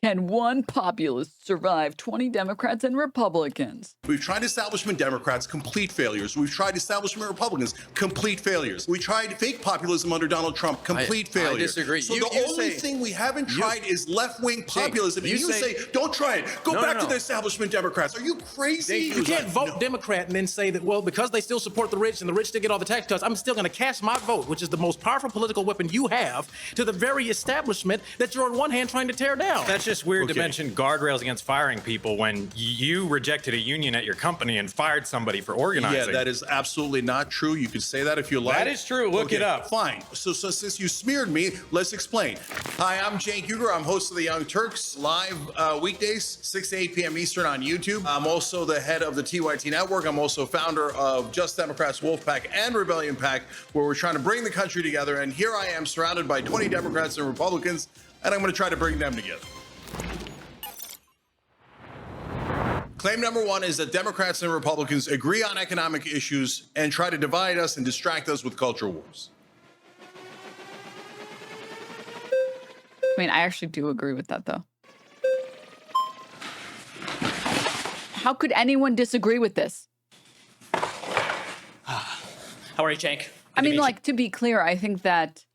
Can one populist survive 20 Democrats and Republicans? We've tried establishment Democrats, complete failures. We've tried establishment Republicans, complete failures. We tried fake populism under Donald Trump, complete failure. I disagree. So the only thing we haven't tried is left-wing populism. And you say, don't try it. Go back to the establishment Democrats. Are you crazy? You can't vote Democrat and then say that, well, because they still support the rich and the rich still get all the tax cuts, I'm still going to cast my vote, which is the most powerful political weapon you have, to the very establishment that you're on one hand trying to tear down. That's just weird to mention guardrails against firing people when you rejected a union at your company and fired somebody for organizing. Yeah, that is absolutely not true. You can say that if you like. That is true. Look it up. Fine. So since you smeared me, let's explain. Hi, I'm Cenk Uygur. I'm host of the Young Turks, live weekdays, 6 to 8 p.m. Eastern on YouTube. I'm also the head of the TYT Network. I'm also founder of Just Democrats, Wolfpack, and Rebellion Pack, where we're trying to bring the country together. And here I am surrounded by 20 Democrats and Republicans, and I'm going to try to bring them together. Claim number one is that Democrats and Republicans agree on economic issues and try to divide us and distract us with culture wars. I mean, I actually do agree with that, though. How could anyone disagree with this? How are you, Cenk? I mean, like, to be clear, I think that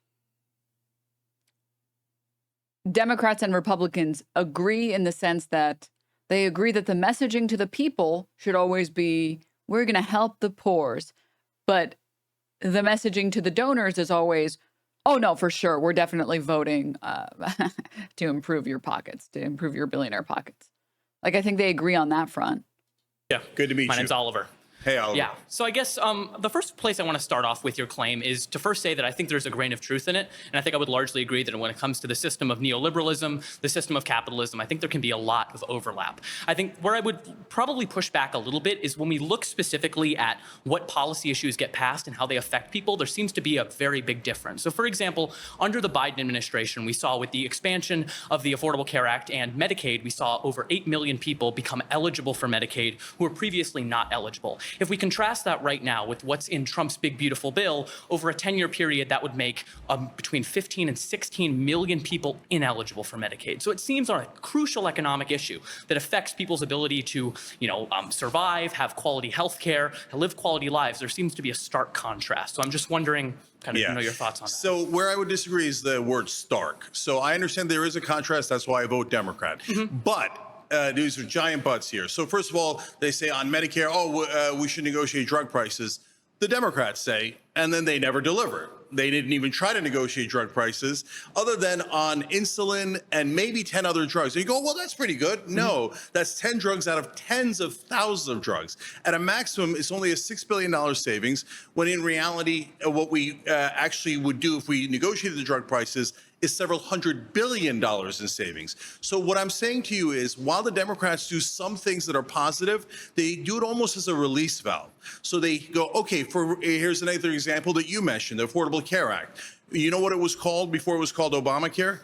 Democrats and Republicans agree in the sense that they agree that the messaging to the people should always be, we're going to help the poors. But the messaging to the donors is always, oh, no, for sure, we're definitely voting to improve your pockets, to improve your billionaire pockets. Like, I think they agree on that front. Yeah. Good to meet you. My name's Oliver. Hey, Oliver. Yeah. So I guess the first place I want to start off with your claim is to first say that I think there's a grain of truth in it. And I think I would largely agree that when it comes to the system of neoliberalism, the system of capitalism, I think there can be a lot of overlap. I think where I would probably push back a little bit is when we look specifically at what policy issues get passed and how they affect people, there seems to be a very big difference. So for example, under the Biden administration, we saw with the expansion of the Affordable Care Act and Medicaid, we saw over 8 million people become eligible for Medicaid who were previously not eligible. If we contrast that right now with what's in Trump's big, beautiful bill, over a 10-year period, that would make between 15 and 16 million people ineligible for Medicaid. So it seems on a crucial economic issue that affects people's ability to, survive, have quality health care, live quality lives. There seems to be a stark contrast. So I'm just wondering your thoughts on that. So where I would disagree is the word stark. So I understand there is a contrast. That's why I vote Democrat. But these are giant buts here. So first of all, they say on Medicare, we should negotiate drug prices. The Democrats say, and then they never deliver. They didn't even try to negotiate drug prices other than on insulin and maybe 10 other drugs. And you go, well, that's pretty good. No, that's 10 drugs out of tens of thousands of drugs. At a maximum, it's only a $6 billion savings, when in reality, what we actually would do if we negotiated the drug prices is several $100 billion in savings. So what I'm saying to you is, while the Democrats do some things that are positive, they do it almost as a release valve. So they go, okay, here's another example that you mentioned, the Affordable Care Act. You know what it was called before it was called Obamacare?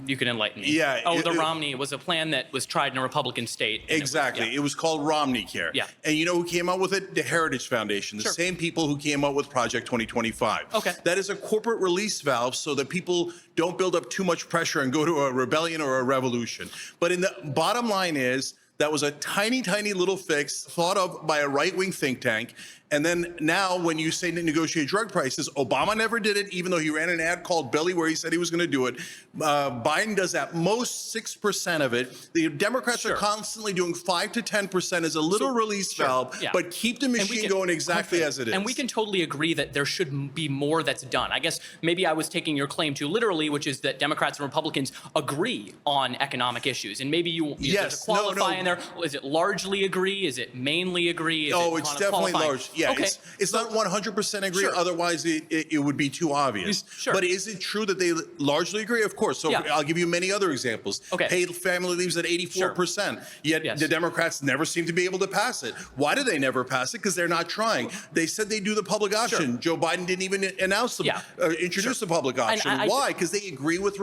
You can enlighten me. Yeah. Romney. It was a plan that was tried in a Republican state. Exactly. It was called Romney Care. Yeah. And you know who came up with it? The Heritage Foundation, the same people who came up with Project 2025. Okay. That is a corporate release valve so that people don't build up too much pressure and go to a rebellion or a revolution. But in the bottom line is, that was a tiny, tiny little fix thought of by a right-wing think tank. And then now when you say to negotiate drug prices, Obama never did it, even though he ran an ad called Belly where he said he was going to do it. Biden does at most 6% of it. The Democrats are constantly doing 5 to 10% as a little release valve, but keep the machine going exactly as it is. And we can totally agree that there should be more that's done. I guess maybe I was taking your claim too literally, which is that Democrats and Republicans agree on economic issues. And maybe there's a qualify in there. Is it largely agree? Is it mainly agree? It's definitely large. Yeah, it's not 100% agree. Otherwise, it would be too obvious. But is it true that they largely agree? Of course. So I'll give you many other examples. Paid family leaves at 84%. Yet the Democrats never seem to be able to pass it. Why do they never pass it? Because they're not trying. They said they do the public option. Joe Biden didn't even announce introduce the public option. Why? Because they agree with.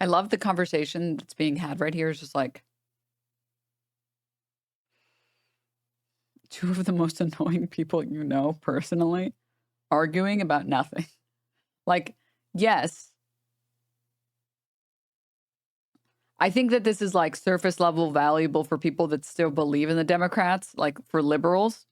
I love the conversation that's being had right here. It's just like, two of the most annoying people you know personally arguing about nothing. Like, yes, I think that this is like surface level valuable for people that still believe in the Democrats, like for liberals.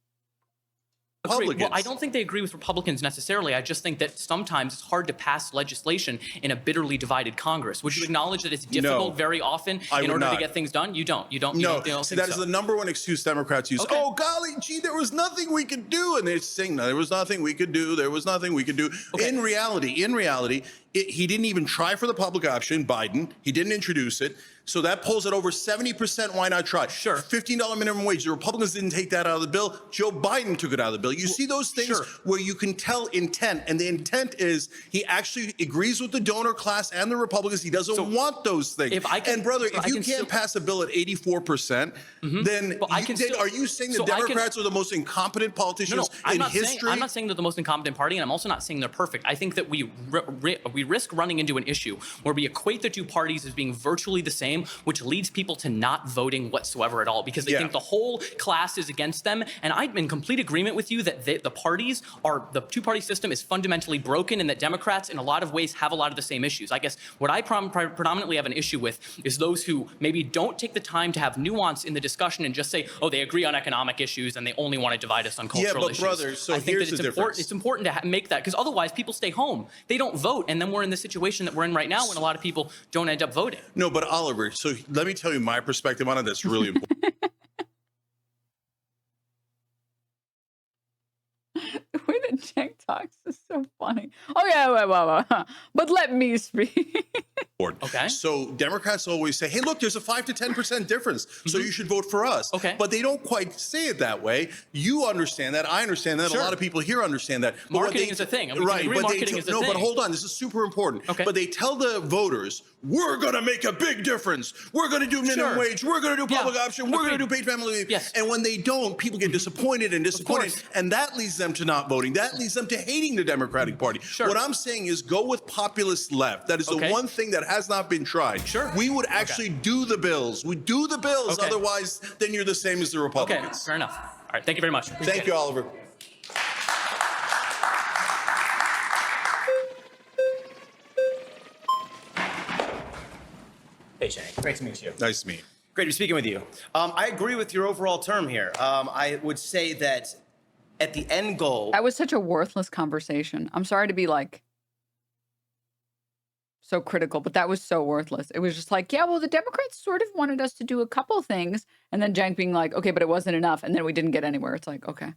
Agreed. Well, I don't think they agree with Republicans necessarily. I just think that sometimes it's hard to pass legislation in a bitterly divided Congress. Would you acknowledge that it's difficult very often in order to get things done? You don't. You don't. No, you don't see, think that is so. the number one excuse Democrats use. Okay. Oh, golly gee, there was nothing we could do. And they're saying, no, there was nothing we could do. There was nothing we could do. Okay. In reality, he didn't even try for the public option, Biden. He didn't introduce it. So that polls at over 70%. Why not try? Sure. $15 minimum wage. The Republicans didn't take that out of the bill. Joe Biden took it out of the bill. You see those things where you can tell intent, and the intent is he actually agrees with the donor class and the Republicans. He doesn't want those things. If I can, and brother, if you can't still pass a bill at 84%, then are you saying the Democrats are the most incompetent politicians in history? I'm not saying they're the most incompetent party, and I'm also not saying they're perfect. I think that we risk running into an issue where we equate the two parties as being virtually the same, which leads people to not voting whatsoever at all because they think the whole class is against them. And I'm in complete agreement with you that the two-party system is fundamentally broken and that Democrats in a lot of ways have a lot of the same issues. I guess what I predominantly have an issue with is those who maybe don't take the time to have nuance in the discussion and just say, oh, they agree on economic issues and they only want to divide us on cultural issues. Brother, so I think here's that the difference. It's important to make that because otherwise people stay home. They don't vote. And then we're in the situation that we're in right now when a lot of people don't end up voting. No, but Oliver, so let me tell you my perspective on it. That's really important. The way that Cenk talks is so funny. Oh, yeah, but let me speak. Okay. So Democrats always say, hey, look, there's a 5 to 10% difference, so you should vote for us. Okay. But they don't quite say it that way. You understand that. I understand that. A lot of people here understand that. But Marketing is a thing. And we can agree marketing is a thing. No, but hold on. This is super important. Okay. But they tell the voters, we're going to make a big difference. We're going to do minimum wage. We're going to do public option. We're going to do paid family leave. Yes. And when they don't, people get disappointed and disappointed. And that leads them to not voting. That leads them to hating the Democratic Party. What I'm saying is go with populist left. That is the one thing that has not been tried. We would actually do the bills. We do the bills. Otherwise, then you're the same as the Republicans. Okay, fair enough. All right, thank you very much. Thank you, Oliver. Hey, Cenk. Great to meet you. Nice to meet you. Great to be speaking with you. I agree with your overall term here. I would say that at the end goal... That was such a worthless conversation. I'm sorry to be like so critical, but that was so worthless. It was just like, yeah, well, the Democrats sort of wanted us to do a couple things. And then Cenk being like, okay, but it wasn't enough. And then we didn't get anywhere. It's like, okay.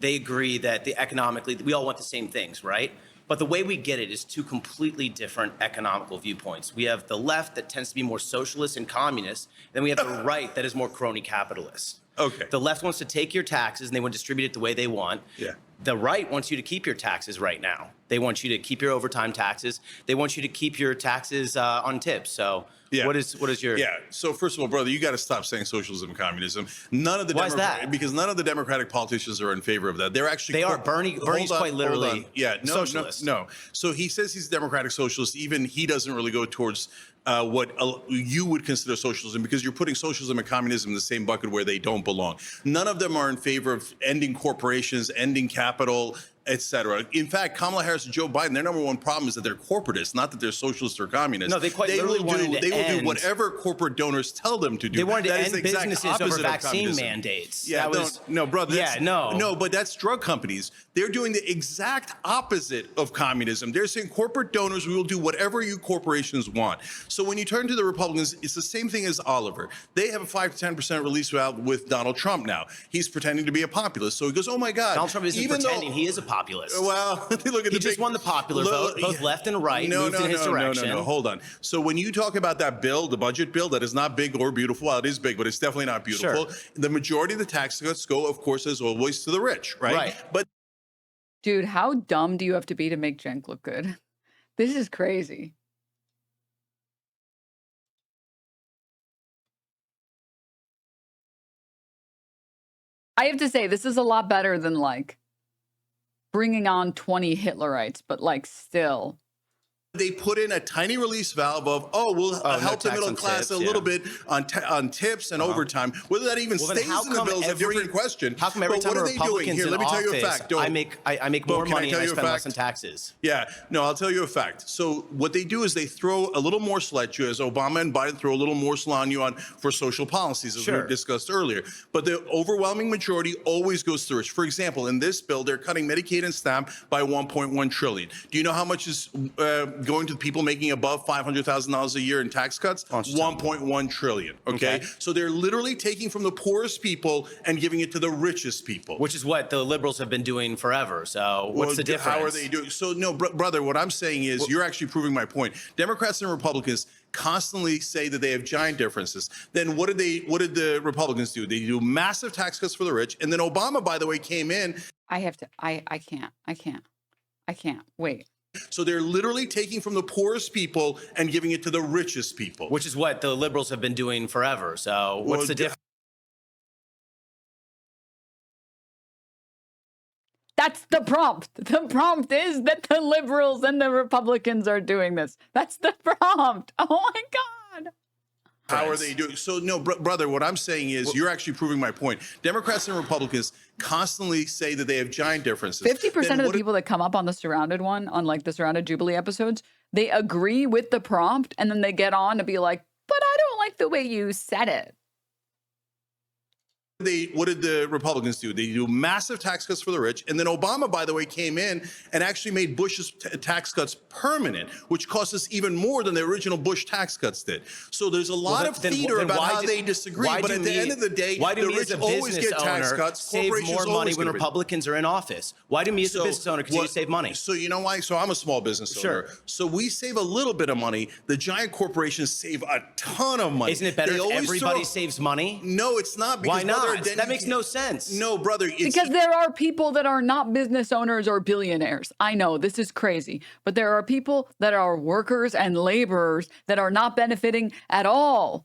They agree that economically, we all want the same things, right? But the way we get it is two completely different economical viewpoints. We have the left that tends to be more socialist and communist, then we have the right that is more crony capitalist. Okay. The left wants to take your taxes and they want to distribute it the way they want. Yeah. The right wants you to keep your taxes right now. They want you to keep your overtime taxes. They want you to keep your taxes on tips. So what is your... Yeah. So first of all, brother, you got to stop saying socialism and communism. None of the Why is that? Because none of the Democratic politicians are in favor of that. They're actually... They are. Bernie's quite literally socialist. No. So he says he's a democratic socialist. Even he doesn't really go towards what you would consider socialism because you're putting socialism and communism in the same bucket where they don't belong. None of them are in favor of ending corporations, ending capital, etc. In fact, Kamala Harris and Joe Biden, their number one problem is that they're corporatists, not that they're socialists or communists. No, they quite literally wanted to do whatever corporate donors tell them to do. They wanted to that end businesses over vaccine mandates. Yeah, no, brother. No, but that's drug companies. They're doing the exact opposite of communism. They're saying corporate donors, we will do whatever you corporations want. So when you turn to the Republicans, it's the same thing as Oliver. They have a 5 to 10% release valve with Donald Trump now. He's pretending to be a populist. So he goes, oh my God. Donald Trump isn't pretending. He is a populist. Well, look at he just won the popular vote, both left and right, moved in his direction. No, hold on. So when you talk about that bill, the budget bill, that is not big or beautiful. Well, it is big, but it's definitely not beautiful. Sure. The majority of the tax cuts go, of course, as always, to the rich, right? Right. But dude, how dumb do you have to be to make Cenk look good? This is crazy. I have to say, this is a lot better than like bringing on 20 Hitlerites, but like still. They put in a tiny release valve of, we'll help the tax middle on class tips, a little bit on tips and overtime. Whether that even Well, then stays how in the come bill is a different question. How come every But time what a are they doing? Republican's Here, in let me tell you a office, fact. I make Bo, more can I money tell and I you a spend less fact? on taxes? Yeah, no, I'll tell you a fact. So what they do is they throw a little morsel at you, as Obama and Biden throw a little morsel on you for social policies, as we discussed earlier. But the overwhelming majority always goes to the rich. For example, in this bill, they're cutting Medicaid and SNAP by $1.1 trillion. Do you know how much is going to people making above $500,000 a year in tax cuts? $1.1 trillion. Okay, so they're literally taking from the poorest people and giving it to the richest people, Which is what the liberals have been doing forever. So what's the difference? How are they doing? So no, brother, what I'm saying is you're actually proving my point. Democrats and Republicans constantly say that they have giant differences. Then what did the Republicans do? They do massive tax cuts for the rich. And then Obama, by the way, came in. I can't. Wait. So they're literally taking from the poorest people and giving it to the richest people. Which is what the liberals have been doing forever. So what's the difference? That's the prompt. The prompt is that the liberals and the Republicans are doing this. That's the prompt. Oh my God. How are they doing? So no, brother, what I'm saying is you're actually proving my point. Democrats and Republicans constantly say that they have giant differences. 50% of the people that come up on the Surrounded one, on like the Surrounded Jubilee episodes, they agree with the prompt and then they get on to be like, but I don't like the way you said it. What did the Republicans do? They do massive tax cuts for the rich. And then Obama, by the way, came in and actually made Bush's tax cuts permanent, which cost us even more than the original Bush tax cuts did. So there's a lot of theater about how they disagree. But at the end of the day, the rich always get tax cuts. Save more money when Republicans are in office. Why do me as a business owner continue to save money? So you know why? So I'm a small business owner. So we save a little bit of money. The giant corporations save a ton of money. Isn't it better if everybody saves money? No, it's not. Because why not? That makes no sense. No, brother. Because there are people that are not business owners or billionaires. I know this is crazy, but there are people that are workers and laborers that are not benefiting at all.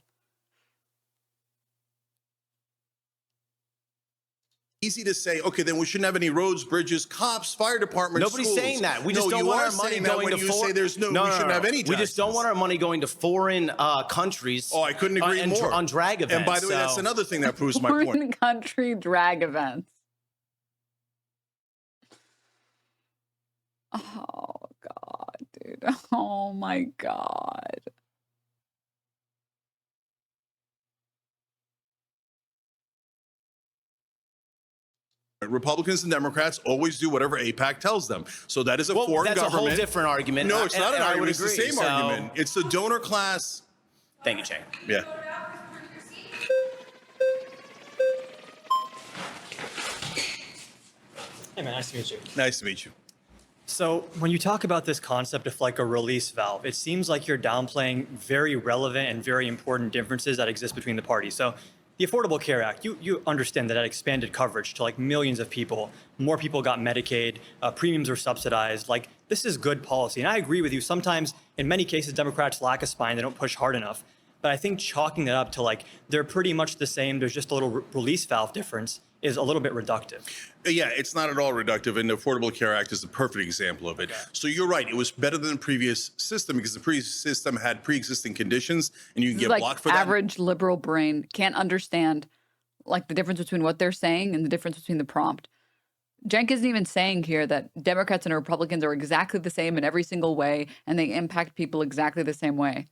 Easy to say, okay, then we shouldn't have any roads, bridges, cops, fire departments. Nobody's schools. saying that. We just don't want our money going to foreign. We shouldn't have any taxes. We just don't want our money going to foreign countries. Oh, I couldn't agree more. On drag events. And by the way, that's another thing that proves my point. Foreign country drag events. Oh God, dude. Oh my God. Republicans and Democrats always do whatever AIPAC tells them. So that is a foreign government. That's a whole different argument. No, it's not an argument. It's the agree. same argument. It's the donor class. Thank you, Cenk. Yeah. Hey man, nice to meet you. Nice to meet you. So when you talk about this concept of like a release valve, it seems like you're downplaying very relevant and very important differences that exist between the parties. So the Affordable Care Act, you understand that expanded coverage to like millions of people. More people got Medicaid, premiums were subsidized. Like this is good policy. And I agree with you. Sometimes, in many cases, Democrats lack a spine. They don't push hard enough. But I think chalking that up to like, they're pretty much the same. There's just a little release valve difference is a little bit reductive. Yeah, it's not at all reductive, and the Affordable Care Act is a perfect example of it. Okay. So you're right, it was better than the previous system because the previous system had pre-existing conditions, and you can get blocked for that. Average liberal brain can't understand like the difference between what they're saying and the difference between the prompt. Cenk isn't even saying here that Democrats and Republicans are exactly the same in every single way, and they impact people exactly the same way.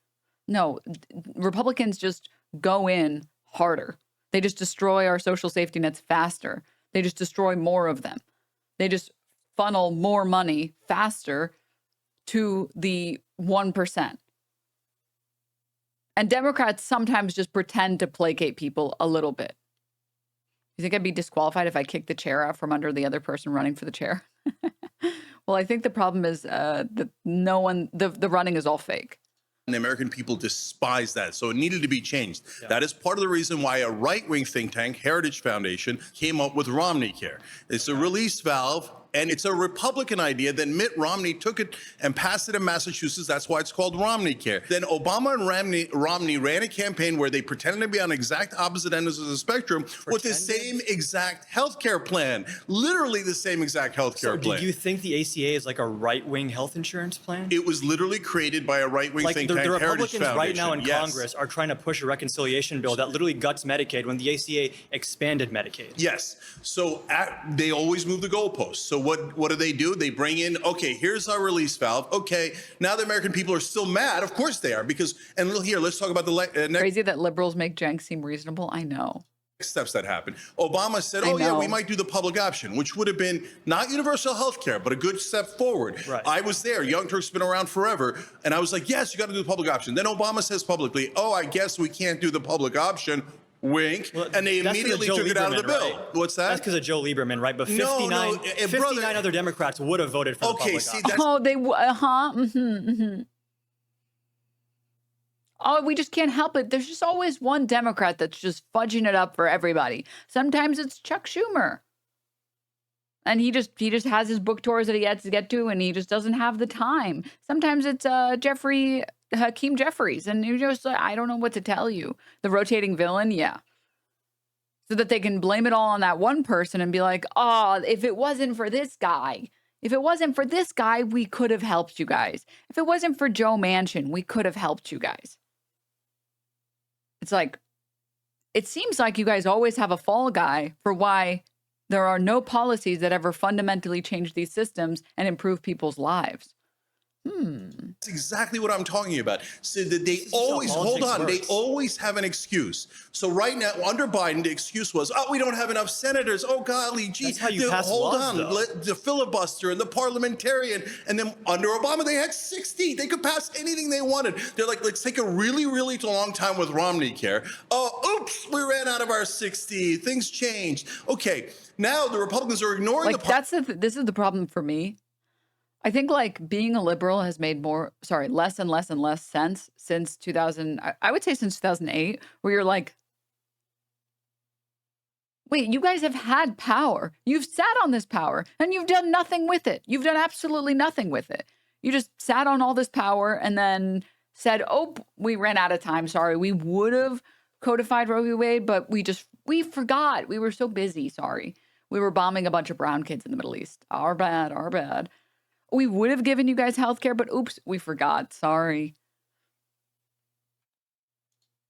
No, Republicans just go in harder. They just destroy our social safety nets faster. They just destroy more of them. They just funnel more money faster to the 1%. And Democrats sometimes just pretend to placate people a little bit. You think I'd be disqualified if I kicked the chair out from under the other person running for the chair? Well, I think the problem is that the running is all fake. And the American people despise that. So it needed to be changed. Yeah. That is part of the reason why a right-wing think tank, Heritage Foundation, came up with Romney Care. It's a release valve And it's a Republican idea. Then Mitt Romney took it and passed it in Massachusetts. That's why it's called Romney Care. Then Obama and Romney ran a campaign where they pretended to be on exact opposite ends of the spectrum with the same exact healthcare plan. Literally the same exact healthcare plan. Do you think the ACA is like a right-wing health insurance plan? It was literally created by a right-wing think tank, the Heritage Republicans right now in Foundation. Yes. Congress are trying to push a reconciliation bill that literally guts Medicaid when the ACA expanded Medicaid. Yes. So they always move the goalposts. So what do? They bring in, okay, here's our release valve. Okay, now the American people are still mad. Of course they are, because, and here, let's talk about the next. Crazy that liberals make Cenk seem reasonable. I know. Steps that happened. Obama said, oh yeah, we might do the public option, which would have been not universal health care, but a good step forward. Right. I was there. Young Turk's been around forever. And I was like, yes, you got to do the public option. Then Obama says publicly, oh, I guess we can't do the public option. Wink. Well, and they immediately took it out of the bill. Right? What's that? That's because of Joe Lieberman, right? But 59, 59 other Democrats would have voted for the public option. Oh, they, Oh, we just can't help it. There's just always one Democrat that's just fudging it up for everybody. Sometimes it's Chuck Schumer. And he just has his book tours that he has to get to, and he just doesn't have the time. Sometimes it's Hakeem Jeffries, and you just, I don't know what to tell you. The rotating villain, yeah. So that they can blame it all on that one person and be like, oh, if it wasn't for this guy, we could have helped you guys. If it wasn't for Joe Manchin, we could have helped you guys. It's like, it seems like you guys always have a fall guy for why there are no policies that ever fundamentally change these systems and improve people's lives. That's exactly what I'm talking about. So that they always, they always have an excuse. So right now, under Biden, the excuse was, oh, we don't have enough senators. Oh, golly, gee. That's how you pass laws, though. The filibuster and the parliamentarian. And then under Obama, they had 60. They could pass anything they wanted. They're like, let's take a really, really long time with Romney Care. Oh, oops, we ran out of our 60. Things changed. Okay, now the Republicans are ignoring this is the problem for me. I think like being a liberal has made less and less and less sense since 2000. I would say since 2008, where you're like, wait, you guys have had power. You've sat on this power and you've done nothing with it. You've done absolutely nothing with it. You just sat on all this power and then said, oh, we ran out of time. Sorry. We would have codified Roe v. Wade, but we forgot. We were so busy. Sorry. We were bombing a bunch of brown kids in the Middle East. Our bad, our bad. We would have given you guys health care, but oops, we forgot. Sorry.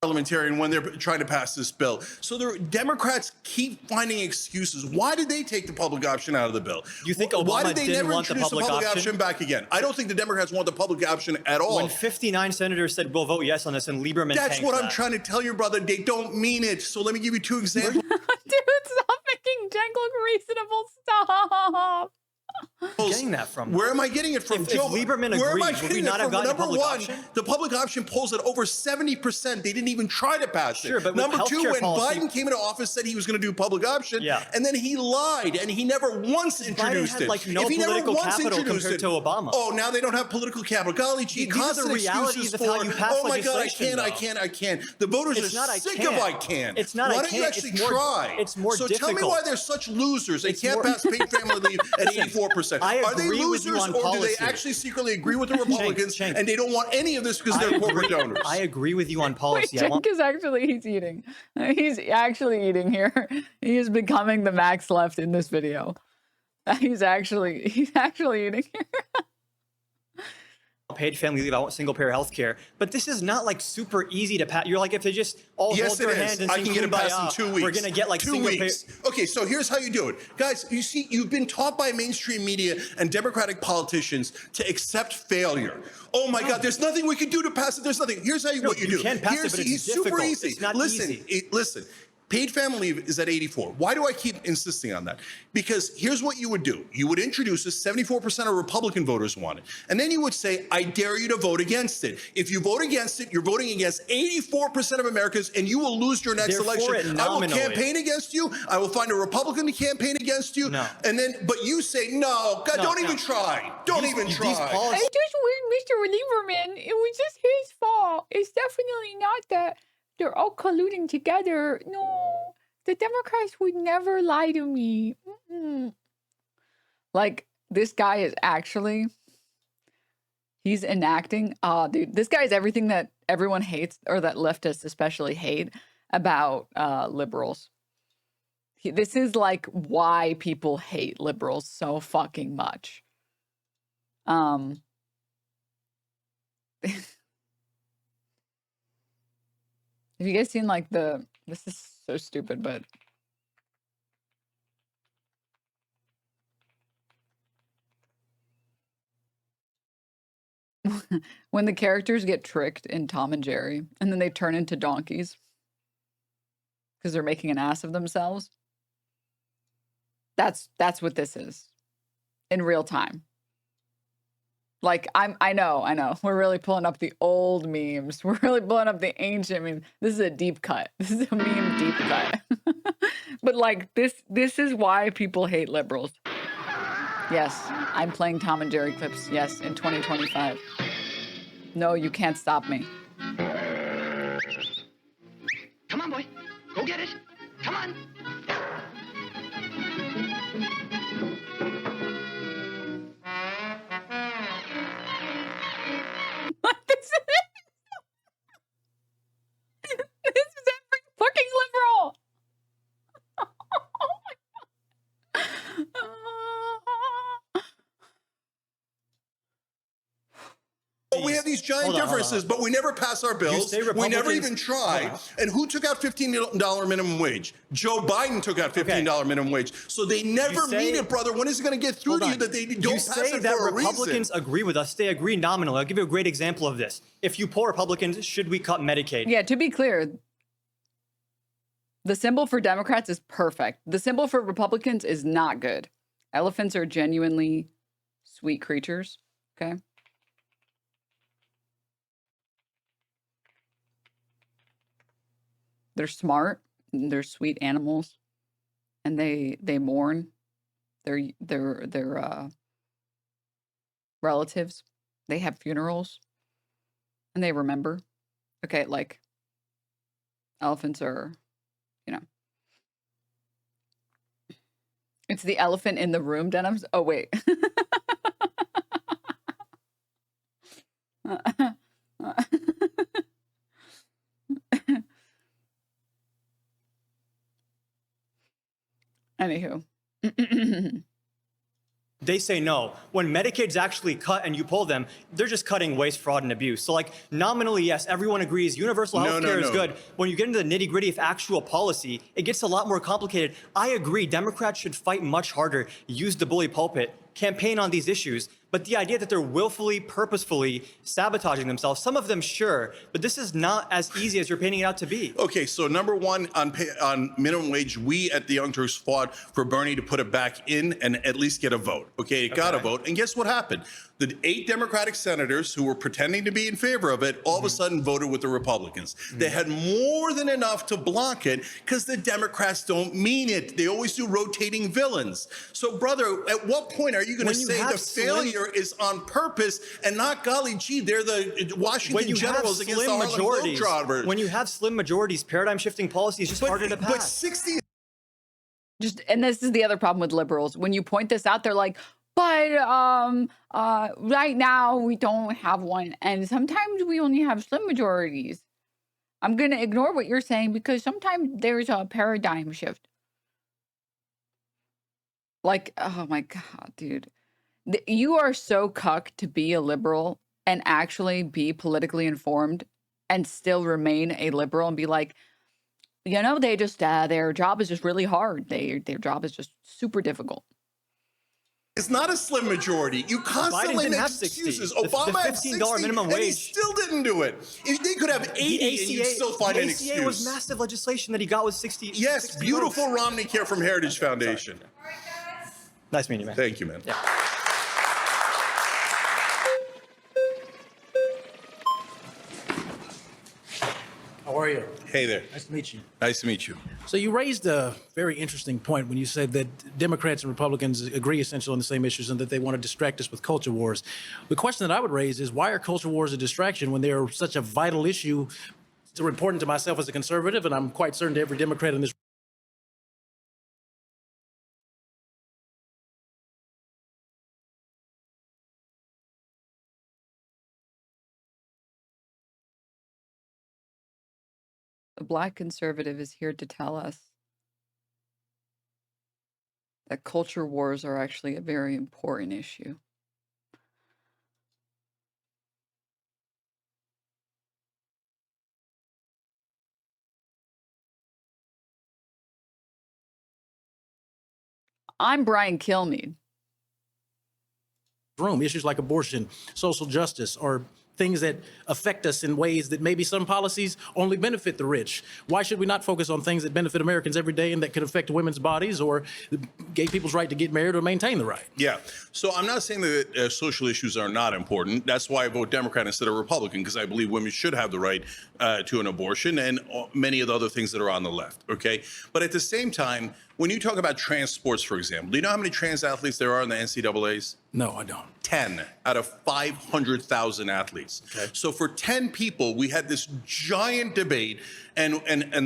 Parliamentarian when they're trying to pass this bill. So the Democrats keep finding excuses. Why did they take the public option out of the bill? You think Obama Why did they didn't never want the introduce public option back again? I don't think the Democrats want the public option at all. When 59 senators said we'll vote yes on this, and Lieberman That's tanked what that. I'm trying to tell you, brother. They don't mean it. So let me give you two examples. Dude, stop making Cenk look reasonable. Stop. Getting that from? Where am I getting it from, If Joe? Lieberman Where am I agreed, would we getting it not have from? gotten Number public one, option? the public option polls at over 70%. They didn't even try to pass it. Sure, but with Number two, healthcare when policy- Biden came into office, said he was going to do public option, Yeah. and then he lied, and he never once introduced had, it. like, no If he never political once capital introduced compared it- to Obama. Oh, now they don't have political capital. Golly gee, These are the constant realities excuses of how for, you pass oh my God, legislation, I can't. The voters It's are not I sick can't. of I can't. It's not I Why don't you can't. actually It's more- try? it's more So tell me difficult. why they're such losers. They It's can't more- pass paid family leave at 84%. I Are they agree with losers, you on or do policy. they actually secretly agree with the Republicans Cenk. and they don't want any of this because I they're corporate agree- donors? I agree with you on Wait, policy. Cenk is actually, he's eating. He's actually eating here. He is becoming the max left in this video. He's actually eating here. Paid family leave, I want single payer health care. But this is not like super easy to pass. You're like, if they just all Yes, hold it their is. hand and I sing can get it passed in Kumbaya, 2 weeks. we're going to get like 2 single payer. weeks. Okay, so here's how you do it. Guys, you see, you've been taught by mainstream media and Democratic politicians to accept failure. Oh my God, there's nothing we can do to pass it. There's nothing. Here's how what you do. You can pass it, Here's, but it's super difficult. easy. It's not listen, easy. Listen. Paid family leave is at 84. Why do I keep insisting on that? Because here's what you would do. You would introduce this, 74% of Republican voters want it. And then you would say, I dare you to vote against it. If you vote against it, you're voting against 84% of Americans and you will lose your next They're for election. it I will nominally. campaign against you. I will find a Republican to campaign against you. No. And then, but you say, no, God, No, don't no. even try. Don't even These try. policies- I just wish Mr. Lieberman, it was just his fault. It's definitely not that they're all colluding together. No, the Democrats would never lie to me. Like, this guy is actually, he's enacting, oh, dude, this guy is everything that everyone hates, or that leftists especially hate about liberals. This is like why people hate liberals so fucking much. Have you guys seen like this is so stupid, but when the characters get tricked in Tom and Jerry and then they turn into donkeys because they're making an ass of themselves. That's what this is in real time. Like, I know. We're really pulling up the old memes. We're really pulling up the ancient memes. This is a deep cut. This is a meme deep cut. But like this is why people hate liberals. Yes, I'm playing Tom and Jerry clips. Yes, in 2025. No, you can't stop me. Come on, boy. Go get it. Come on. What this is? This is every fucking liberal. We have these giant differences, but we never pass our bills. We never even try. And who took out $15 minimum wage? Joe Biden took out $15 minimum wage. So they never mean it, brother. When is it going to get through to you that they don't pass it for a reason? You say that Republicans agree with us. They agree nominally. I'll give you a great example of this. If you poll Republicans, should we cut Medicaid? Yeah, to be clear, the symbol for Democrats is perfect. The symbol for Republicans is not good. Elephants are genuinely sweet creatures, okay? They're smart, they're sweet animals, and they mourn their relatives. They have funerals, and they remember. Okay, like elephants are, you know. It's the elephant in the room, Denims. Oh wait. Anywho. They say no. When Medicaid's actually cut and you poll them, they're just cutting waste, fraud, and abuse. So like nominally, yes, everyone agrees universal health care is good. When you get into the nitty gritty of actual policy, it gets a lot more complicated. I agree, Democrats should fight much harder, use the bully pulpit, campaign on these issues. But the idea that they're willfully, purposefully sabotaging themselves, some of them sure, but this is not as easy as you're painting it out to be. Okay, so number one, on minimum wage, we at the Young Turks fought for Bernie to put it back in and at least get a vote. Okay, it got a vote. And guess what happened? The 8 Democratic senators who were pretending to be in favor of it all of a sudden voted with the Republicans. They had more than enough to block it because the Democrats don't mean it. They always do rotating villains. So, brother, at what point are you going to say the failure is on purpose and not, golly gee, they're the Washington Generals against the Harlem Globetrotters? When you have slim majorities, paradigm-shifting policy is just harder to pass. But 60... And this is the other problem with liberals. When you point this out, they're like, but right now we don't have one, and sometimes we only have slim majorities. I'm going to ignore what you're saying because sometimes there's a paradigm shift. Like, oh my God, dude. You are so cucked to be a liberal and actually be politically informed and still remain a liberal and be like, you know, they just, their job is just really hard. Their job is just super difficult. It's not a slim majority. You constantly make excuses. Obama had $15 minimum wage. And he still didn't do it. If they could have 80 and you'd still find an excuse. The ACA was massive legislation that he got with 60. Yes, 60 beautiful votes. Romney Care from Heritage Foundation. Nice meeting you, man. Thank you, man. Yeah. How are you? Hey there. Nice to meet you. Nice to meet you. So you raised a very interesting point when you said that Democrats and Republicans agree essentially on the same issues and that they want to distract us with culture wars. The question that I would raise is, why are culture wars a distraction when they are such a vital issue? It's important to myself as a conservative, and I'm quite certain to every Democrat in this a Black conservative is here to tell us that culture wars are actually a very important issue. I'm Brian Kilmeade. Room, issues like abortion, social justice, or things that affect us in ways that maybe some policies only benefit the rich. Why should we not focus on things that benefit Americans every day and that could affect women's bodies or gay people's right to get married or maintain the right? Yeah. So I'm not saying that social issues are not important. That's why I vote Democrat instead of Republican, because I believe women should have the right to an abortion and many of the other things that are on the left. Okay. But at the same time, when you talk about trans sports, for example, do you know how many trans athletes there are in the NCAAs? No, I don't. 10 out of 500,000 athletes. Okay. So for 10 people, we had this giant debate, and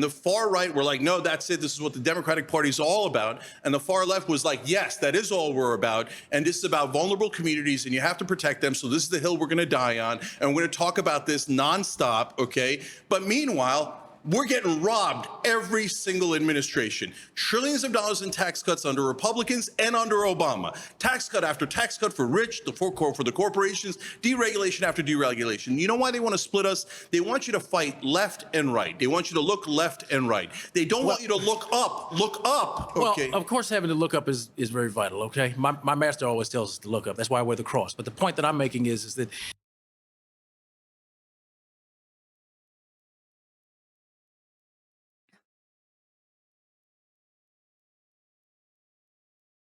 the far right were like, no, that's it. This is what the Democratic Party is all about. And the far left was like, yes, that is all we're about. And this is about vulnerable communities, and you have to protect them. So this is the hill we're going to die on. And we're going to talk about this nonstop, okay? But meanwhile, we're getting robbed every single administration. Trillions of dollars in tax cuts under Republicans and under Obama. Tax cut after tax cut for rich, for the corporations, deregulation after deregulation. You know why they want to split us? They want you to fight left and right. They want you to look left and right. They don't want you to look up. Look up. Okay. Well, of course, having to look up is very vital, okay? My master always tells us to look up. That's why I wear the cross. But the point that I'm making is that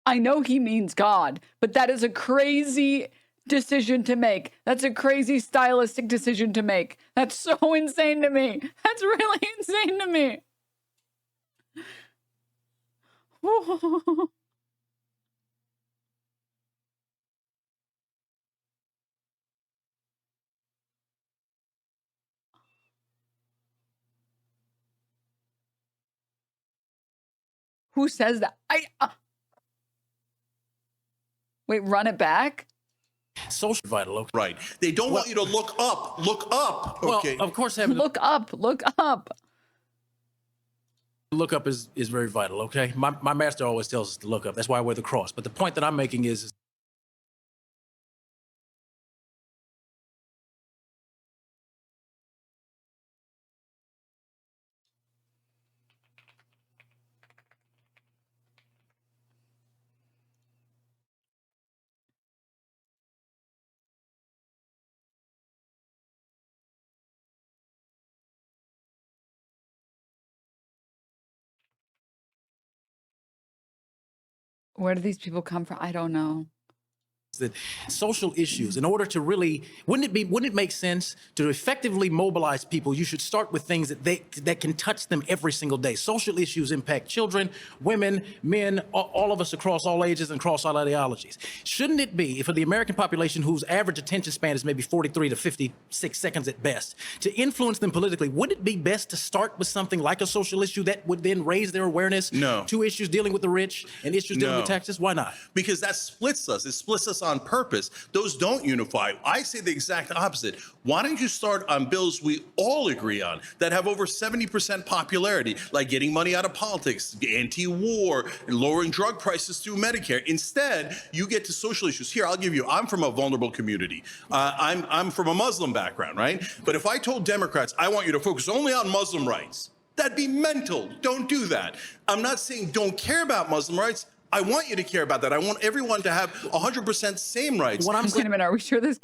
I know he means God, but that is a crazy decision to make. That's a crazy stylistic decision to make. That's so insane to me. That's really insane to me. Who says that? Wait, run it back? social vital, okay? Right. They don't want you to look up. Look up. Okay. Well, of course, having to Look up. Look up. look up is very vital, okay? My master always tells us to look up. That's why I wear the cross. But the point that I'm making is Where do these people come from? I don't know. that social issues, in order to really, wouldn't it make sense to effectively mobilize people? You should start with things that can touch them every single day. Social issues impact children, women, men, all of us across all ages and across all ideologies. Shouldn't it be, for the American population whose average attention span is maybe 43 to 56 seconds at best, to influence them politically, would it be best to start with something like a social issue that would then raise their awareness to issues dealing with the rich and issues dealing with taxes? Why not? Because that splits us. It splits us on purpose. Those don't unify. I say the exact opposite. Why don't you start on bills we all agree on that have over 70% popularity, like getting money out of politics, anti-war, and lowering drug prices through Medicare. Instead, you get to social issues. Here, I'll give you, I'm from a vulnerable community. I'm from a Muslim background, right? But if I told Democrats, I want you to focus only on Muslim rights, that'd be mental. Don't do that. I'm not saying don't care about Muslim rights. I want you to care about that. I want everyone to have 100% same rights. Wait a minute. Are we sure this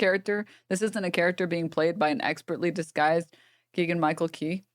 isn't a character being played by an expertly disguised Keegan-Michael Key?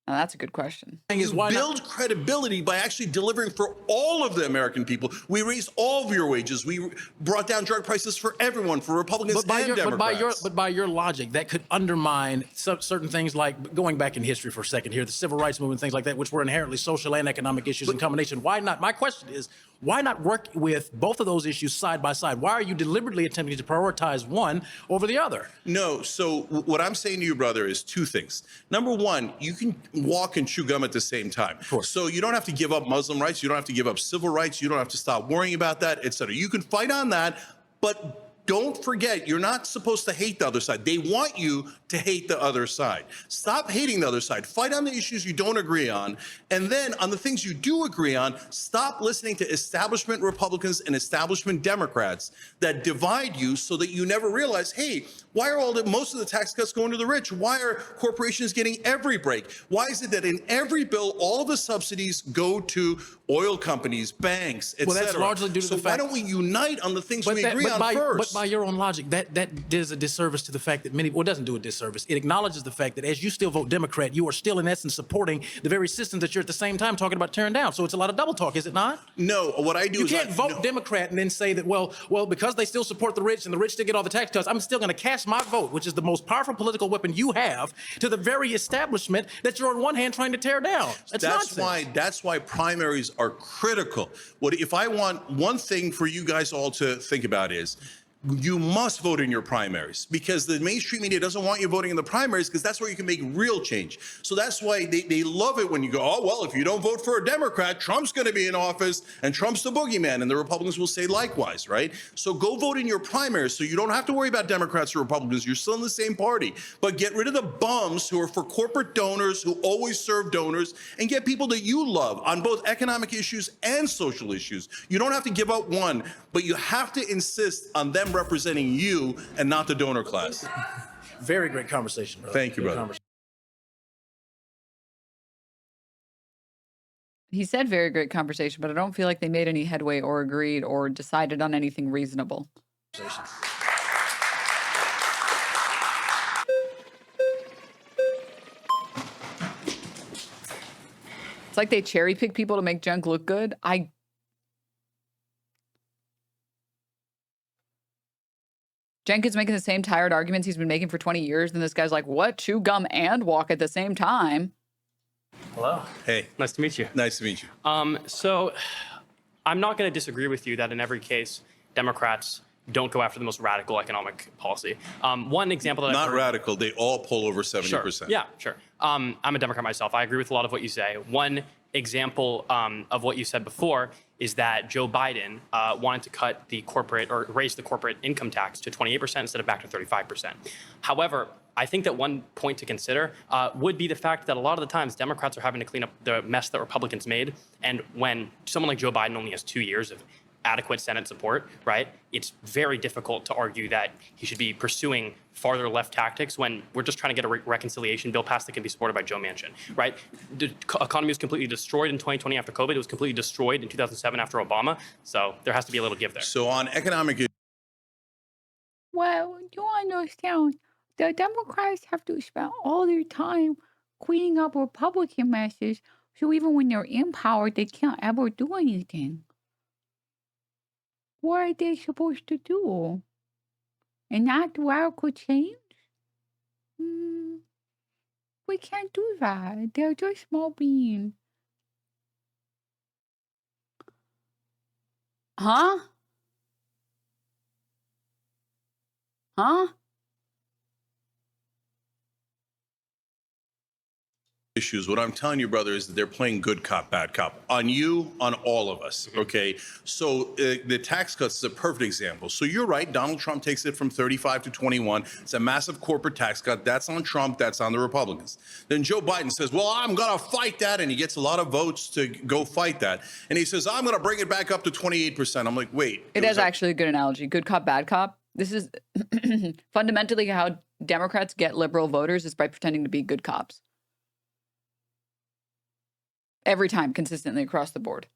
Now, that's a good question. You build credibility by actually delivering for all of the American people. We raised all of your wages. We brought down drug prices for everyone, for Republicans and Democrats. But by your logic, that could undermine certain things, like going back in history for a second here, the civil rights movement, things like that, which were inherently social and economic issues in combination. Why not? My question is, why not work with both of those issues side by side? Why are you deliberately attempting to prioritize one over the other? No. So what I'm saying to you, brother, is two things. Number one, you can walk and chew gum at the same time. So you don't have to give up Muslim rights. You don't have to give up civil rights. You don't have to stop worrying about that, et cetera. You can fight on that, but don't forget, you're not supposed to hate the other side. They want you to hate the other side. Stop hating the other side. Fight on the issues you don't agree on. And then on the things you do agree on, stop listening to establishment Republicans and establishment Democrats that divide you so that you never realize, hey, why are most of the tax cuts going to the rich? Why are corporations getting every break? Why is it that in every bill, all of the subsidies go to oil companies, banks, et Well, that's cetera? largely due to so the why fact- don't we unite on the things we agree on first? But by your own logic, that does a disservice to the fact that it doesn't do a disservice. It acknowledges the fact that as you still vote Democrat, you are still in essence supporting the very system that you're at the same time talking about tearing down. So it's a lot of double talk, is it not? No, what I do You is can't vote Democrat and then say that, well, because they still support the rich and the rich still get all the tax cuts, I'm still going to cast my vote, which is the most powerful political weapon you have, to the very establishment that you're on one hand trying to tear down. That's why primaries are critical. If I want one thing for you guys all to think about is, you must vote in your primaries, because the mainstream media doesn't want you voting in the primaries, because that's where you can make real change. So that's why they love it when you go, oh, well, if you don't vote for a Democrat, Trump's going to be in office and Trump's the boogeyman, and the Republicans will say likewise, right? So go vote in your primaries so you don't have to worry about Democrats or Republicans. You're still in the same party. But get rid of the bums who are for corporate donors, who always serve donors, and get people that you love on both economic issues and social issues. You don't have to give up one, but you have to insist on them representing you and not the donor class. Very great conversation, brother. Thank you, brother. He said very great conversation, but I don't feel like they made any headway or agreed or decided on anything reasonable. It's like they cherry pick people to make junk look good. Cenk is making the same tired arguments he's been making for 20 years. Then this guy's like, what? Chew gum and walk at the same time. Hello. Hey. Nice to meet you. Nice to meet you. So I'm not going to disagree with you that in every case, Democrats don't go after the most radical economic policy. One example that Not radical. They all pull over 70%. Sure. Yeah, sure. I'm a Democrat myself. I agree with a lot of what you say. One example of what you said before is that Joe Biden wanted to cut the corporate or raise the corporate income tax to 28% instead of back to 35%. However, I think that one point to consider would be the fact that a lot of the times Democrats are having to clean up the mess that Republicans made. And when someone like Joe Biden only has 2 years of adequate Senate support, right, it's very difficult to argue that he should be pursuing farther left tactics when we're just trying to get a reconciliation bill passed that can be supported by Joe Manchin, right? The economy was completely destroyed in 2020 after COVID. It was completely destroyed in 2007 after Obama. So there has to be a little give there. So on economic... Well, you understand, the Democrats have to spend all their time cleaning up Republican messes, so even when they're in power, they can't ever do anything. What are they supposed to do? Enact radical change? We can't do that. They're just small beings. Huh? Huh? issues. What I'm telling you, brother, is that they're playing good cop, bad cop on you, on all of us. Okay. So the tax cuts is a perfect example. So you're right. Donald Trump takes it from 35 to 21. It's a massive corporate tax cut. That's on Trump. That's on the Republicans. Then Joe Biden says, well, I'm going to fight that. And he gets a lot of votes to go fight that. And he says, I'm going to bring it back up to 28%. I'm like, wait. It is actually a good analogy. Good cop, bad cop. This is fundamentally how Democrats get liberal voters is by pretending to be good cops. Every time, consistently across the board.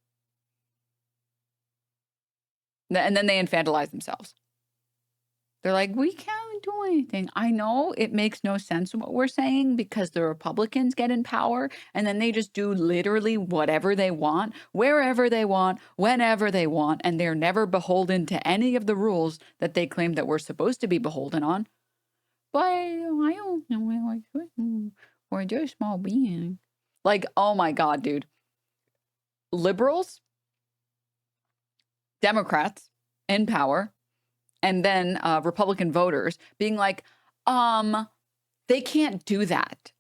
And then they infantilize themselves. They're like, we can't do anything. I know it makes no sense what we're saying because the Republicans get in power and then they just do literally whatever they want, wherever they want, whenever they want, and they're never beholden to any of the rules that they claim that we're supposed to be beholden on. But I don't know, like, we're just small beings. Like, oh my God, dude. Liberals, Democrats in power, and then Republican voters being like, they can't do that.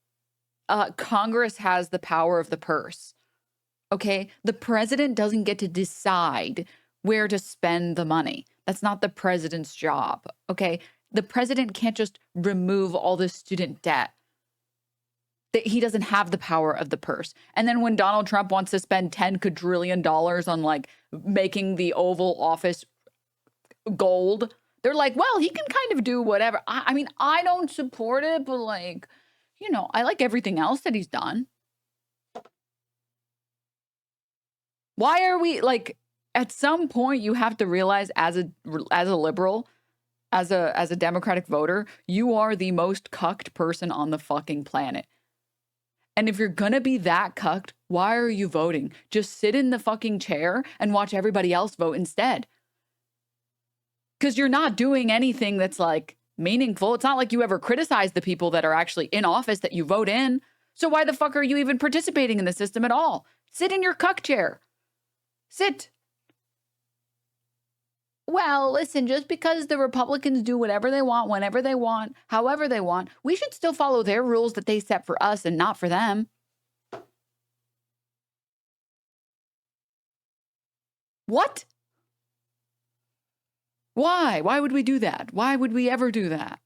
Congress has the power of the purse. Okay? The president doesn't get to decide where to spend the money. That's not the president's job. Okay. The president can't just remove all this student debt. He doesn't have the power of the purse. And then when Donald Trump wants to spend $10 quadrillion on like making the Oval Office gold, they're like, well, he can kind of do whatever. I mean, I don't support it, but like, you know, I like everything else that he's done. Why are we like, at some point you have to realize as a liberal, as a Democratic voter, you are the most cucked person on the fucking planet. And if you're gonna be that cucked, why are you voting? Just sit in the fucking chair and watch everybody else vote instead. Because you're not doing anything that's like meaningful. It's not like you ever criticize the people that are actually in office that you vote in. So why the fuck are you even participating in the system at all? Sit in your cuck chair. Sit. Well, listen, just because the Republicans do whatever they want, whenever they want, however they want, we should still follow their rules that they set for us and not for them. What? Why? Why would we do that? Why would we ever do that?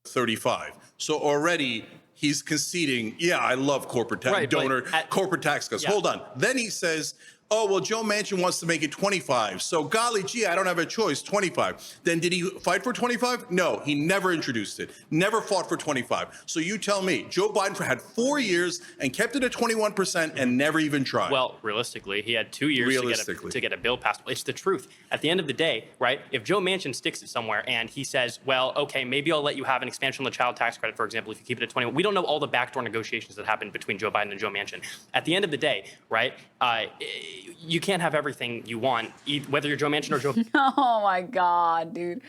35. So already he's conceding, yeah, I love corporate tax, corporate tax cuts. Yeah. Hold on. Then he says, oh, well, Joe Manchin wants to make it 25. So golly gee, I don't have a choice, 25. Then did he fight for 25? No, he never introduced it, never fought for 25. So you tell me, Joe Biden had 4 years and kept it at 21% and never even tried. Well, realistically, he had 2 years to get a bill passed. It's the truth. At the end of the day, right, if Joe Manchin sticks it somewhere and he says, well, okay, maybe I'll let you have an expansion of the child tax credit, for example, if you keep it at 21. We don't know all the backdoor negotiations that happened between Joe Biden and Joe Manchin. At the end of the day, right, you can't have everything you want, whether you're Joe Manchin or Joe. Oh my God, dude.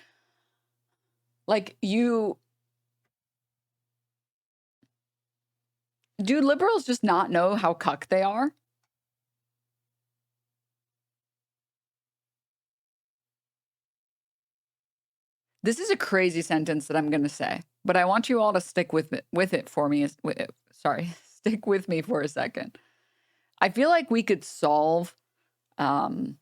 Like do liberals just not know how cuck they are? This is a crazy sentence that I'm going to say, but I want you all to stick with it for me. Stick with me for a second. I feel like we could solve the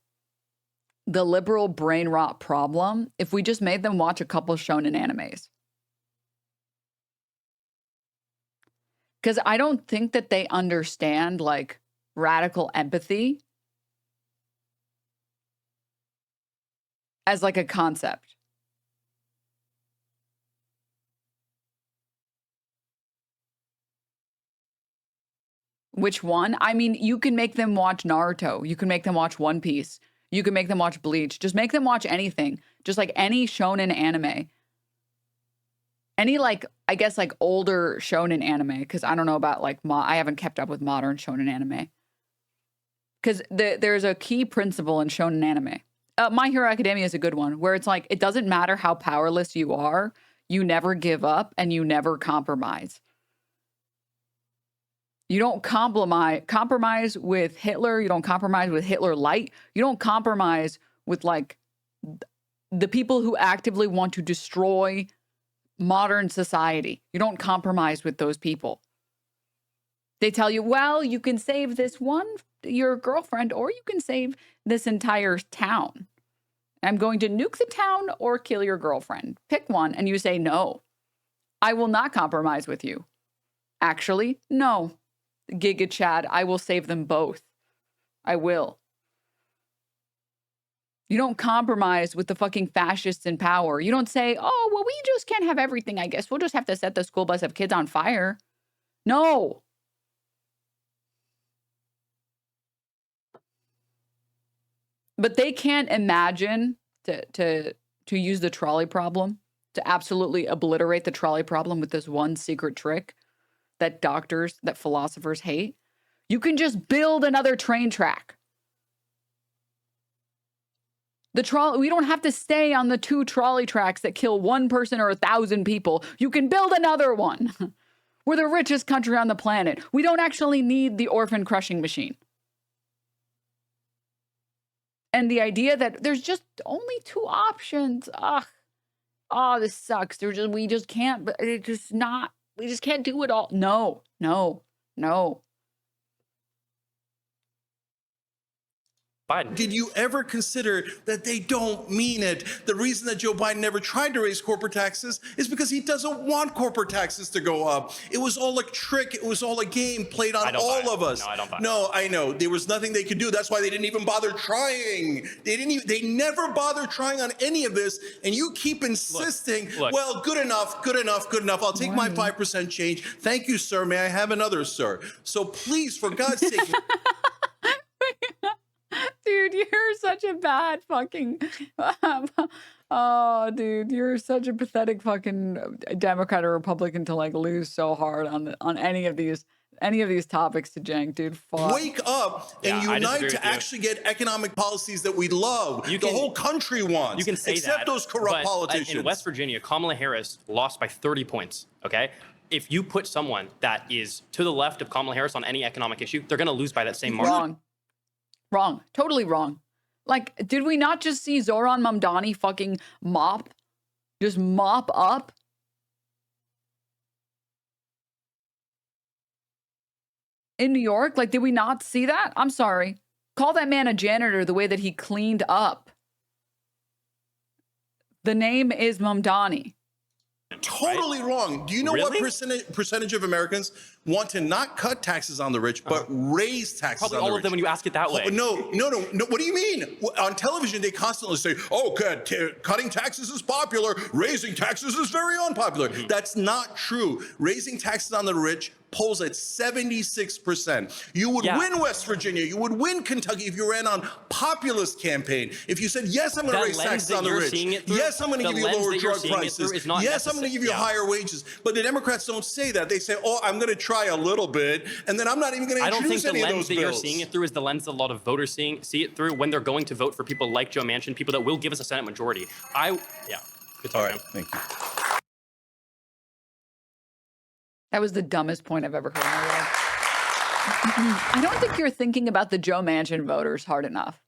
liberal brain rot problem if we just made them watch a couple shonen animes. Because I don't think that they understand like radical empathy as like a concept. Which one? I mean, you can make them watch Naruto. You can make them watch One Piece. You can make them watch Bleach. Just make them watch anything. Just like any shonen anime. Any like, I guess like older shonen anime. Because I don't know about like, I haven't kept up with modern shonen anime. Because there's a key principle in shonen anime. My Hero Academia is a good one. Where it's like, it doesn't matter how powerless you are. You never give up and you never compromise. You don't compromise with Hitler. You don't compromise with Hitler Light. You don't compromise with like the people who actively want to destroy modern society. You don't compromise with those people. They tell you, well, you can save this one, your girlfriend, or you can save this entire town. I'm going to nuke the town or kill your girlfriend. Pick one. And you say, no, I will not compromise with you. Actually, no. Giga Chad, I will save them both. I will. You don't compromise with the fucking fascists in power. You don't say, oh, well, we just can't have everything, I guess. We'll just have to set the school bus of kids on fire. No. But they can't imagine to use the trolley problem, to absolutely obliterate the trolley problem with this one secret trick that philosophers hate. You can just build another train track. We don't have to stay on the 2 trolley tracks that kill 1 person or 1,000 people. You can build another one. We're the richest country on the planet. We don't actually need the orphan crushing machine. And the idea that there's just only 2 options. Oh, this sucks. We just can't do it all. No. Biden. Did you ever consider that they don't mean it? The reason that Joe Biden never tried to raise corporate taxes is because he doesn't want corporate taxes to go up. It was all a trick. It was all a game played on all of us. No, I don't buy it. No, I know. There was nothing they could do. That's why they didn't even bother trying. They never bothered trying on any of this. And you keep insisting, Look. well, good enough, good enough, good enough. I'll take my 5% change. Thank you, sir. May I have another, sir? So please, for God's sake. Dude, you're such a bad fucking. Oh, dude, you're such a pathetic fucking Democrat or Republican to like lose so hard on any of these topics to Cenk, dude. Fuck. Wake up and Yeah, I disagree unite with to you. actually get economic policies that we love. The whole country wants. You can say except that, those corrupt but politicians. in West Virginia, Kamala Harris lost by 30 points. Okay, if you put someone that is to the left of Kamala Harris on any economic issue, they're going to lose by that same margin. Wrong. Totally wrong. Like, did we not just see Zoran Mamdani fucking mop up? In New York? Like, did we not see that? I'm sorry. Call that man a janitor the way that he cleaned up. The name is Mamdani. Totally wrong. Do you know Really? what percentage of Americans want to not cut taxes on the rich, but raise taxes Probably on the all rich? of them when you ask it that way. No. What do you mean? On television, they constantly say, oh, cutting taxes is popular. Raising taxes is very unpopular. That's not true. Raising taxes on the rich polls at 76%. You would win West Virginia. You would win Kentucky if you ran on Populist campaign. If you said, yes, I'm going to raise taxes on the rich. Yes, I'm going to give you lower drug prices. Yes, I'm going to give you higher wages. But the Democrats don't say that. They say, oh, I'm going to try a little bit, and then I'm not even going to I don't think introduce the any of lens those that you're bills. seeing it through is the lens that a lot of voters see it through when they're going to vote for people like Joe Manchin, people that will give us a Senate majority. Good talk, All right, man. thank you. That was the dumbest point I've ever heard in my life. I don't think you're thinking about the Joe Manchin voters hard enough.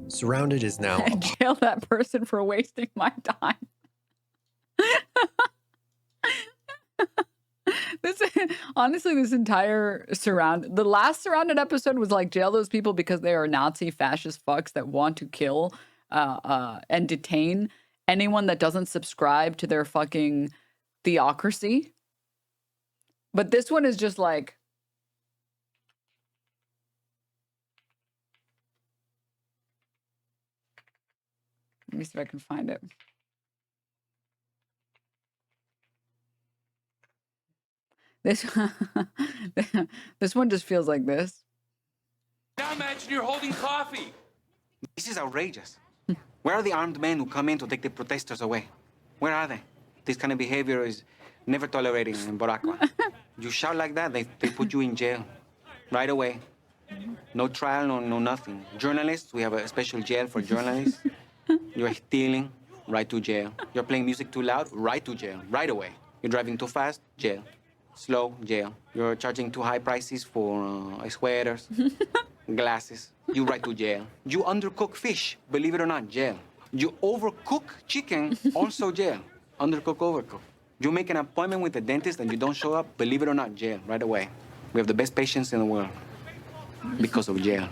Surrounded is now Jail that person for wasting my time. Honestly, this entire the last Surrounded episode was like jail those people because they are Nazi fascist fucks that want to kill and detain anyone that doesn't subscribe to their fucking theocracy. But this one is just like, let me see if I can find it. This one just feels like this. Now imagine you're holding coffee. This is outrageous. Where are the armed men who come in to take the protesters away? Where are they? This kind of behavior is never tolerated in Boracua. You shout like that, they put you in jail right away. No trial, no nothing. Journalists, we have a special jail for journalists. You're stealing, right to jail. You're playing music too loud, right to jail, right away. You're driving too fast, jail. Slow, jail. You're charging too high prices for sweaters, glasses. You right to jail. You undercook fish, believe it or not, jail. You overcook chicken, also jail. Undercook, overcook. You make an appointment with the dentist and you don't show up, believe it or not, jail, right away. We have the best patients in the world because of jail.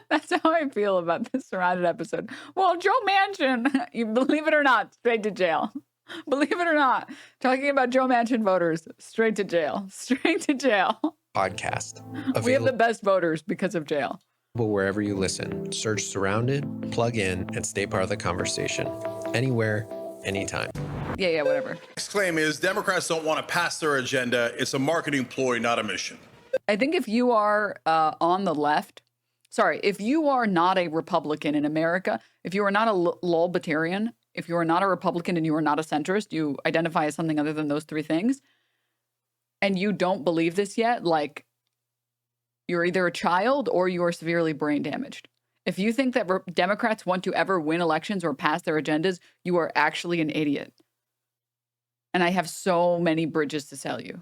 That's how I feel about this Surrounded episode. Well, Joe Manchin, you believe it or not, straight to jail. Believe it or not, talking about Joe Manchin voters, straight to jail. Straight to jail. podcast. We have the best voters because of jail. Wherever you listen, search Surrounded, plug in, and stay part of the conversation. Anywhere, anytime. Yeah, whatever. Next claim is Democrats don't want to pass their agenda. It's a marketing ploy, not a mission. I think if you are on the left, if you are not a Republican in America, if you are not a Lulbitarian, if you are not a Republican and you are not a centrist, you identify as something other than those three things, and you don't believe this yet, like, you're either a child or you are severely brain damaged. If you think that Democrats want to ever win elections or pass their agendas, you are actually an idiot. And I have so many bridges to sell you.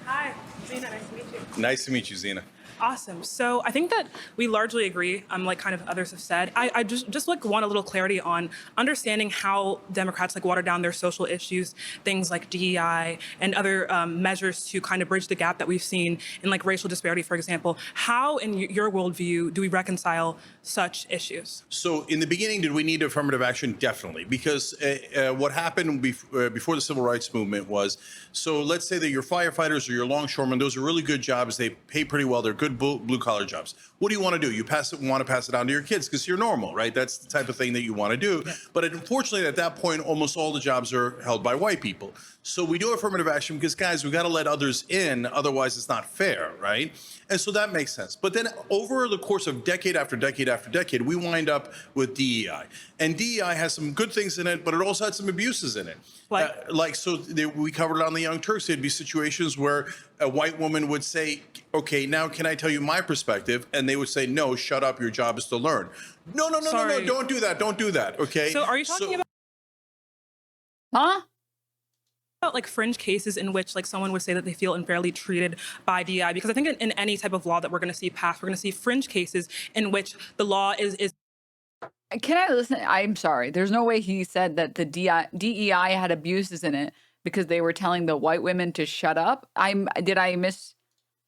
Hi, Zena, nice to meet you. Nice to meet you, Zena. Awesome. So I think that we largely agree, like kind of others have said. I just like want a little clarity on understanding how Democrats like water down their social issues, things like DEI and other measures to kind of bridge the gap that we've seen in like racial disparity, for example. How, in your worldview, do we reconcile such issues? So in the beginning, did we need affirmative action? Definitely, because what happened before the civil rights movement was, so let's say that your firefighters or your longshoremen, those are really good jobs. They pay pretty well. They're good blue collar jobs. What do you want to do? You want to pass it on to your kids because you're normal, right? That's the type of thing that you want to do. Yeah. But unfortunately, at that point, almost all the jobs are held by white people. So we do affirmative action because, guys, we got to let others in. Otherwise, it's not fair, right? And so that makes sense. But then over the course of decade after decade after decade, we wind up with DEI. And DEI has some good things in it, but it also had some abuses in it. We covered it on the Young Turks. There'd be situations where a white woman would say, okay, now can I tell you my perspective? And they would say, no, shut up. Your job is to learn. No, don't do that. Don't do that. Okay. So are you talking about? Huh? About like fringe cases in which like someone would say that they feel unfairly treated by DEI? Because I think in any type of law that we're going to see passed, we're going to see fringe cases in which the law is. Can I listen? I'm sorry. There's no way he said that the DEI had abuses in it because they were telling the white women to shut up. Did I miss?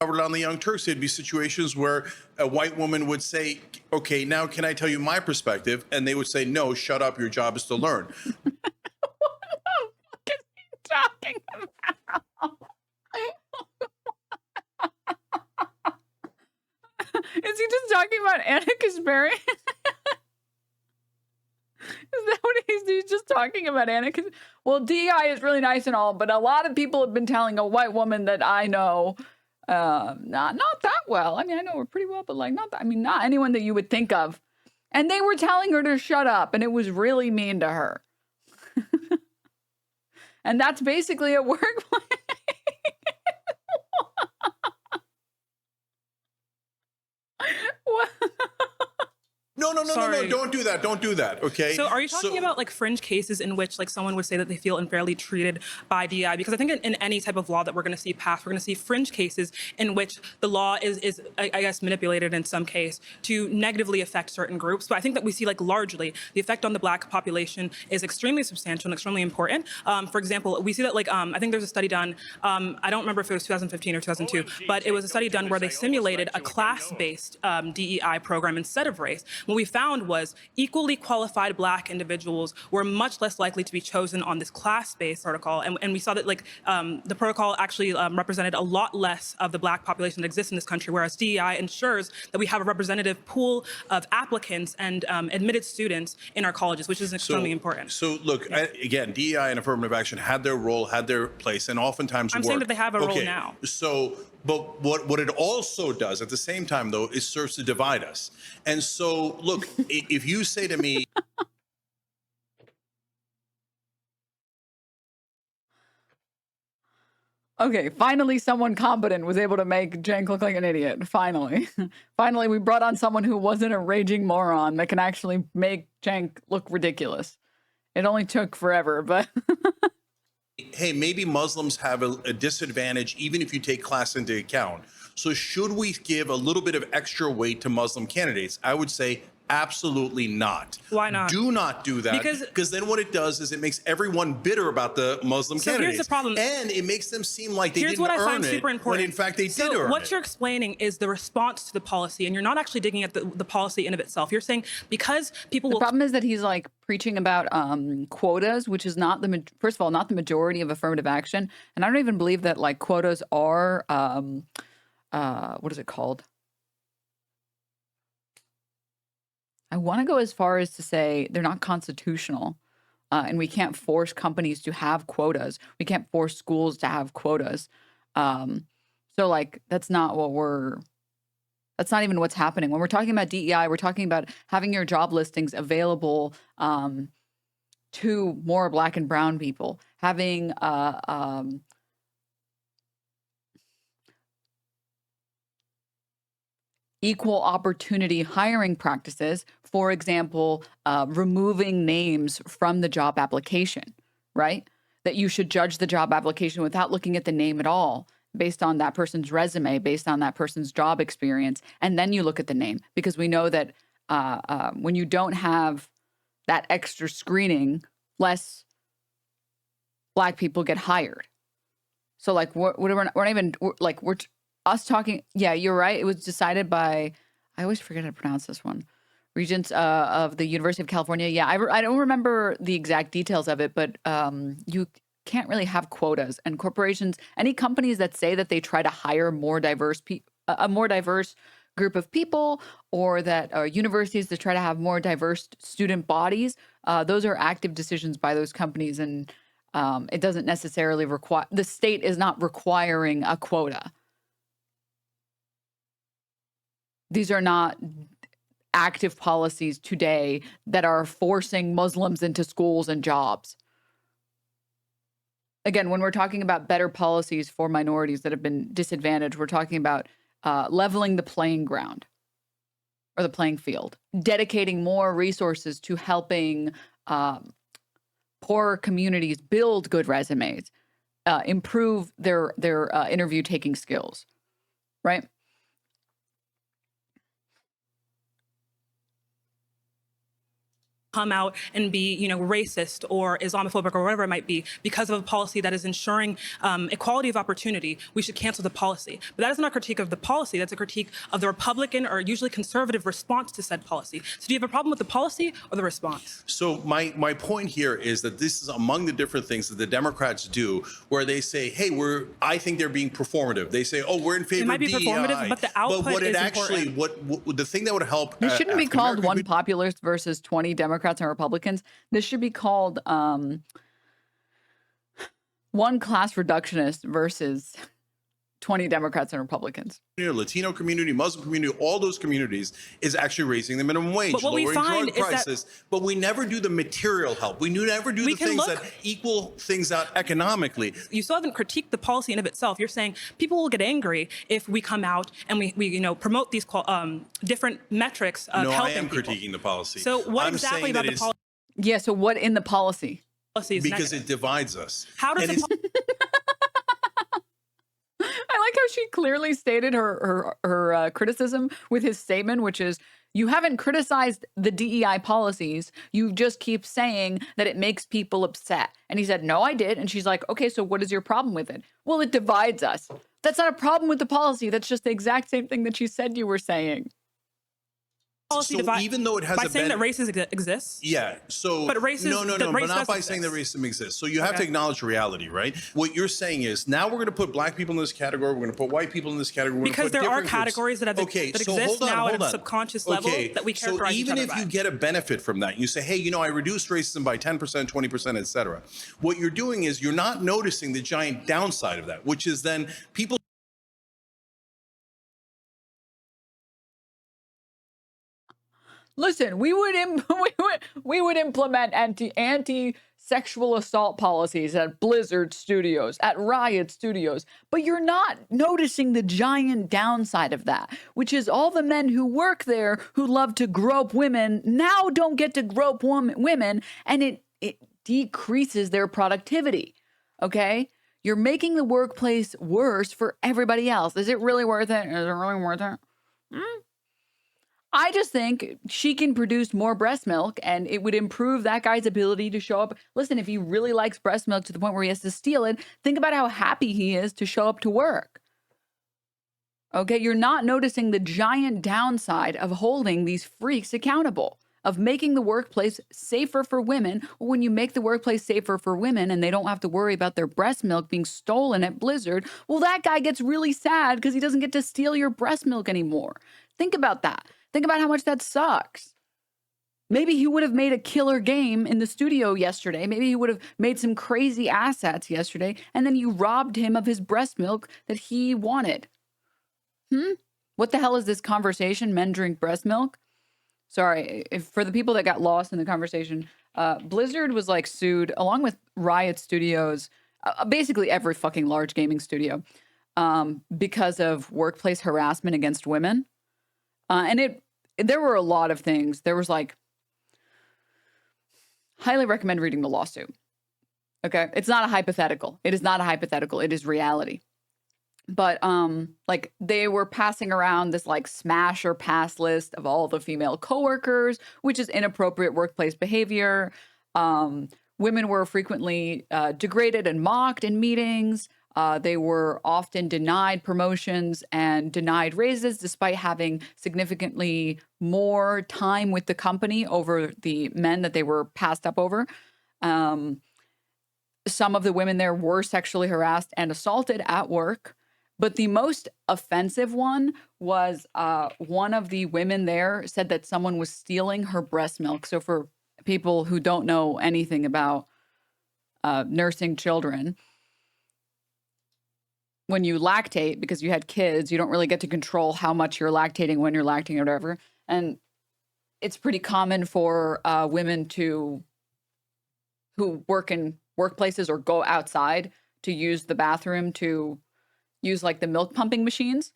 Covered on the Young Turks, there'd be situations where a white woman would say, okay, now can I tell you my perspective? And they would say, no, shut up. Your job is to learn. Talking about? Is he just talking about Anna Kasparian? Is that what he's just talking about, Anna? Well, DEI is really nice and all, but a lot of people have been telling a white woman that I know not that well. I mean, I know her pretty well, but like not anyone that you would think of. And they were telling her to shut up, and it was really mean to her. And that's basically a workplace. No, don't do that. Don't do that. Okay. So are you talking about like fringe cases in which like someone would say that they feel unfairly treated by DEI? Because I think in any type of law that we're going to see passed, we're going to see fringe cases in which the law is I guess manipulated in some case to negatively affect certain groups. But I think that we see like largely the effect on the Black population is extremely substantial and extremely important. For example, we see that like I think there's a study done. I don't remember if it was 2015 or 2002, but it was a study done where they simulated a class-based DEI program instead of race. What we found was equally qualified Black individuals were much less likely to be chosen on this class-based protocol. And we saw that like the protocol actually represented a lot less of the Black population that exists in this country, whereas DEI ensures that we have a representative pool of applicants and admitted students in our colleges, which is extremely important. So look, again, DEI and affirmative action had their role, had their place, and oftentimes I'm saying that they have a role now. So, but what it also does at the same time, though, is serves to divide us. And so, look, if you say to me, okay, finally someone competent was able to make Cenk look like an idiot. Finally. Finally, we brought on someone who wasn't a raging moron that can actually make Cenk look ridiculous. It only took forever, but... hey, maybe Muslims have a disadvantage even if you take class into account. So should we give a little bit of extra weight to Muslim candidates? I would say absolutely not. Why not? Do not do that. Because then what it does is it makes everyone bitter about the Muslim candidates. Here's the problem. And it makes them seem like they here's didn't what I earn find it super important. when in fact they did earn it. What you're explaining is the response to the policy, and you're not actually digging at the policy in of itself. You're saying because people will... The problem is that he's like preaching about quotas, which is not first of all, not the majority of affirmative action. And I don't even believe that like quotas are, what is it called? I want to go as far as to say they're not constitutional, and we can't force companies to have quotas. We can't force schools to have quotas. So like, that's not even what's happening. When we're talking about DEI, we're talking about having your job listings available to more Black and brown people, having equal opportunity hiring practices, for example, removing names from the job application, right? That you should judge the job application without looking at the name at all. based on that person's resume, based on that person's job experience, and then you look at the name, because we know that when you don't have that extra screening, less Black people get hired. So like we're not even like us talking. Yeah, you're right. It was decided by, I always forget how to pronounce this one, Regents of the University of California. Yeah, I don't remember the exact details of it, but you can't really have quotas, and corporations, any companies that say that they try to hire more diverse a more diverse group of people, or that universities that try to have more diverse student bodies, those are active decisions by those companies, and it doesn't necessarily require, the state is not requiring a quota. These are not active policies today that are forcing Muslims into schools and jobs. Again, when we're talking about better policies for minorities that have been disadvantaged, we're talking about leveling the playing ground or the playing field, dedicating more resources to helping poorer communities build good resumes, improve their interview taking skills, right? Come out and be, racist or Islamophobic or whatever it might be because of a policy that is ensuring equality of opportunity, we should cancel the policy. But that is not a critique of the policy. That's a critique of the Republican or usually conservative response to said policy. So do you have a problem with the policy or the response? So my point here is that this is among the different things that the Democrats do, where they say, hey, I think they're being performative. They say, oh, we're in favor of DEI. It might be performative, but the output is important. What the thing that would help. This shouldn't be called one populist versus 20 Democrats and Republicans. This should be called one class reductionist versus 20 Democrats and Republicans. Latino community, Muslim community, all those communities is actually raising the minimum wage, lowering drug prices, but we never do the material help. We never do the things that equal things out economically. You still haven't critiqued the policy in of itself. You're saying people will get angry if we come out and we promote these different metrics of helping I am people. Critiquing the policy. So what exactly about the policy? Yeah, so what in the policy? Because it divides us. How does I like how she clearly stated her criticism with his statement, which is, you haven't criticized the DEI policies. You just keep saying that it makes people upset. And he said, no, I did. And she's like, okay, so what is your problem with it? Well, it divides us. That's not a problem with the policy. That's just the exact same thing that she said you were saying. So even though it has by saying that racism exists? Yeah. So but racism, but not by saying that racism exists. So you have to acknowledge reality, right? What you're saying is, now we're going to put Black people in this category. We're going to put white people in this category. Because there are categories that exist now at a subconscious level that we characterize each other by. So even if you get a benefit from that, you say, hey, I reduced racism by 10%, 20%, et cetera. What you're doing is you're not noticing the giant downside of that, which is then people. Listen, we would implement anti-sexual assault policies at Blizzard Studios, at Riot Studios, but you're not noticing the giant downside of that, which is all the men who work there who love to grope women now don't get to grope women, and it decreases their productivity. Okay? You're making the workplace worse for everybody else. Is it really worth it? Is it really worth it? I just think she can produce more breast milk, and it would improve that guy's ability to show up. Listen, if he really likes breast milk to the point where he has to steal it, think about how happy he is to show up to work. Okay, you're not noticing the giant downside of holding these freaks accountable, of making the workplace safer for women. When you make the workplace safer for women and they don't have to worry about their breast milk being stolen at Blizzard, well, that guy gets really sad because he doesn't get to steal your breast milk anymore. Think about that. Think about how much that sucks. Maybe he would have made a killer game in the studio yesterday. Maybe he would have made some crazy assets yesterday, and then you robbed him of his breast milk that he wanted. What the hell is this conversation? Men drink breast milk? Sorry, for the people that got lost in the conversation, Blizzard was sued along with Riot Studios, basically every fucking large gaming studio, because of workplace harassment against women. And there were a lot of things. There was highly recommend reading the lawsuit. Okay. It's not a hypothetical. It is not a hypothetical. It is reality. But like they were passing around this like smash or pass list of all the female coworkers, which is inappropriate workplace behavior. Women were frequently degraded and mocked in meetings. They were often denied promotions and denied raises despite having significantly more time with the company over the men that they were passed up over. Some of the women there were sexually harassed and assaulted at work. But the most offensive one was one of the women there said that someone was stealing her breast milk. So for people who don't know anything about nursing children, when you lactate, because you had kids, you don't really get to control how much you're lactating, when you're lactating, or whatever. And it's pretty common for women who work in workplaces or go outside to use the bathroom to use like the milk pumping machines.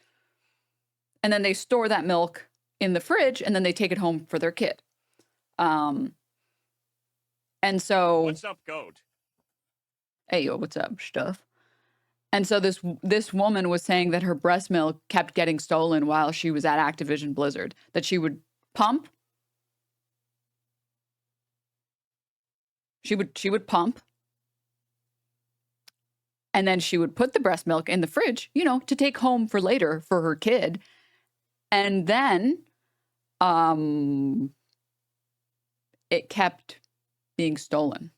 And then they store that milk in the fridge and then they take it home for their kid. And so, what's up, goat? Hey, yo, what's up, stuff? And so this woman was saying that her breast milk kept getting stolen while she was at Activision Blizzard, that she would pump. She would pump. And then she would put the breast milk in the fridge, you know, to take home for later for her kid. And then it kept being stolen.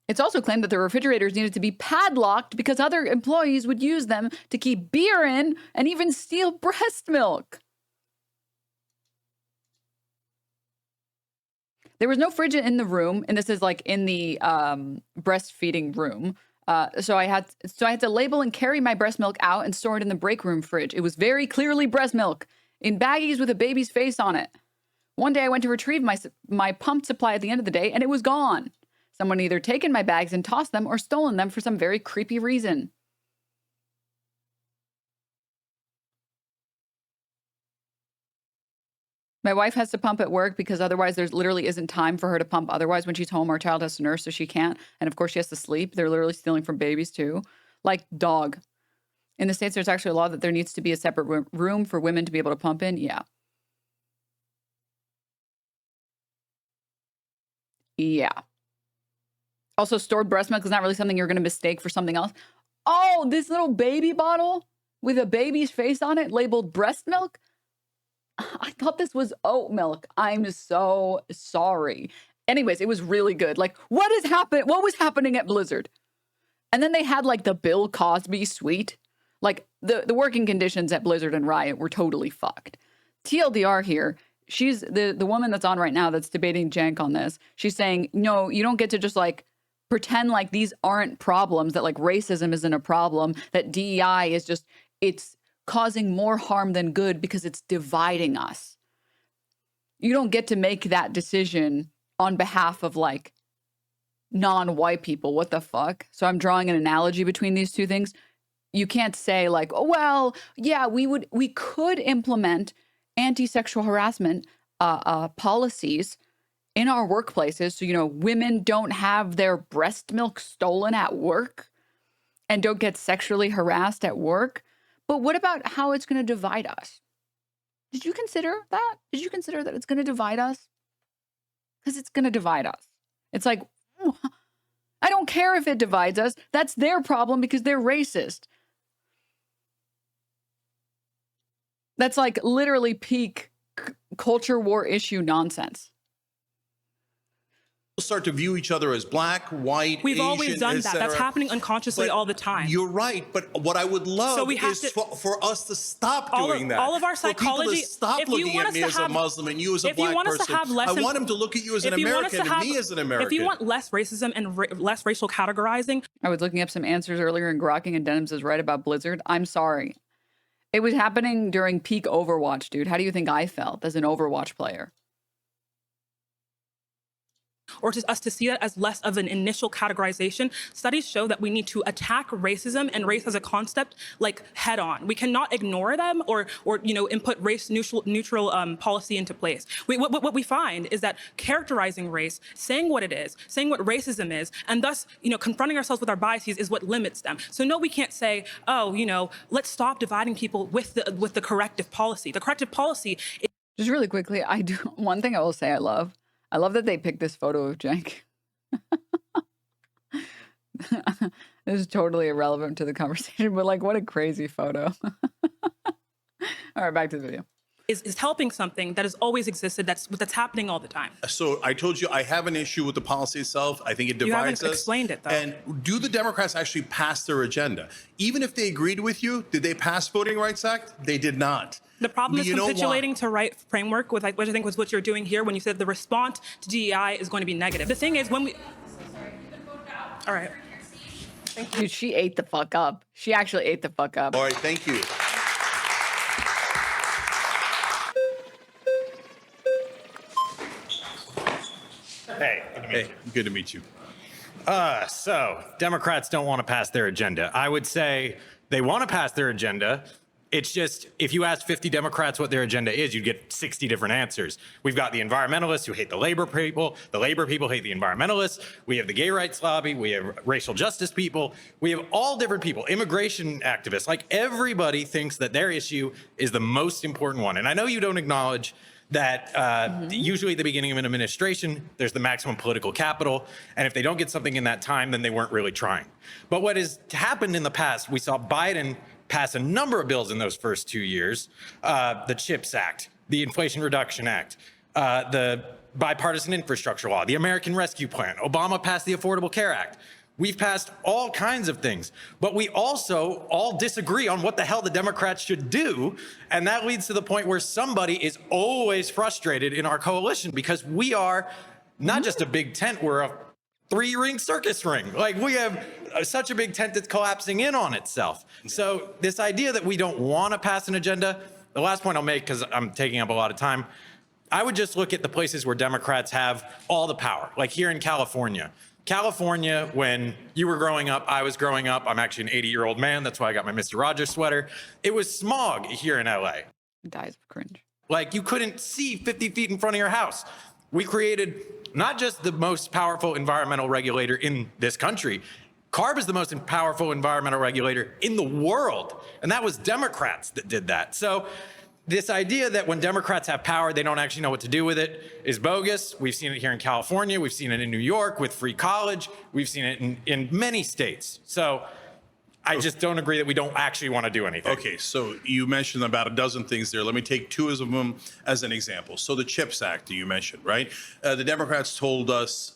It's also claimed that the refrigerators needed to be padlocked because other employees would use them to keep beer in and even steal breast milk. There was no fridge in the room, and this is like in the breastfeeding room. So I had to label and carry my breast milk out and store it in the break room fridge. It was very clearly breast milk in baggies with a baby's face on it. One day I went to retrieve my pumped supply at the end of the day, and it was gone. Someone either taken my bags and tossed them or stolen them for some very creepy reason. My wife has to pump at work because otherwise there's literally isn't time for her to pump. Otherwise, when she's home, our child has to nurse, so she can't. And of course, she has to sleep. They're literally stealing from babies too. Like dog. In the States, there's actually a law that there needs to be a separate room for women to be able to pump in. Yeah. Yeah. Also, stored breast milk is not really something you're going to mistake for something else. Oh, this little baby bottle with a baby's face on it labeled breast milk? I thought this was oat milk. I'm so sorry. Anyways, it was really good. Like, what was happening at Blizzard? And then they had like the Bill Cosby suite. Like the working conditions at Blizzard and Riot were totally fucked. TLDR here. She's the woman that's on right now that's debating Cenk on this. She's saying, no, you don't get to just like pretend like these aren't problems, that like racism isn't a problem, that DEI is just, it's causing more harm than good because it's dividing us. You don't get to make that decision on behalf of like non-white people. What the fuck? So I'm drawing an analogy between these two things. You can't say like, oh, well, yeah, we could implement anti-sexual harassment policies in our workplaces. So, you know, women don't have their breast milk stolen at work and don't get sexually harassed at work. But what about how it's going to divide us? Did you consider that? Did you consider that it's going to divide us? Because it's going to divide us. It's like, I don't care if it divides us. That's their problem because they're racist. That's like literally peak culture war issue nonsense. Start to view each other as black, white, We've Asian, always done that. That's happening unconsciously all the time. You're right, but what I would love is for us to stop doing that. All of our psychology. For people to stop looking at me as a Muslim and you as a black person. I want them to look at you as an American and me as an American. If you want less racism and less racial categorizing. I was looking up some answers earlier and grokking, and Denims is right about Blizzard. I'm sorry. It was happening during peak Overwatch, dude. How do you think I felt as an Overwatch player? or to us to see that as less of an initial categorization. Studies show that we need to attack racism and race as a concept like head on. We cannot ignore them or input race neutral policy into place. What we find is that characterizing race, saying what it is, saying what racism is, and thus confronting ourselves with our biases is what limits them. So no, we can't say, oh, let's stop dividing people with the corrective policy. The corrective policy is— Just really quickly, one thing I will say I love that they picked this photo of Cenk. This is totally irrelevant to the conversation, but like, what a crazy photo. All right, back to the video. Is helping something that has always existed, that's happening all the time. So I told you I have an issue with the policy itself. I think it divides us. You haven't explained it, though. And do the Democrats actually pass their agenda? Even if they agreed with you, did they pass Voting Rights Act? They did not. The problem is You know capitulating to right framework, which I think was what you're doing here when you said the response to DEI is going to be negative. The thing is, when we— All right. Dude, she ate the fuck up. She actually ate the fuck up. All right, thank you. Hey, good to meet you. So Democrats don't want to pass their agenda. I would say they want to pass their agenda. It's just, if you ask 50 Democrats what their agenda is, you'd get 60 different answers. We've got the environmentalists who hate the labor people hate the environmentalists, we have the gay rights lobby, we have racial justice people, we have all different people, immigration activists, like everybody thinks that their issue is the most important one. And I know you don't acknowledge that usually at the beginning of an administration, there's the maximum political capital. And if they don't get something in that time, then they weren't really trying. But what has happened in the past, we saw Biden pass a number of bills in those first 2 years. The CHIPS Act, the Inflation Reduction Act, the Bipartisan Infrastructure Law, the American Rescue Plan. Obama passed the Affordable Care Act. We've passed all kinds of things, but we also all disagree on what the hell the Democrats should do. And that leads to the point where somebody is always frustrated in our coalition because we are not just a big tent, we're a 3-ring circus ring. Like we have such a big tent that's collapsing in on itself. So this idea that we don't want to pass an agenda, the last point I'll make, because I'm taking up a lot of time, I would just look at the places where Democrats have all the power, like here in California. California, when you were growing up, I was growing up, I'm actually an 80-year-old man, that's why I got my Mr. Rogers sweater. It was smog here in LA. Dies of cringe. Like you couldn't see 50 feet in front of your house. We created not just the most powerful environmental regulator in this country, CARB is the most powerful environmental regulator in the world. And that was Democrats that did that. So this idea that when Democrats have power, they don't actually know what to do with it is bogus. We've seen it here in California. We've seen it in New York with free college. We've seen it in many states. So I just don't agree that we don't actually want to do anything. Okay, so you mentioned about a dozen things there. Let me take 2 of them as an example. So the CHIPS Act that you mentioned, right? The Democrats told us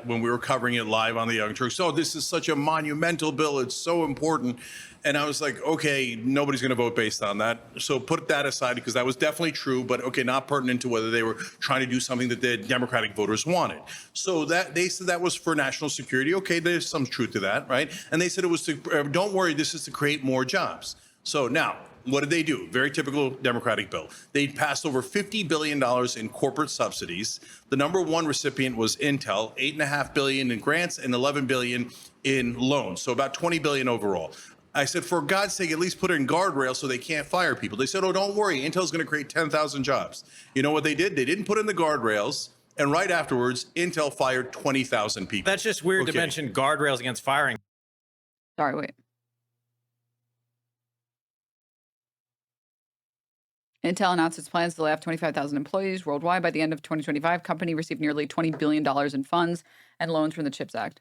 when we were covering it live on the Young Turks, oh, this is such a monumental bill. It's so important. And I was like, okay, nobody's going to vote based on that. So put that aside because that was definitely true, but okay, not pertinent to whether they were trying to do something that the Democratic voters wanted. So that they said that was for national security. Okay, there's some truth to that, right? And they said it was to, don't worry, this is to create more jobs. So now, what did they do? Very typical Democratic bill. They passed over $50 billion in corporate subsidies. The number one recipient was Intel, $8.5 billion in grants and $11 billion in loans. So about $20 billion overall. I said, for God's sake, at least put it in guardrails so they can't fire people. They said, oh, don't worry, Intel's going to create 10,000 jobs. You know what they did? They didn't put in the guardrails. And right afterwards, Intel fired 20,000 people. That's just weird to mention guardrails against firing. Sorry, wait. Intel announced its plans to lay off 25,000 employees worldwide by the end of 2025. Company received nearly $20 billion in funds and loans from the CHIPS Act.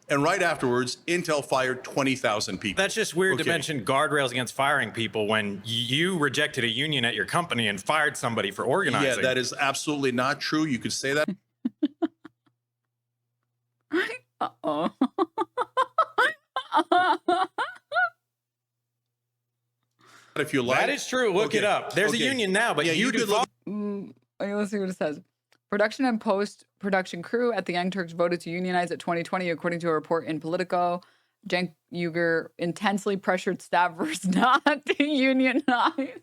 And right afterwards, Intel fired 20,000 people. That's just weird to mention guardrails against firing people when you rejected a union at your company and fired somebody for organizing. Yeah, that is absolutely not true. You could say that. Uh-oh. If you like. That is true. Look it up. There's a union now, but you do. Let's see what it says. Production and post-production crew at the Young Turks voted to unionize at 2020, according to a report in Politico. Cenk Uygur intensely pressured staffers not to unionize.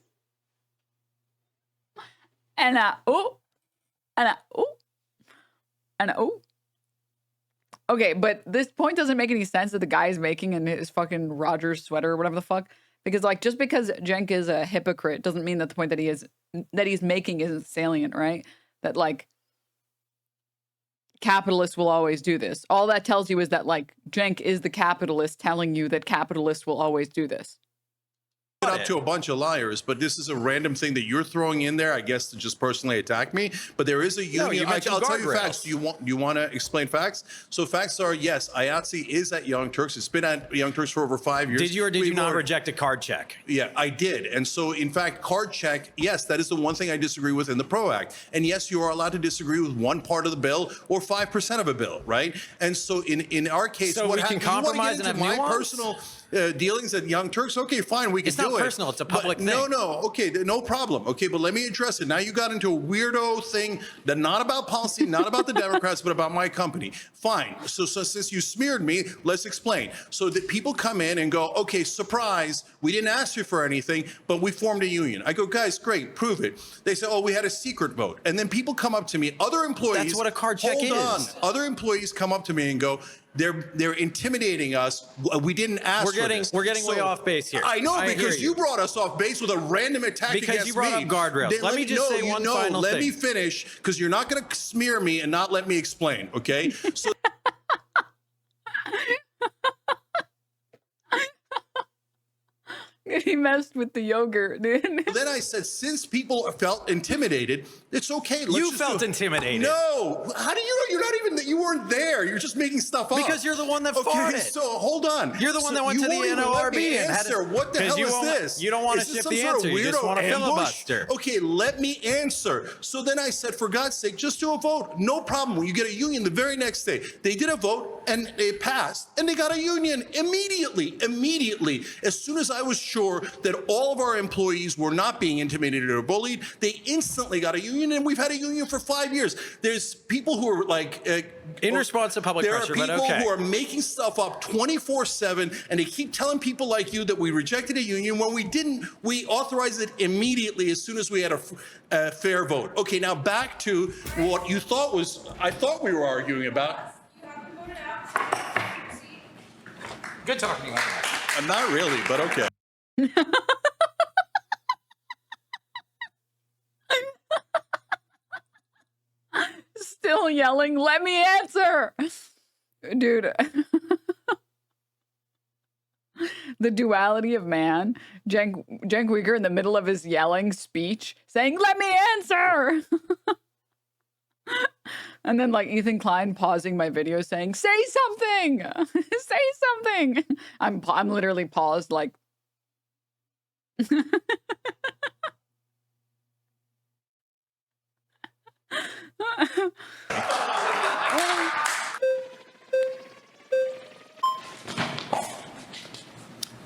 Okay, but this point doesn't make any sense that the guy is making in his fucking Rogers sweater or whatever the fuck. Because like just because Cenk is a hypocrite doesn't mean that the point that he's making isn't salient, right? That like capitalists will always do this. All that tells you is that like Cenk is the capitalist telling you that capitalists will always do this. Up to a bunch of liars, but this is a random thing that you're throwing in there, I guess, to just personally attack me. But there is a union. I'll tell you facts. Do you want to explain facts? So facts are, yes, IATSE is at Young Turks. It's been at Young Turks for over 5 years. Did you or did you not reject a card check? Yeah, I did. And so, in fact, card check, yes, that is the one thing I disagree with in the PRO Act. And yes, you are allowed to disagree with one part of the bill or 5% of a bill, right? And so, in our case, so what we can compromise and have my nuance? personal dealings at Young Turks, okay, fine, we can do it. It's not personal, it's a public thing. No, okay, no problem. Okay, but let me address it. Now you got into a weirdo thing that not about policy, not about the Democrats, but about my company. Fine. So since you smeared me, let's explain. So that people come in and go, okay, surprise, we didn't ask you for anything, but we formed a union. I go, guys, great, prove it. They say, oh, we had a secret vote. And then people come up to me, other employees. That's what a card check is. Hold on. Other employees come up to me and go, they're intimidating us. We didn't ask for this. We're getting way off base here. I know, because you brought us off base with a random attack against me. Because you brought up guardrails. Let me just say one final thing. Let me finish, because you're not going to smear me and not let me explain, okay? So He messed with the yogurt, dude. then I said, since people felt intimidated, it's okay. You felt intimidated. No. How do you know? You're not even, you weren't there. You're just making stuff up. Because you're the one that farted. Okay, so hold on. You're the one that went to the NORB and had to... What the hell is this? You don't want to shift the answer. You just want to filibuster. Okay, let me answer. So then I said, for God's sake, just do a vote. No problem. When you get a union the very next day, they did a vote and it passed and they got a union immediately. As soon as I was sure that all of our employees were not being intimidated or bullied, they instantly got a union, and we've had a union for 5 years. There's people who are like... in response to public pressure, but okay. There are people who are making stuff up 24/7, and they keep telling people like you that we rejected a union when we didn't. We authorized it immediately as soon as we had a fair vote. Okay, now back to what you thought was... I thought we were arguing about. Good talking. Not really, but okay. Still yelling, let me answer. Dude. The duality of man. Cenk Uygur in the middle of his yelling speech saying, let me answer. And then like Ethan Klein pausing my video saying, say something. Say something. I'm literally paused like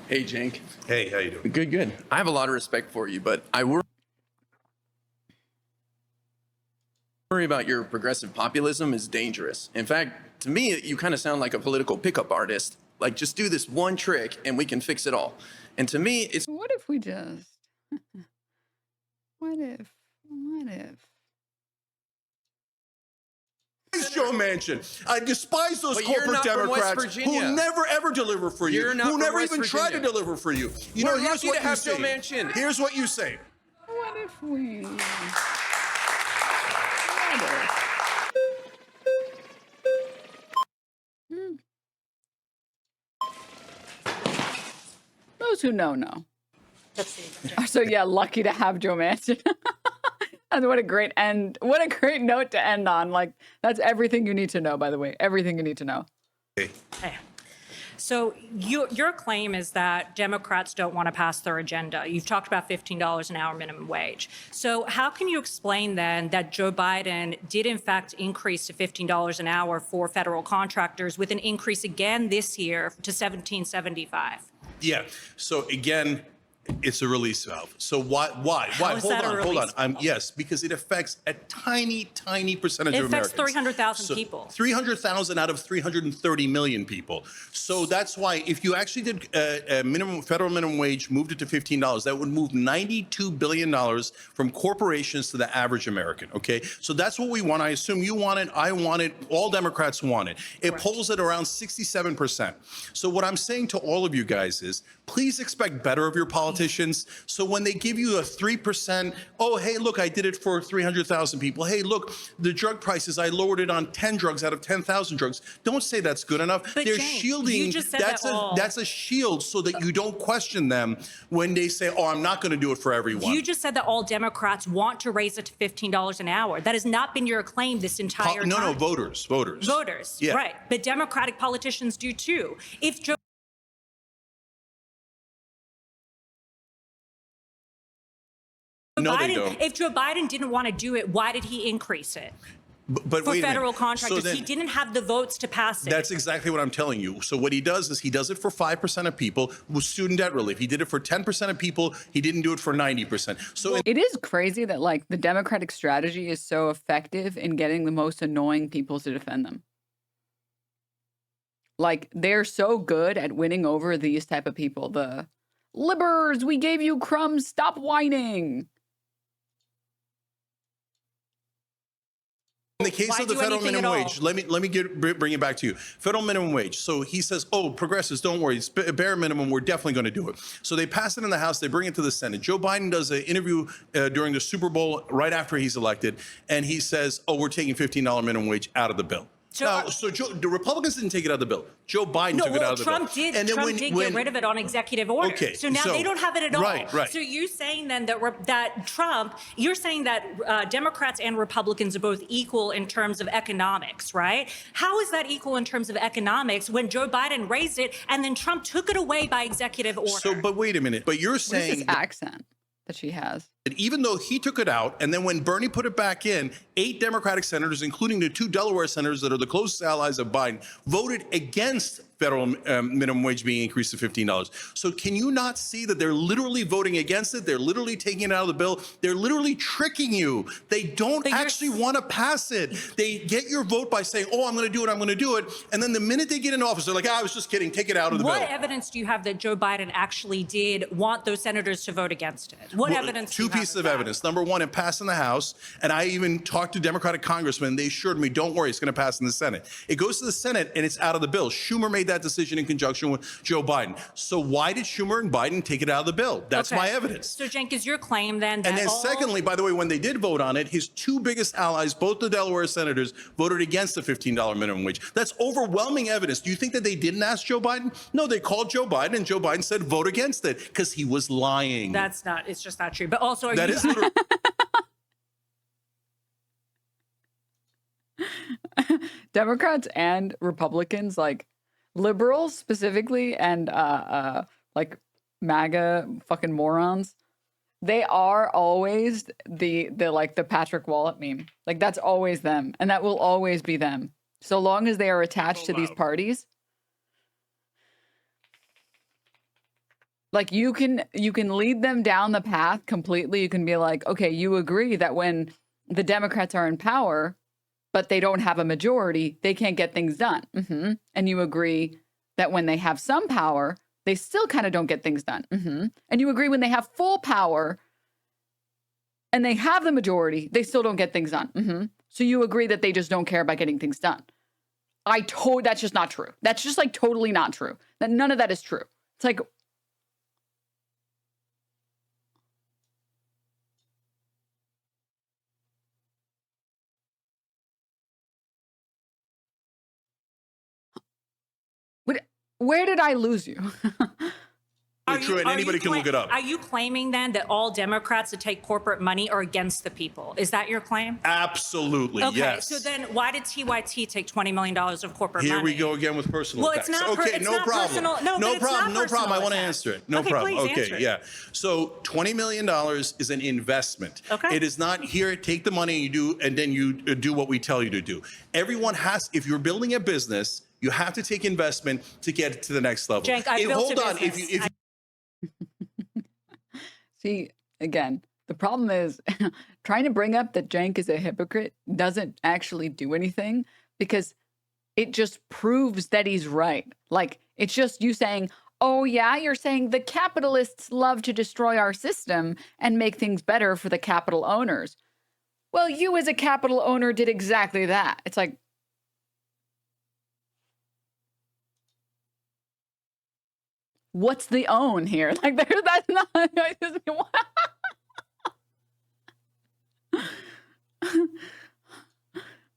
Hey, Cenk. Hey, how you doing? Good. I have a lot of respect for you, but I worry about your progressive populism is dangerous. In fact, to me, you kind of sound like a political pickup artist. Like, just do this one trick and we can fix it all. And to me, it's... What if we just... What if... Joe Manchin. I despise those corporate Democrats who never ever deliver for you, who never even try to deliver for you. You know, here's what you say. Here's what you say. What if we... Those who know. So yeah, lucky to have Joe Manchin. And what a great note to end on. Like, that's everything you need to know, by the way. Everything you need to know. Hey. So your claim is that Democrats don't want to pass their agenda. You've talked about $15 an hour minimum wage. So how can you explain then that Joe Biden did in fact increase to $15 an hour for federal contractors with an increase again this year to $17.75? Yeah. So again, It's a release valve. So why? How is that a Hold on. release Yes, because it affects a tiny percentage It of Americans. affects 300,000 people. 300,000 out of 330 million people. So that's why if you actually did a federal minimum wage, moved it to $15, that would move $92 billion from corporations to the average American. Okay, so that's what we want. I assume you want it. I want it. All Democrats want it. It polls at around 67%. So what I'm saying to all of you guys is, please expect better of your politicians. So when they give you a 3%, oh, hey, look, I did it for 300,000 people. Hey, look, the drug prices, I lowered it on 10 drugs out of 10,000 drugs. Don't say that's good enough. But They're Cenk, shielding. you just said That's a shield so that you don't question them when they say, oh, I'm not going to do it for everyone. You just said that all Democrats want to raise it to $15 an hour. That has not been your claim this entire time. No, voters. Voters, Yeah. right. But Democratic politicians do too. If Joe they don't. If Joe Biden didn't want to do it, why did he increase it? But for wait a federal minute. contractors, So then, he didn't have the votes to pass it. That's exactly what I'm telling you. So what he does is he does it for 5% of people with student debt relief. He did it for 10% of people. He didn't do it for 90%. So It is crazy that like the Democratic strategy is so effective in getting the most annoying people to defend them. Like they're so good at winning over these type of people. The Libbers, we gave you crumbs, stop whining. in the case of the federal minimum wage, let me bring it back to you. Federal minimum wage. So he says, oh, progressives, don't worry. It's bare minimum. We're definitely going to do it. So they pass it in the House. They bring it to the Senate. Joe Biden does an interview during the Super Bowl right after he's elected. And he says, oh, we're taking $15 minimum wage out of the bill. The Republicans didn't take it out of the bill. Joe Biden took it out of the bill. Trump did get rid of it on executive order. Okay, so now they don't have it at all. Right. So you're saying then that Trump, you're saying that Democrats and Republicans are both equal in terms of economics, right? How is that equal in terms of economics when Joe Biden raised it and then Trump took it away by executive order? So, but wait a minute. But you're What is saying this accent that she has? that even though he took it out, and then when Bernie put it back in, 8 Democratic senators, including the 2 Delaware senators that are the closest allies of Biden, voted against federal minimum wage being increased to $15. So can you not see that they're literally voting against it? They're literally taking it out of the bill. They're literally tricking you. They don't actually want to pass it. They get your vote by saying, oh, I'm going to do it, I'm going to do it. And then the minute they get in office, they're like, I was just kidding, take it out of the bill. What evidence do you have that Joe Biden actually did want those senators to vote against it? What evidence do you have? 2 pieces of evidence. Number one, it passed in the House, and I even talked to Democratic congressmen. They assured me, don't worry, it's going to pass in the Senate. It goes to the Senate, and it's out of the bill. Schumer made that decision in conjunction with Joe Biden. So why did Schumer and Biden take it out of the bill? That's my evidence. So, Cenk, is your claim then that And then secondly, by the way, when they did vote on it, his 2 biggest allies, both the Delaware senators, voted against the $15 minimum wage. That's overwhelming evidence. Do you think that they didn't ask Joe Biden? No, they called Joe Biden, and Joe Biden said vote against it because he was lying. That's not, it's just not true. But also, are That you, is literally Democrats and Republicans, like liberals specifically, and like MAGA fucking morons, they are always the like the Patrick Wallet meme. Like that's always them, and that will always be them. So long as they are attached to these parties. Like you can lead them down the path completely. You can be like, okay, you agree that when the Democrats are in power, but they don't have a majority, they can't get things done. And you agree that when they have some power, they still kind of don't get things done. And you agree when they have full power and they have the majority, they still don't get things done. So you agree that they just don't care about getting things done. That's just not true. That's just like totally not true. That none of that is true. It's like, where did I lose you? true, and anybody can look it up. Are you claiming then that all Democrats that take corporate money are against the people? Is that your claim? Absolutely, okay, yes. So then why did TYT take $20 million of corporate money? Here we go again with personal well, attacks. It's not okay, it's no not problem. Personal, no, no but problem. It's not no problem. I want to attack. answer it. No okay, problem. Please Okay, answer it. yeah. So $20 million is an investment. Okay. It is not here, take the money and then you do what we tell you to do. Everyone has, if you're building a business, you have to take investment to get to the next level. Cenk, I built hold a on, business. See, again, the problem is trying to bring up that Cenk is a hypocrite doesn't actually do anything because it just proves that he's right. Like, it's just you saying, oh, yeah, you're saying the capitalists love to destroy our system and make things better for the capital owners. Well, you as a capital owner did exactly that. It's like, what's the own here? Like, that's not.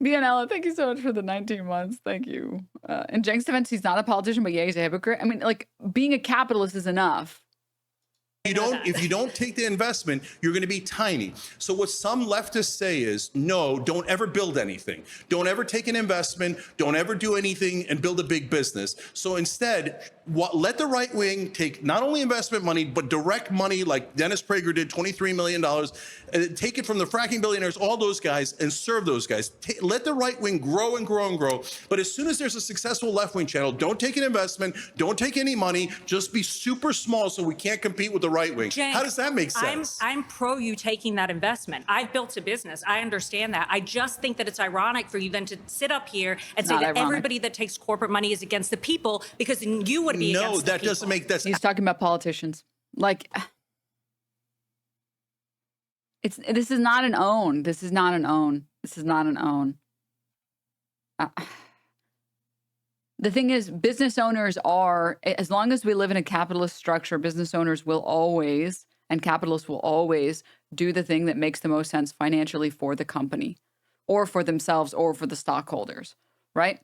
Bianella, thank you so much for the 19 months. Thank you. In Cenk's defense, he's not a politician, but yeah, he's a hypocrite. I mean, like, being a capitalist is enough. If you don't take the investment, you're going to be tiny. So what some leftists say is, no, don't ever build anything. Don't ever take an investment. Don't ever do anything and build a big business. So instead, let the right wing take not only investment money, but direct money like Dennis Prager did, $23 million, and take it from the fracking billionaires, all those guys, and serve those guys. Let the right wing grow and grow and grow. But as soon as there's a successful left wing channel, don't take an investment. Don't take any money. Just be super small so we can't compete with the right wing. Cenk, how does that make sense? I'm pro you taking that investment. I've built a business. I understand that. I just think that it's ironic for you then to sit up here and say that everybody that takes corporate money is against the people, because then you would be against the people. No, that doesn't make that. He's talking about politicians. Like, this is not an own. This is not an own. This is not an own. The thing is, business owners are, as long as we live in a capitalist structure, business owners will always, and capitalists will always, do the thing that makes the most sense financially for the company, or for themselves, or for the stockholders, right?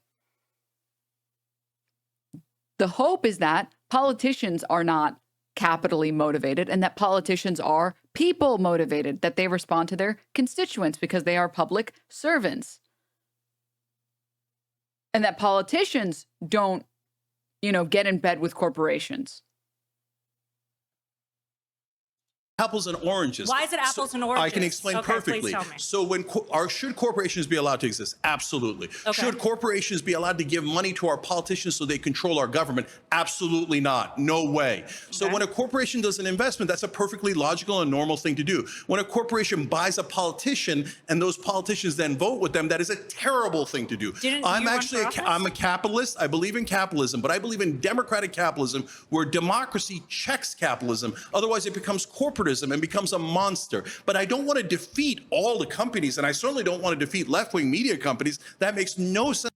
The hope is that politicians are not capitally motivated and that politicians are people motivated, that they respond to their constituents because they are public servants. And that politicians don't, get in bed with corporations. Apples and oranges. Why is it apples and oranges? I can explain perfectly. So should corporations be allowed to exist? Absolutely. Okay. Should corporations be allowed to give money to our politicians so they control our government? Absolutely not. No way. So when a corporation does an investment, that's a perfectly logical and normal thing to do. When a corporation buys a politician and those politicians then vote with them, that is a terrible thing to do. I'm a capitalist. I believe in capitalism, but I believe in democratic capitalism where democracy checks capitalism. Otherwise, it becomes corporatism and becomes a monster. But I don't want to defeat all the companies, and I certainly don't want to defeat left-wing media companies. That makes no sense.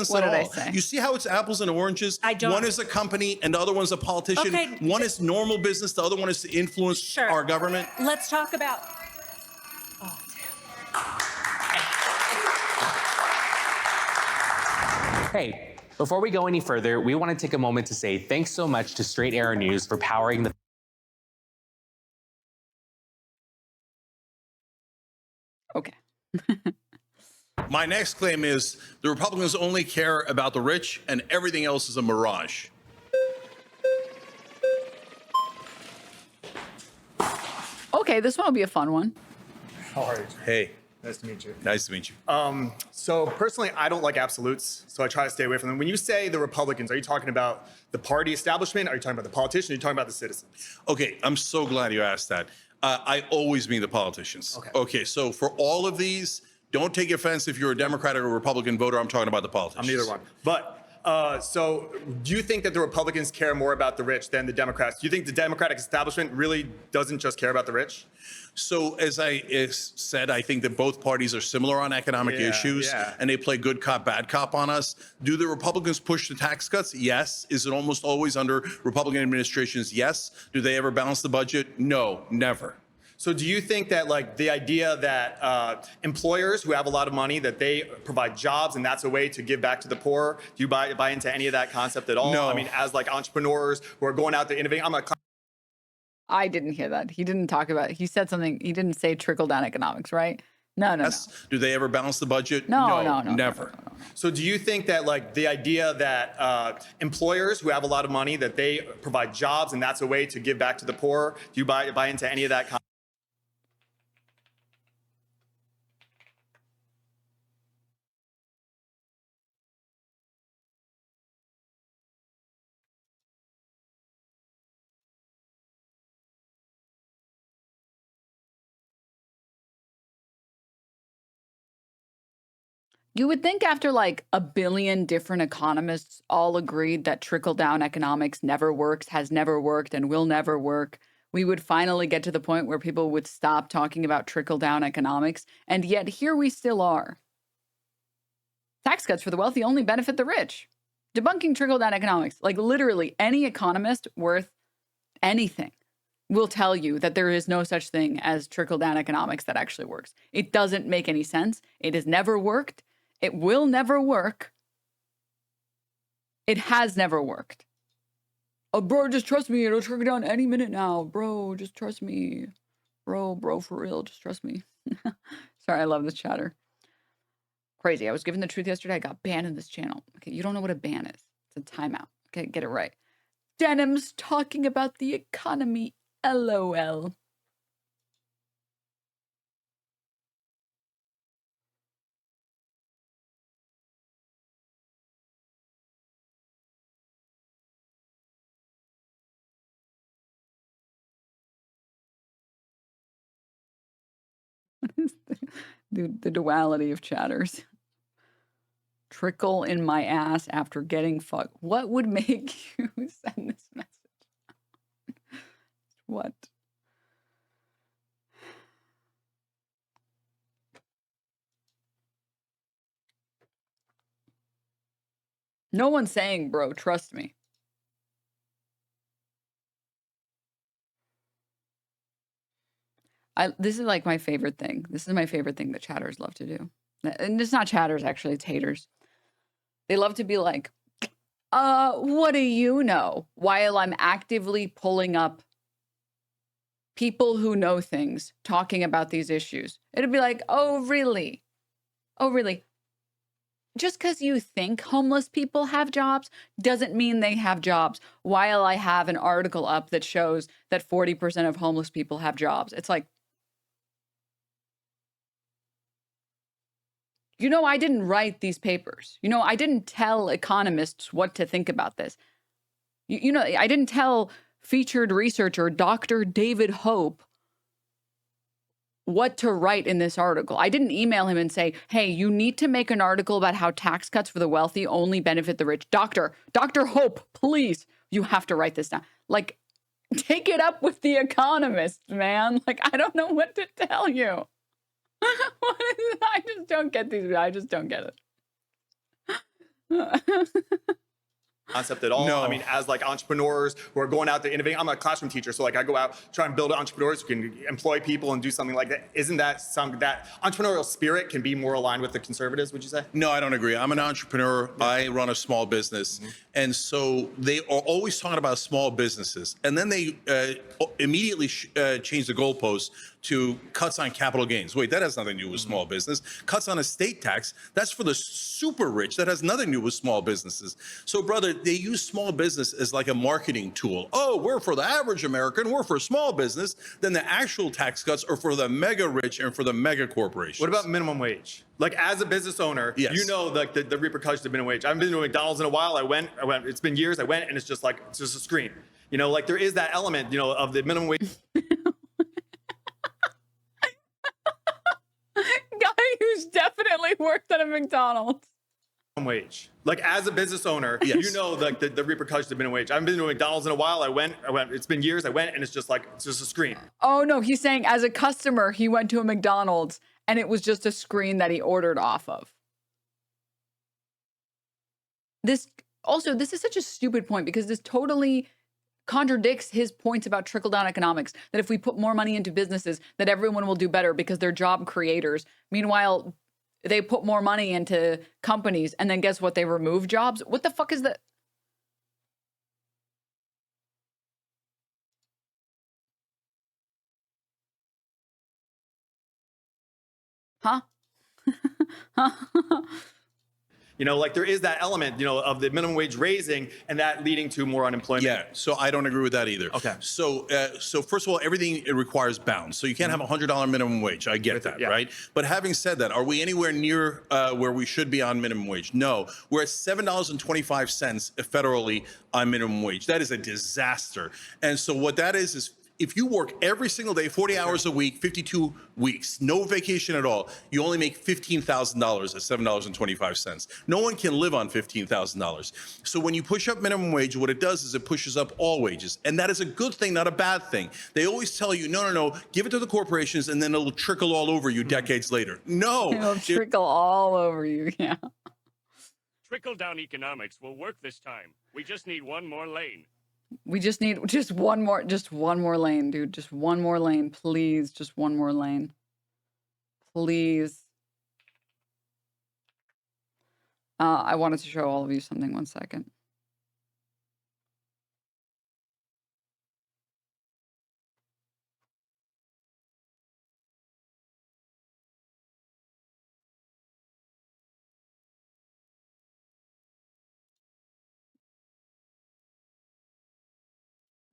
What did I say? You see how it's apples and oranges? I don't. One is a company and the other one's a politician. Okay. One is normal business, the other one is to influence our government. Let's talk about... Hey. Before we go any further, we want to take a moment to say thanks so much to Straight Arrow News for powering the... Okay. My next claim is the Republicans only care about the rich and everything else is a mirage. Okay, this one will be a fun one. How are you? Hey. Nice to meet you. Nice to meet you. So personally, I don't like absolutes, so I try to stay away from them. When you say the Republicans, are you talking about the party establishment? Are you talking about the politicians? Are you talking about the citizens? Okay, I'm so glad you asked that. I always mean the politicians. Okay, so for all of these, don't take offense if you're a Democrat or a Republican voter. I'm talking about the politicians. I'm neither one. But so do you think that the Republicans care more about the rich than the Democrats? Do you think the Democratic establishment really doesn't just care about the rich? So as I said, I think that both parties are similar on economic issues and they play good cop, bad cop on us. Do the Republicans push the tax cuts? Yes. Is it almost always under Republican administrations? Yes. Do they ever balance the budget? No, never. So do you think that like the idea that employers who have a lot of money, that they provide jobs and that's a way to give back to the poor? Do you buy into any of that concept at all? No. I mean, as like entrepreneurs who are going out there innovating, I didn't hear that. He didn't talk about it. He said something. He didn't say trickle-down economics, right? No. Do they ever balance the budget? No, never. No. So do you think that like the idea that employers who have a lot of money, that they provide jobs and that's a way to give back to the poor? Do you buy into any of that concept? You would think after like a billion different economists all agreed that trickle-down economics never works, has never worked, and will never work, we would finally get to the point where people would stop talking about trickle-down economics, and yet here we still are. Tax cuts for the wealthy only benefit the rich. Debunking trickle-down economics, like literally any economist worth anything will tell you that there is no such thing as trickle-down economics that actually works. It doesn't make any sense. It has never worked. It will never work. It has never worked. Oh, bro, just trust me. It'll trickle down any minute now. Bro, just trust me. Bro, for real. Just trust me. Sorry, I love this chatter. Crazy. I was given the truth yesterday. I got banned in this channel. Okay, you don't know what a ban is. It's a timeout. Okay, get it right. Denims talking about the economy. LOL. Dude, the duality of chatters. Trickle in my ass after getting fucked. What would make you send this message? What? No one's saying, bro, trust me. This is like my favorite thing. This is my favorite thing that chatters love to do. And it's not chatters, actually, it's haters. They love to be like, what do you know? While I'm actively pulling up people who know things talking about these issues. It'd be like, oh, really? Oh, really? Just because you think homeless people have jobs doesn't mean they have jobs. While I have an article up that shows that 40% of homeless people have jobs. It's like, you know, I didn't write these papers. You know, I didn't tell economists what to think about this. You know, I didn't tell featured researcher Dr. David Hope what to write in this article. I didn't email him and say, hey, you need to make an article about how tax cuts for the wealthy only benefit the rich. Dr. Hope, please, you have to write this down. Like, take it up with the economists, man. Like, I don't know what to tell you. I just don't get these. I just don't get it. Concept at all. No. I mean, as like entrepreneurs who are going out there innovating, I'm a classroom teacher, so like I go out try and build entrepreneurs who can employ people and do something like that. Isn't that that entrepreneurial spirit can be more aligned with the conservatives, would you say? No, I don't agree. I'm an entrepreneur. Yeah. I run a small business. Mm-hmm. And so they are always talking about small businesses. And then they immediately change the goalposts to cuts on capital gains. Wait, that has nothing to do with small business. Cuts on estate tax, that's for the super rich. That has nothing to do with small businesses. So, brother, they use small business as like a marketing tool. Oh, we're for the average American, we're for small business. Then the actual tax cuts are for the mega rich and for the mega corporations. What about minimum wage? Like, as a business owner, yes. You know, like the repercussions of minimum wage. I haven't been to McDonald's in a while. I went, it's been years. I went and it's just like, it's just a screen. You know, like there is that element, you know, of the minimum wage. Guy who's definitely worked at a McDonald's. Wage. Like, as a business owner, yes. You know, like the repercussions of minimum wage. I haven't been to McDonald's in a while. I went, it's been years. I went and it's just like, it's just a screen. Oh no, he's saying as a customer, he went to a McDonald's and it was just a screen that he ordered off of. This is such a stupid point because this totally contradicts his points about trickle-down economics, that if we put more money into businesses, that everyone will do better because they're job creators. Meanwhile, they put more money into companies and then guess what? They remove jobs. What the fuck is that? Huh? You know, like there is that element, you know, of the minimum wage raising and that leading to more unemployment. Yeah, so I don't agree with that either. Okay. So first of all, everything it requires bounds. So you can't have a $100 minimum wage. I get that, right? But having said that, are we anywhere near where we should be on minimum wage? No, we're at $7.25 federally on minimum wage. That is a disaster. And so what that is if you work every single day, 40 hours a week, 52 weeks, no vacation at all, you only make $15,000 at $7.25. No one can live on $15,000. So when you push up minimum wage, what it does is it pushes up all wages. And that is a good thing, not a bad thing. They always tell you, no, give it to the corporations and then it'll trickle all over you decades later. No. It'll trickle all over you, yeah. Trickle-down economics will work this time. We just need one more lane. We just need one more lane, dude. Just one more lane, please. Just one more lane. Please. I wanted to show all of you something. 1 second.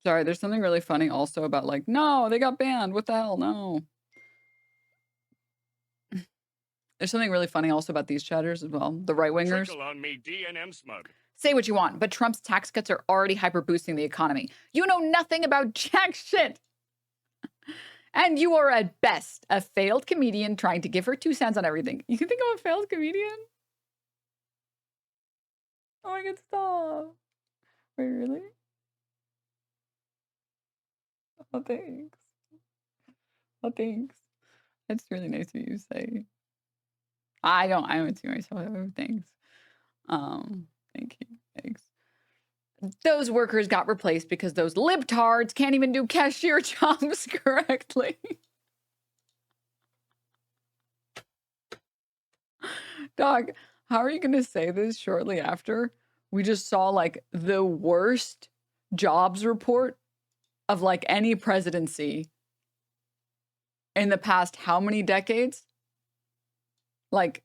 Sorry, there's something really funny also about like, no, they got banned. What the hell? No. There's something really funny also about these chatters as well. The right-wingers. Trickle on me, DNM smug. Say what you want, but Trump's tax cuts are already hyper-boosting the economy. You know nothing about jack shit. And you are at best a failed comedian trying to give her 2 cents on everything. You can think I'm a failed comedian? Oh my god, stop. Wait, really? Oh, thanks. Oh, thanks. That's really nice of you to say. I don't see myself. Thanks. Thank you. Thanks. Those workers got replaced because those libtards can't even do cashier jobs correctly. Dog, how are you going to say this shortly after we just saw like the worst jobs report of like any presidency in the past how many decades? Like,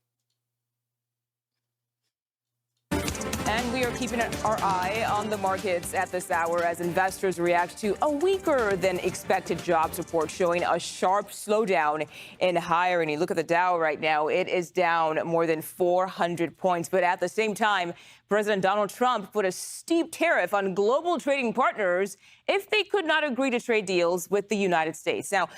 and we are keeping our eye on the markets at this hour as investors react to a weaker than expected jobs report showing a sharp slowdown in hiring. You look at the Dow right now, it is down more than 400 points. But at the same time, President Donald Trump put a steep tariff on global trading partners if they could not agree to trade deals with the United States. Now,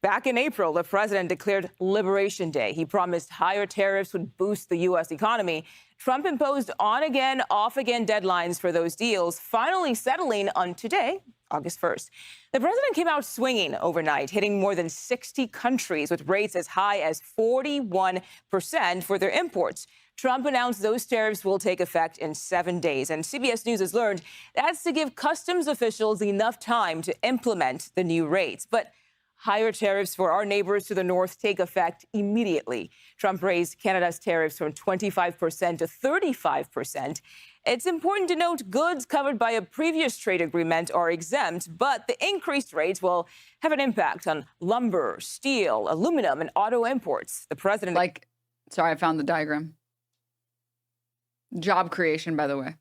back in April, the president declared Liberation Day. He promised higher tariffs would boost the U.S. economy. Trump imposed on-again, off-again deadlines for those deals, finally settling on today, August 1st. The president came out swinging overnight, hitting more than 60 countries with rates as high as 41% for their imports. Trump announced those tariffs will take effect in 7 days. And CBS News has learned that's to give customs officials enough time to implement the new rates. But higher tariffs for our neighbors to the north take effect immediately. Trump raised Canada's tariffs from 25% to 35%. It's important to note goods covered by a previous trade agreement are exempt, but the increased rates will have an impact on lumber, steel, aluminum, and auto imports. The president... Sorry, I found the diagram. Job creation, by the way.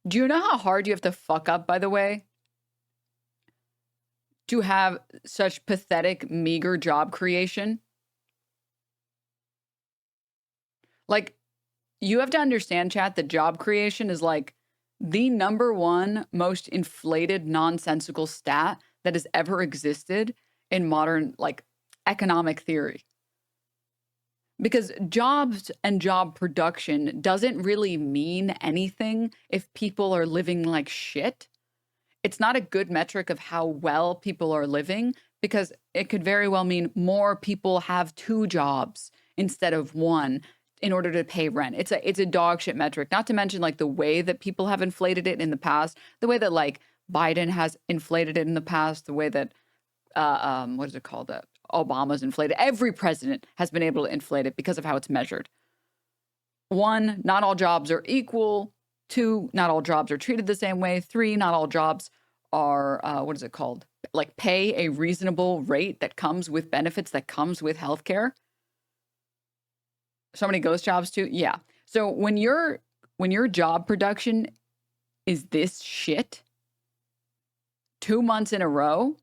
Do you know how hard you have to fuck up, by the way, to have such pathetic, meager job creation? Like, you have to understand, chat, that job creation is like the #1 most inflated, nonsensical stat that has ever existed in modern, like, economic theory. Because jobs and job production doesn't really mean anything if people are living like shit. It's not a good metric of how well people are living, because it could very well mean more people have 2 jobs instead of 1 in order to pay rent. It's a dog shit metric, not to mention like the way that people have inflated it in the past, the way that like Biden has inflated it in the past, the way that, what is it called? Obama's inflated. Every president has been able to inflate it because of how it's measured. 1, not all jobs are equal. 2, not all jobs are treated the same way. 3, not all jobs are, what is it called? Like pay a reasonable rate that comes with benefits, that comes with healthcare. So many ghost jobs too. Yeah. So when your job production is this shit 2 months in a row,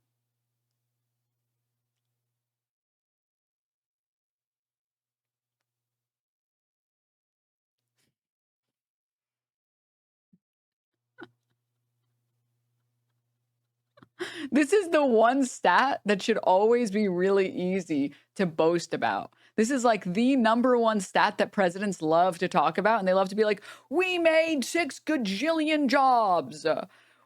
This is the one stat that should always be really easy to boast about. This is like the #1 stat that presidents love to talk about, and they love to be like, we made 6 gajillion jobs.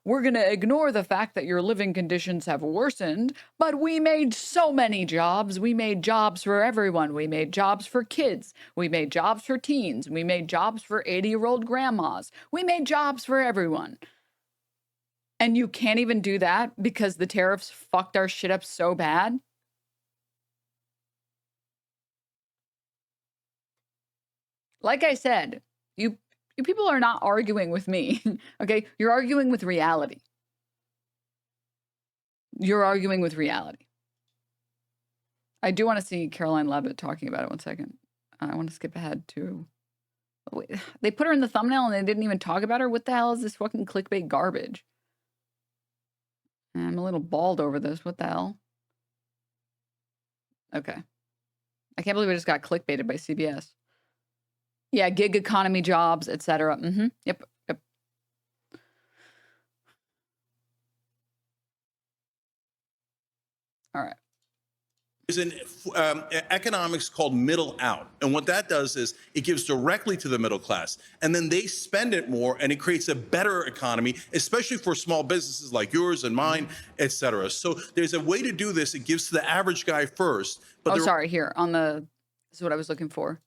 We're going to ignore the fact that your living conditions have worsened, but we made so many jobs. We made jobs for everyone. We made jobs for kids. We made jobs for teens. We made jobs for 80-year-old grandmas. We made jobs for everyone. And you can't even do that because the tariffs fucked our shit up so bad? Like I said, you people are not arguing with me, okay? You're arguing with reality. You're arguing with reality. I do want to see Caroline Levitt talking about it. One second. I want to skip ahead to... Wait, they put her in the thumbnail and they didn't even talk about her? What the hell is this fucking clickbait garbage? I'm a little bald over this. What the hell? Okay. I can't believe I just got clickbaited by CBS. Yeah, gig economy jobs, etc. Yep. All right. There's an economics called middle out. And what that does is it gives directly to the middle class. And then they spend it more and it creates a better economy, especially for small businesses like yours and mine, etc. So there's a way to do this. It gives to the average guy first. But sorry, here on the, this is what I was looking for.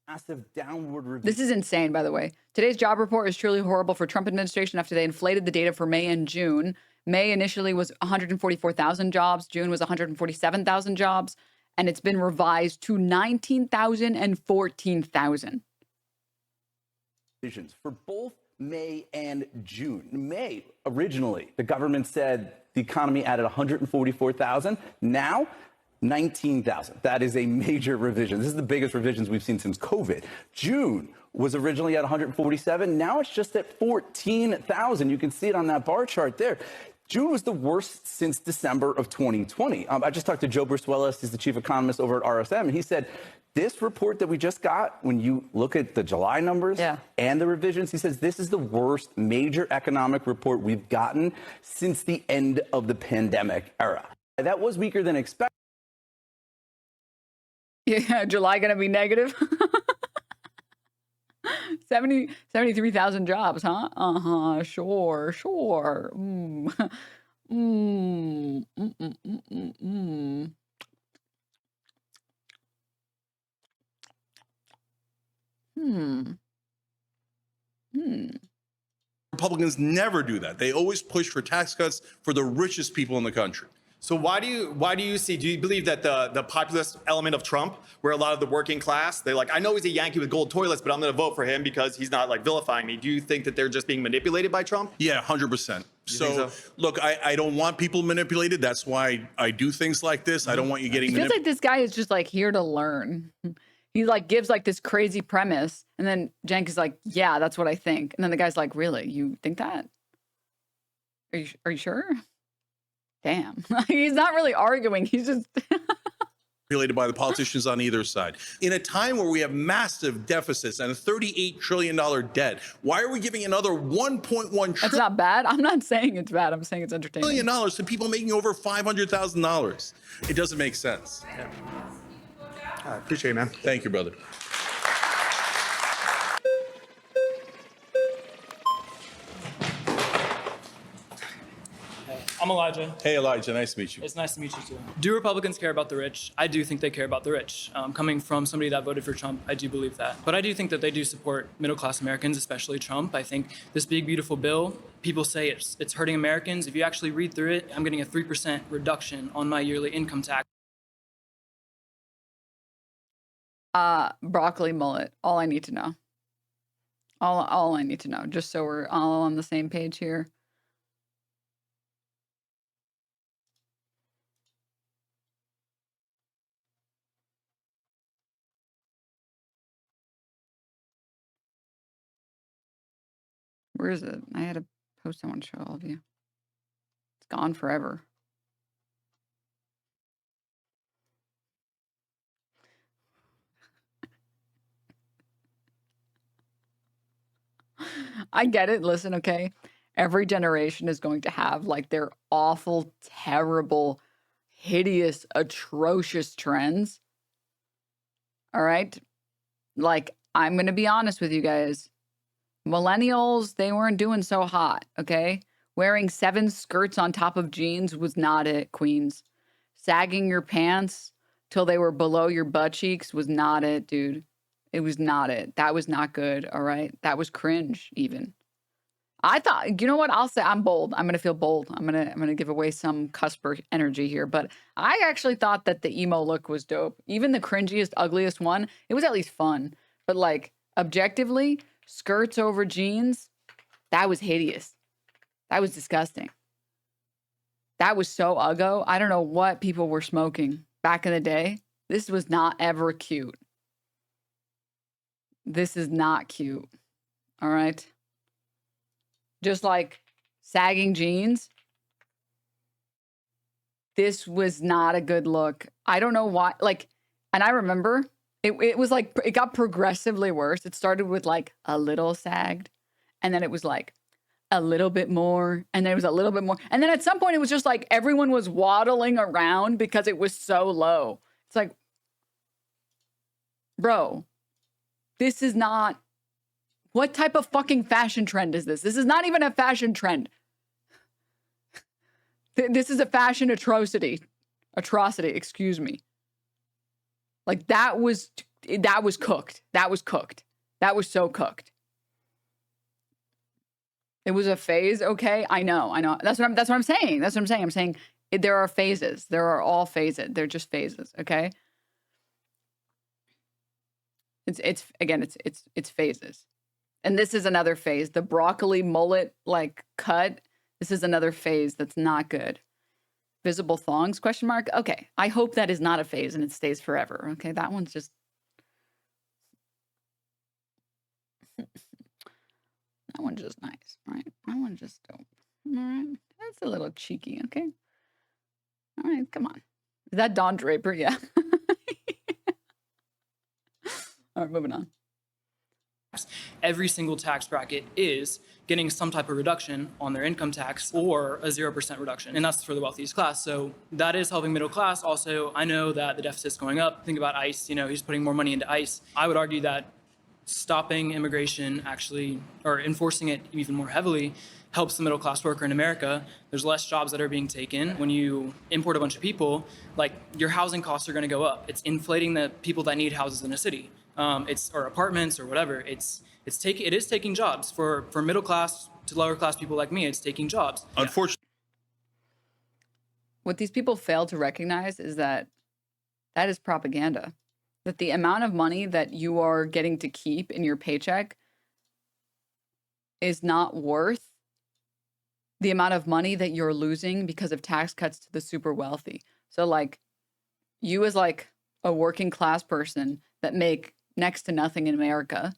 Massive downward review. This is insane, by the way. Today's job report is truly horrible for Trump administration after they inflated the data for May and June. May initially was 144,000 jobs. June was 147,000 jobs. And it's been revised to 19,000 and 14,000. For both May and June. May, originally, the government said the economy added 144,000. Now, 19,000. That is a major revision. This is the biggest revisions we've seen since COVID. June was originally at 147. Now it's just at 14,000. You can see it on that bar chart there. June was the worst since December of 2020. I just talked to Joe Bruce-Willis. He's the chief economist over at RSM, and he said this report that we just got, when you look at the July numbers and the revisions, he says this is the worst major economic report we've gotten since the end of the pandemic era. That was weaker than expected. Yeah, July going to be negative. 73,000 jobs, huh? Uh-huh, sure. Republicans never do that. They always push for tax cuts for the richest people in the country. So why do you believe that the populist element of Trump, where a lot of the working class, they like, I know he's a Yankee with gold toilets, but I'm going to vote for him because he's not like vilifying me. Do you think that they're just being manipulated by Trump? Yeah, 100%. So look, I don't want people manipulated. That's why I do things like this. I don't want you getting It feels like this guy is just like here to learn. He like gives like this crazy premise, and then Cenk is like, yeah, that's what I think. And then the guy's like, really? You think that? Are you sure? Damn. He's not really arguing. He's just manipulated by the politicians on either side. In a time where we have massive deficits and a $38 trillion debt, why are we giving another $1.1 That's not bad. I'm not saying it's bad. I'm saying it's entertaining. $1 trillion to people making over $500,000? It doesn't make sense. Yeah. I appreciate it, man. Thank you, brother. I'm Elijah. Hey, Elijah. Nice to meet you. It's nice to meet you, too. Do Republicans care about the rich? I do think they care about the rich. Coming from somebody that voted for Trump, I do believe that. But I do think that they do support middle-class Americans, especially Trump. I think this big, beautiful bill, people say it's hurting Americans. If you actually read through it, I'm getting a 3% reduction on my yearly income tax. Broccoli mullet. All I need to know. All I need to know, just so we're all on the same page here. Where is it? I had a post I want to show all of you. It's gone forever. I get it. Listen, okay. Every generation is going to have like their awful, terrible, hideous, atrocious trends. All right. Like, I'm going to be honest with you guys. Millennials, they weren't doing so hot. Okay. Wearing 7 skirts on top of jeans was not it, queens. Sagging your pants till they were below your butt cheeks was not it, dude. It was not it. That was not good. All right. That was cringe, even. I thought, you know what? I'll say I'm bold. I'm gonna feel bold. I'm gonna give away some cusper energy here. But I actually thought that the emo look was dope. Even the cringiest, ugliest one, it was at least fun. But like objectively, skirts over jeans, that was hideous. That was disgusting. That was so uggo. I don't know what people were smoking back in the day. This was not ever cute. This is not cute. All right. Just like sagging jeans. This was not a good look. I don't know why. Like, and I remember it was like, it got progressively worse. It started with like a little sagged. And then it was like a little bit more. And then it was a little bit more. And then at some point it was just like everyone was waddling around because it was so low. It's like, bro, this is not. What type of fucking fashion trend is this? This is not even a fashion trend. This is a fashion atrocity. Atrocity, excuse me. Like that was cooked. That was cooked. That was so cooked. It was a phase, okay? I know. That's what I'm saying. That's what I'm saying. I'm saying there are phases. There are all phases. They're just phases, okay? It's phases. And this is another phase. The broccoli mullet like cut. This is another phase that's not good. Visible thongs, question mark. Okay. I hope that is not a phase and it stays forever. Okay. That one's just. That one's just nice, right? That one's just dope. All right. That's a little cheeky. Okay. All right. Come on. Is that Don Draper? Yeah. All right. Moving on. Every single tax bracket is getting some type of reduction on their income tax or a 0% reduction. And that's for the wealthiest class. So that is helping middle class. Also, I know that the deficit's going up. Think about ICE, he's putting more money into ICE. I would argue that stopping immigration actually, or enforcing it even more heavily, helps the middle class worker in America. There's less jobs that are being taken. When you import a bunch of people, like your housing costs are gonna go up. It's inflating the people that need houses in a city. Or apartments or whatever. It is taking jobs for middle class to lower class people like me. It's taking jobs. Unfortunately, what these people fail to recognize is that is propaganda. That the amount of money that you are getting to keep in your paycheck is not worth the amount of money that you're losing because of tax cuts to the super wealthy. So like you as like a working class person that make next to nothing in America,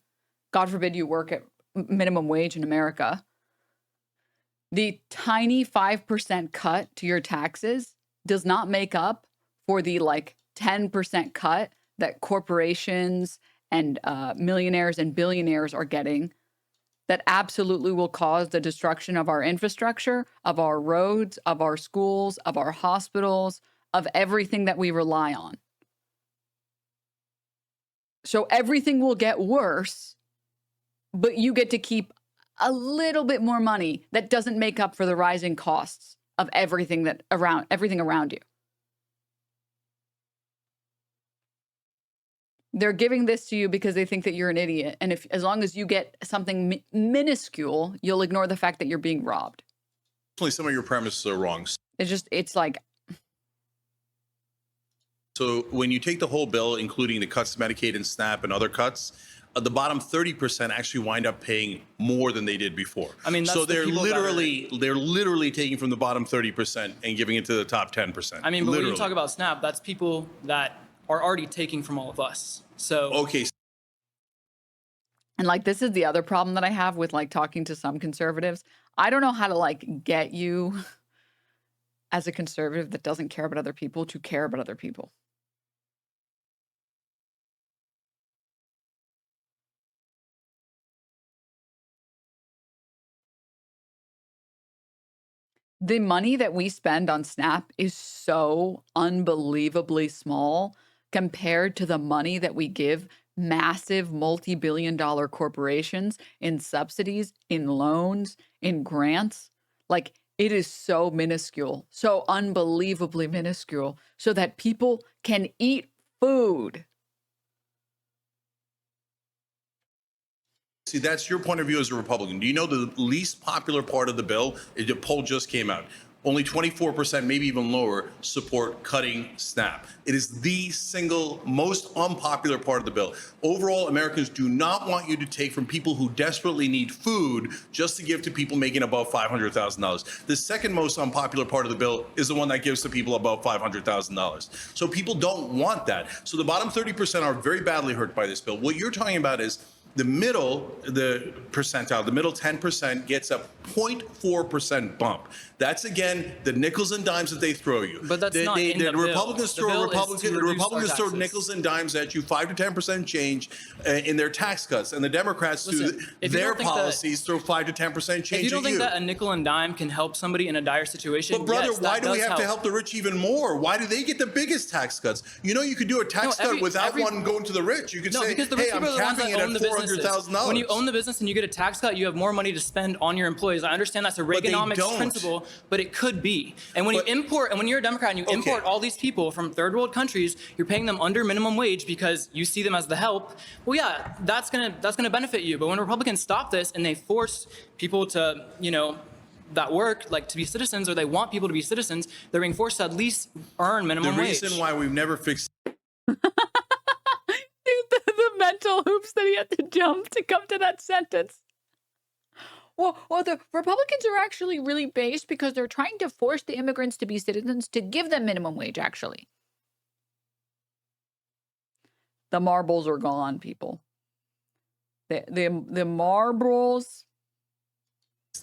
God forbid you work at minimum wage in America, the tiny 5% cut to your taxes does not make up for the like 10% cut that corporations and millionaires and billionaires are getting that absolutely will cause the destruction of our infrastructure, of our roads, of our schools, of our hospitals, of everything that we rely on. So everything will get worse, but you get to keep a little bit more money that doesn't make up for the rising costs of everything around you. They're giving this to you because they think that you're an idiot. And as long as you get something minuscule, you'll ignore the fact that you're being robbed. some of your premises are wrong. It's like. So when you take the whole bill, including the cuts to Medicaid and SNAP and other cuts, the bottom 30% actually wind up paying more than they did before. I mean, that's so the they're people that literally taking from the bottom 30% and giving it to the top 10%. I mean, but when literally. you talk about SNAP, that's people that are already taking from all of us. So okay. And like, this is the other problem that I have with like talking to some conservatives. I don't know how to like get you as a conservative that doesn't care about other people to care about other people. The money that we spend on SNAP is so unbelievably small compared to the money that we give massive multi-billion-dollar corporations in subsidies, in loans, in grants. Like, it is so minuscule, so unbelievably minuscule, so that people can eat food. See, that's your point of view as a Republican. Do you know the least popular part of the bill? The poll just came out. Only 24%, maybe even lower, support cutting SNAP. It is the single most unpopular part of the bill. Overall, Americans do not want you to take from people who desperately need food just to give to people making above $500,000. The second most unpopular part of the bill is the one that gives to people above $500,000. So people don't want that. So the bottom 30% are very badly hurt by this bill. What you're talking about is the middle, the percentile, the middle 10% gets a 0.4% bump. That's, again, the nickels and dimes that they throw you. But that's not in the Republicans bill. throw The Republicans throw nickels and dimes at you, 5 to 10% change in their tax cuts, and the Democrats through their policies throw 5 to 10% change. If you don't at think you. that a nickel and dime can help somebody in a dire situation, But brother, yes, why that do we does have to help the rich even more? Why do they get the biggest tax cuts? You know, you could do a tax cut without one going to the rich. You could say, because the hey, rich I'm people are the ones capping that it own at the businesses. $400,000. When you own the business and you get a tax cut, you have more money to spend on your employees. I understand that's a Reaganomics don't. principle, but it could be. And when you import, and when you're a Democrat and you import all these people from third world countries, you're paying them under minimum wage because you see them as the help. Well, yeah, that's gonna benefit you. But when Republicans stop this and they force people to, that work, like to be citizens, or they want people to be citizens, they're being forced to at least earn minimum wage. The reason why we've never fixed the mental hoops that he had to jump to come to that sentence. Well, the Republicans are actually really based because they're trying to force the immigrants to be citizens to give them minimum wage, actually. The marbles are gone, people. The marbles.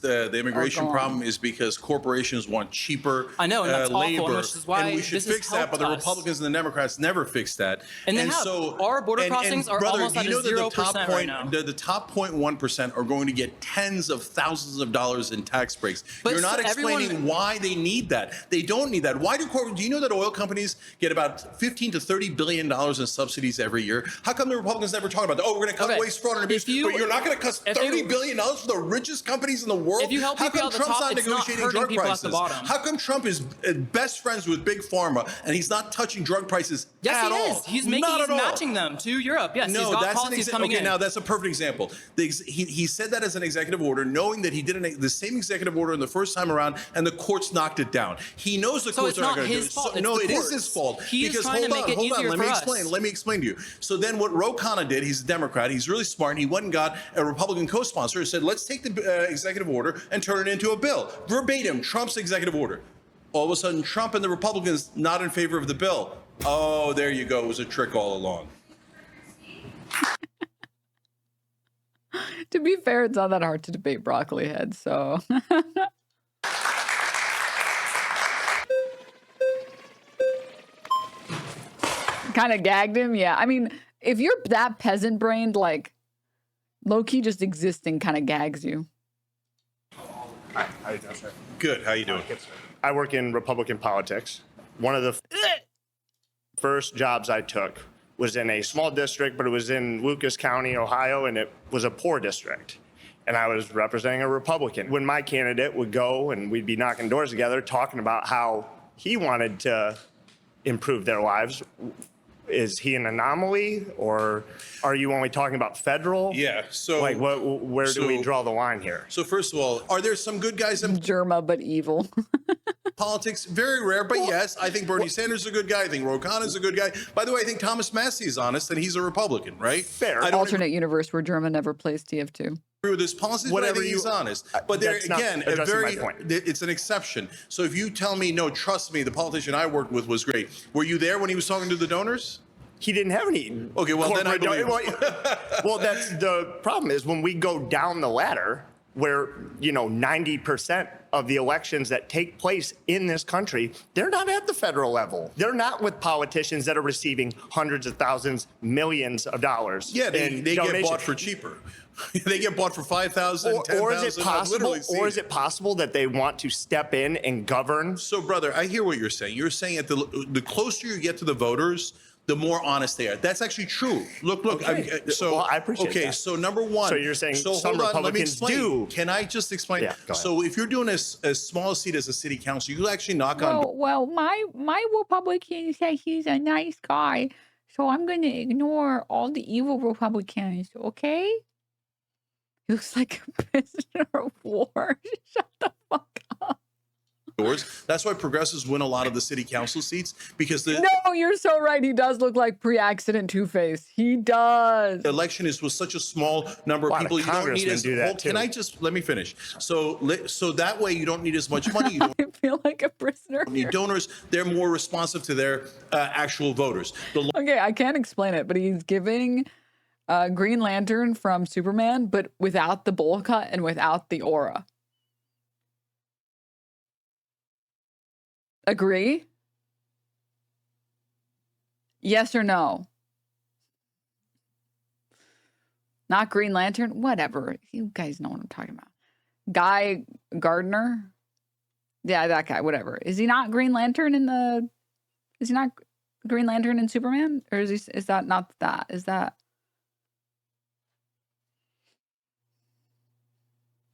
The immigration problem is because corporations want cheaper I know, and that's labor, awful, which is why and we should this has fix that. But the helped us. Republicans and the Democrats never fix that. And they have. So Our border crossings are brother, almost do you at know a that the top 0% right now. the top 0.1% are going to get tens of thousands of dollars in tax breaks. But You're not so explaining everyone- why they need that. They don't need that. Why do you know that oil companies get about $15 to $30 billion in subsidies every year? How come the Republicans never talk about that? Oh, we're going to cut waste, fraud, and abuse, but you're not going to cut $30 billion for the richest companies in the world? If you help How people come at the Trump's top, not it's not negotiating hurting drug people at prices? the bottom. How come Trump is best friends with Big Pharma and he's not touching drug prices Yes, at he all? is. He's Not at all. matching them to Europe. Yes, No, he's got that's policies coming okay. in. Now that's a perfect example. He said that as an executive order, knowing that he did the same executive order in the first time around, and the courts knocked it down. He knows the courts are not going to do it. fault, it's No, the it is courts. his fault. He is because trying to make it easier let for me us. explain. Let me explain to you. So then, what Ro Khanna did, he's a Democrat. He's really smart. And he went and got a Republican co-sponsor and said, "Let's take the executive order and turn it into a bill, verbatim, Trump's executive order." All of a sudden, Trump and the Republicans not in favor of the bill. Oh, there you go. It was a trick all along. To be fair, it's not that hard to debate broccoli head, so. Kind of gagged him, yeah. I mean, if you're that peasant brained, like, low-key just existing kind of gags you. Hi, how you doing, sir? Good. How you doing? I work in Republican politics. One of the first jobs I took was in a small district, but it was in Lucas County, Ohio, and it was a poor district. And I was representing a Republican. When my candidate would go and we'd be knocking doors together, talking about how he wanted to improve their lives, is he an anomaly, or are you only talking about federal? Yeah. So, like, where do we draw the line here? So, first of all, are there some good guys in Germa but evil? politics? Very rare, but yes, I think Bernie Sanders is a good guy. I think Ro Khanna is a good guy. By the way, I think Thomas Massey is honest, and he's a Republican, right? Fair. I don't Alternate universe where Germa never plays TF2. agree with his policies, but I think he's honest. But there That's not again, addressing my point. it's an exception. So if you tell me, no, trust me, the politician I worked with was great. Were you there when he was talking to the donors? He didn't have any. Okay, well then I believe. Well, that's the problem is when we go down the ladder, where, 90% of the elections that take place in this country, they're not at the federal level. They're not with politicians that are receiving hundreds of thousands, millions of dollars. Yeah, they get bought for cheaper. They get bought for $5,000, $10,000. Or is it possible that they want to step in and govern? So, brother, I hear what you're saying. You're saying that the closer you get to the voters, the more honest they are. That's actually true. Look. Okay. I appreciate that. Okay, so number one. So you're saying some hold on, Republicans let me explain. do. Can I just explain? Yeah, go ahead. So if you're doing as small a seat as a city council, you actually knock on. Well, my Republican says he's a nice guy, so I'm going to ignore all the evil Republicans, okay? He looks like a prisoner of war. Shut the fuck up. doors. That's why progressives win a lot of the city council seats because No, you're so right. He does look like pre-accident Two-Face. He does. the election is with such a small number of people. You don't need as Can I just let me finish? So that way you don't need as much money. You don't I feel like a prisoner. need donors. They're more responsive to their actual voters. Okay, I can't explain it, but he's giving Green Lantern from Superman, but without the bowl cut and without the aura. Agree? Yes or no? Not Green Lantern? Whatever. You guys know what I'm talking about. Guy Gardner? Yeah, that guy, whatever. Is he not Green Lantern in the... Is he not Green Lantern in Superman? Or is that not that? Is that...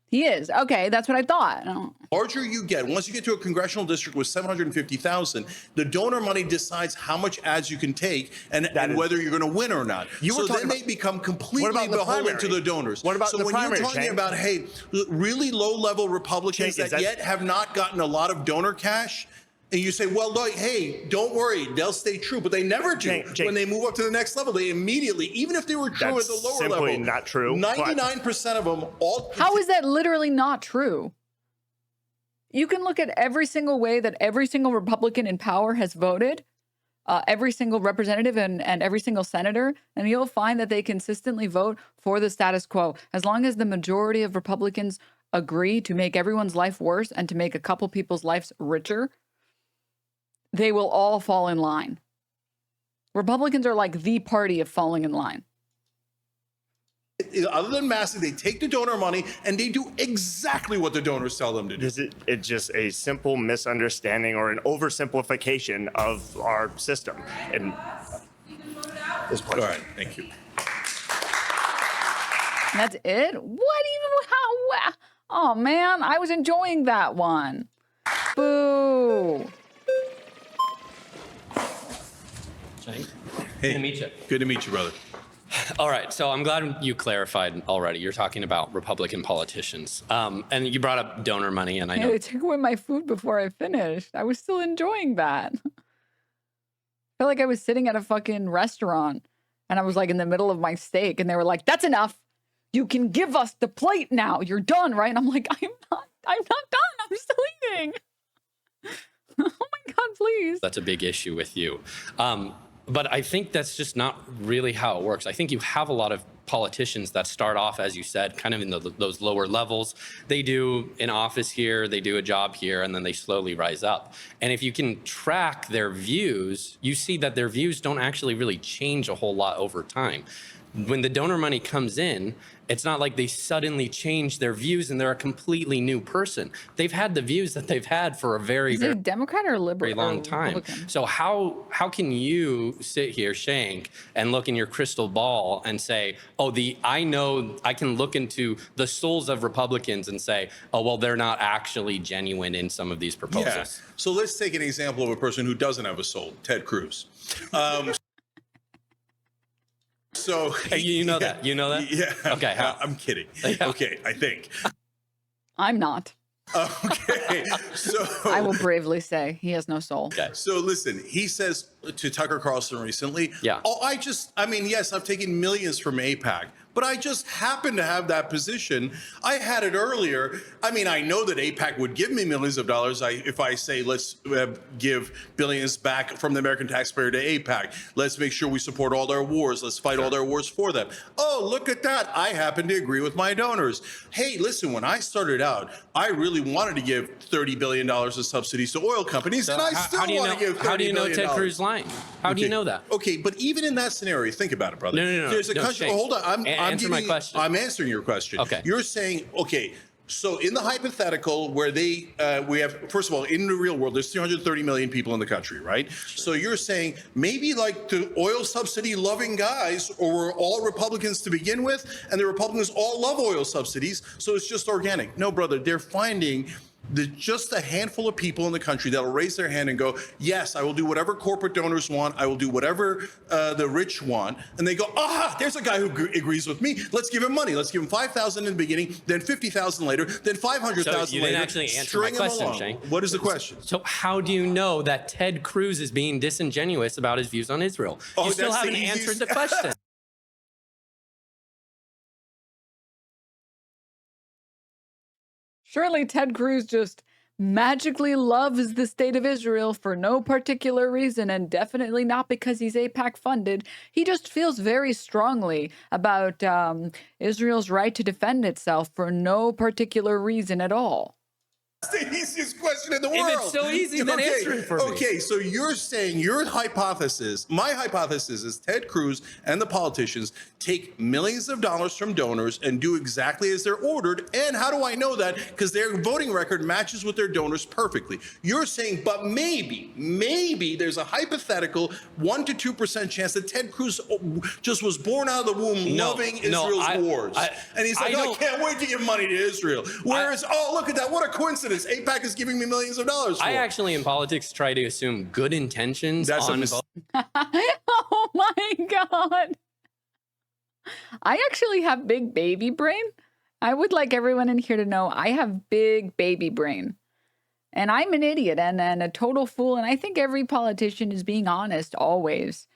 He is. Okay, that's what I thought. Larger you get, once you get to a congressional district with 750,000, the donor money decides how much ads you can take and whether you're going to win or not. So then they become completely beholden to the donors. What about so the when primary, you're talking Cenk? about, hey, really low-level Republicans Cenk, that yet have not gotten a lot of donor cash, and you say, well, look, hey, don't worry, they'll stay true. But they never do. Cenk. When they move up to the next level, they immediately, even if they were true at the lower level. Simply not true. 99% of them all... How is that literally not true? You can look at every single way that every single Republican in power has voted, every single representative and every single senator, and you'll find that they consistently vote for the status quo. As long as the majority of Republicans agree to make everyone's life worse and to make a couple people's lives richer, they will all fall in line. Republicans are like the party of falling in line. Other than massive, they take the donor money and they do exactly what the donors tell them to do. It's just a simple misunderstanding or an oversimplification of our system. And all right, thank you. That's it? What even? How? Oh, man, I was enjoying that one. Boo. Hey, good to meet you. Good to meet you, brother. All right, so I'm glad you clarified already. You're talking about Republican politicians. And you brought up donor money, and I know... They took away my food before I finished. I was still enjoying that. I felt like I was sitting at a fucking restaurant, and I was like in the middle of my steak, and they were like, that's enough. You can give us the plate now. You're done, right? And I'm like, I'm not done. I'm still eating. Oh my God, please. That's a big issue with you. But I think that's just not really how it works. I think you have a lot of politicians that start off, as you said, kind of in those lower levels. They do an office here, they do a job here, and then they slowly rise up. And if you can track their views, you see that their views don't actually really change a whole lot over time. When the donor money comes in, it's not like they suddenly change their views and they're a completely new person. They've had the views that they've had for a very, Is it a Democrat or a liberal? very long time. Republican? So how can you sit here, Cenk, and look in your crystal ball and say, oh, I know I can look into the souls of Republicans and say, oh, well, they're not actually genuine in some of these proposals. Yeah. So let's take an example of a person who doesn't have a soul, Ted Cruz. So you know that. You know that? Yeah. Okay. I'm kidding. Okay, I think. I'm not. Okay. So I will bravely say he has no soul. So listen, he says to Tucker Carlson recently. Yeah. Oh, I mean, yes, I've taken millions from AIPAC, but I just happen to have that position. I had it earlier. I mean, I know that AIPAC would give me millions of dollars if I say, let's give billions back from the American taxpayer to AIPAC. Let's make sure we support all their wars. Let's fight all their wars for them. Oh, look at that. I happen to agree with my donors. Hey, listen, when I started out, I really wanted to give $30 billion of subsidies to oil companies, and I still want to give $30 billion. How do you know Ted Cruz lying? How do you know that? Okay, but even in that scenario, think about it, brother. No. There's a country. Shane, Hold on. answer my question. I'm answering your question. Okay. You're saying, okay, so in the hypothetical where we have, first of all, in the real world, there's 330 million people in the country, right? Sure. So you're saying maybe like the oil subsidy loving guys, or we're all Republicans to begin with, and the Republicans all love oil subsidies, so it's just organic. No, brother, they're finding just a handful of people in the country that'll raise their hand and go, yes, I will do whatever corporate donors want. I will do whatever the rich want. And they go, there's a guy who agrees with me. Let's give him money. Let's give him $5,000 in the beginning, then $50,000 later, then $500,000 later. So you didn't actually answer my question, Shane. What is the question? So how do you know that Ted Cruz is being disingenuous about his views on Israel? You still haven't answered the question. Surely Ted Cruz just magically loves the state of Israel for no particular reason, and definitely not because he's AIPAC funded. He just feels very strongly about Israel's right to defend itself for no particular reason at all. That's the easiest question in the world. If it's so easy, then answer it for me. Okay, so you're saying your hypothesis, my hypothesis is Ted Cruz and the politicians take millions of dollars from donors and do exactly as they're ordered. And how do I know that? Because their voting record matches with their donors perfectly. You're saying, but maybe there's a hypothetical 1% to 2% chance that Ted Cruz just was born out of the womb loving Israel's wars. And he's like, I can't wait to give money to Israel. Whereas, look at that, what a coincidence. AIPAC is giving me millions of dollars for. I actually, in politics, try to assume good intentions on both. Oh my God. I actually have big baby brain. I would like everyone in here to know I have big baby brain. And I'm an idiot and a total fool. And I think every politician is being honest always.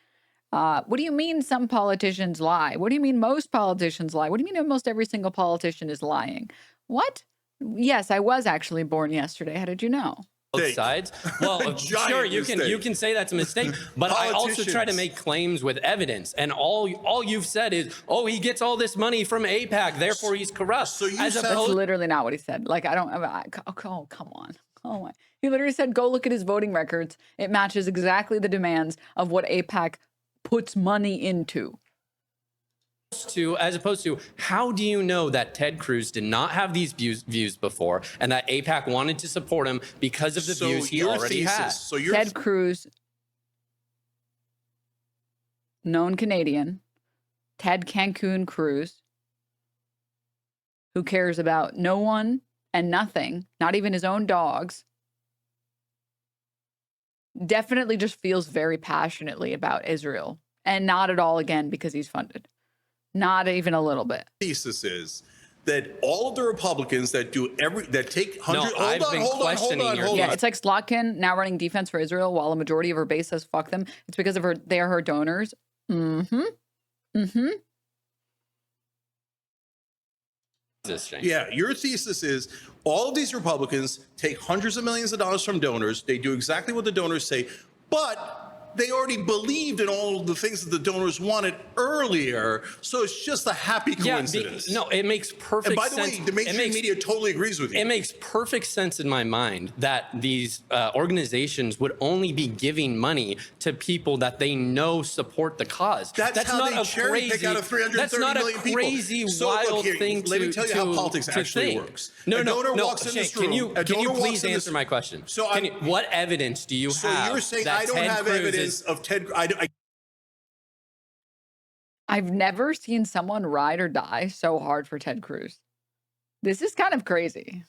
What do you mean some politicians lie? What do you mean most politicians lie? What do you mean almost every single politician is lying? What? Yes, I was actually born yesterday. How did you know? Both sides. Well, sure, you can say that's a mistake, but I also try to make claims with evidence. And all you've said is, he gets all this money from AIPAC, therefore he's corrupt. So you That's literally not what he said. Like, come on. Oh my. He literally said, go look at his voting records. It matches exactly the demands of what AIPAC puts money into. As opposed to, how do you know that Ted Cruz did not have these views before, and that AIPAC wanted to support him because of the views he already had? Ted Cruz, known Canadian, Ted Cancun Cruz, who cares about no one and nothing, not even his own dogs, definitely just feels very passionately about Israel, and not at all, again, because he's funded. Not even a little bit. Thesis is that all of the Republicans that take hundreds. Hold on. Yeah, it's like Slotkin now running defense for Israel while a majority of her base says fuck them. It's because of they are her donors. Yeah, your thesis is all of these Republicans take hundreds of millions of dollars from donors. They do exactly what the donors say, but they already believed in all of the things that the donors wanted earlier, so it's just a happy coincidence. It makes perfect sense. And by the way, the mainstream media totally agrees with you. It makes perfect sense in my mind that these organizations would only be giving money to people that they know support the cause. That's how not they cherry pick out of 330 million people. That's not a crazy, wild thing to think. Let me tell you how politics actually works. No, a donor walks in this room. Can you please answer my question? What evidence do you have? So you're saying I don't have evidence of Ted. I've never seen someone ride or die so hard for Ted Cruz. This is kind of crazy.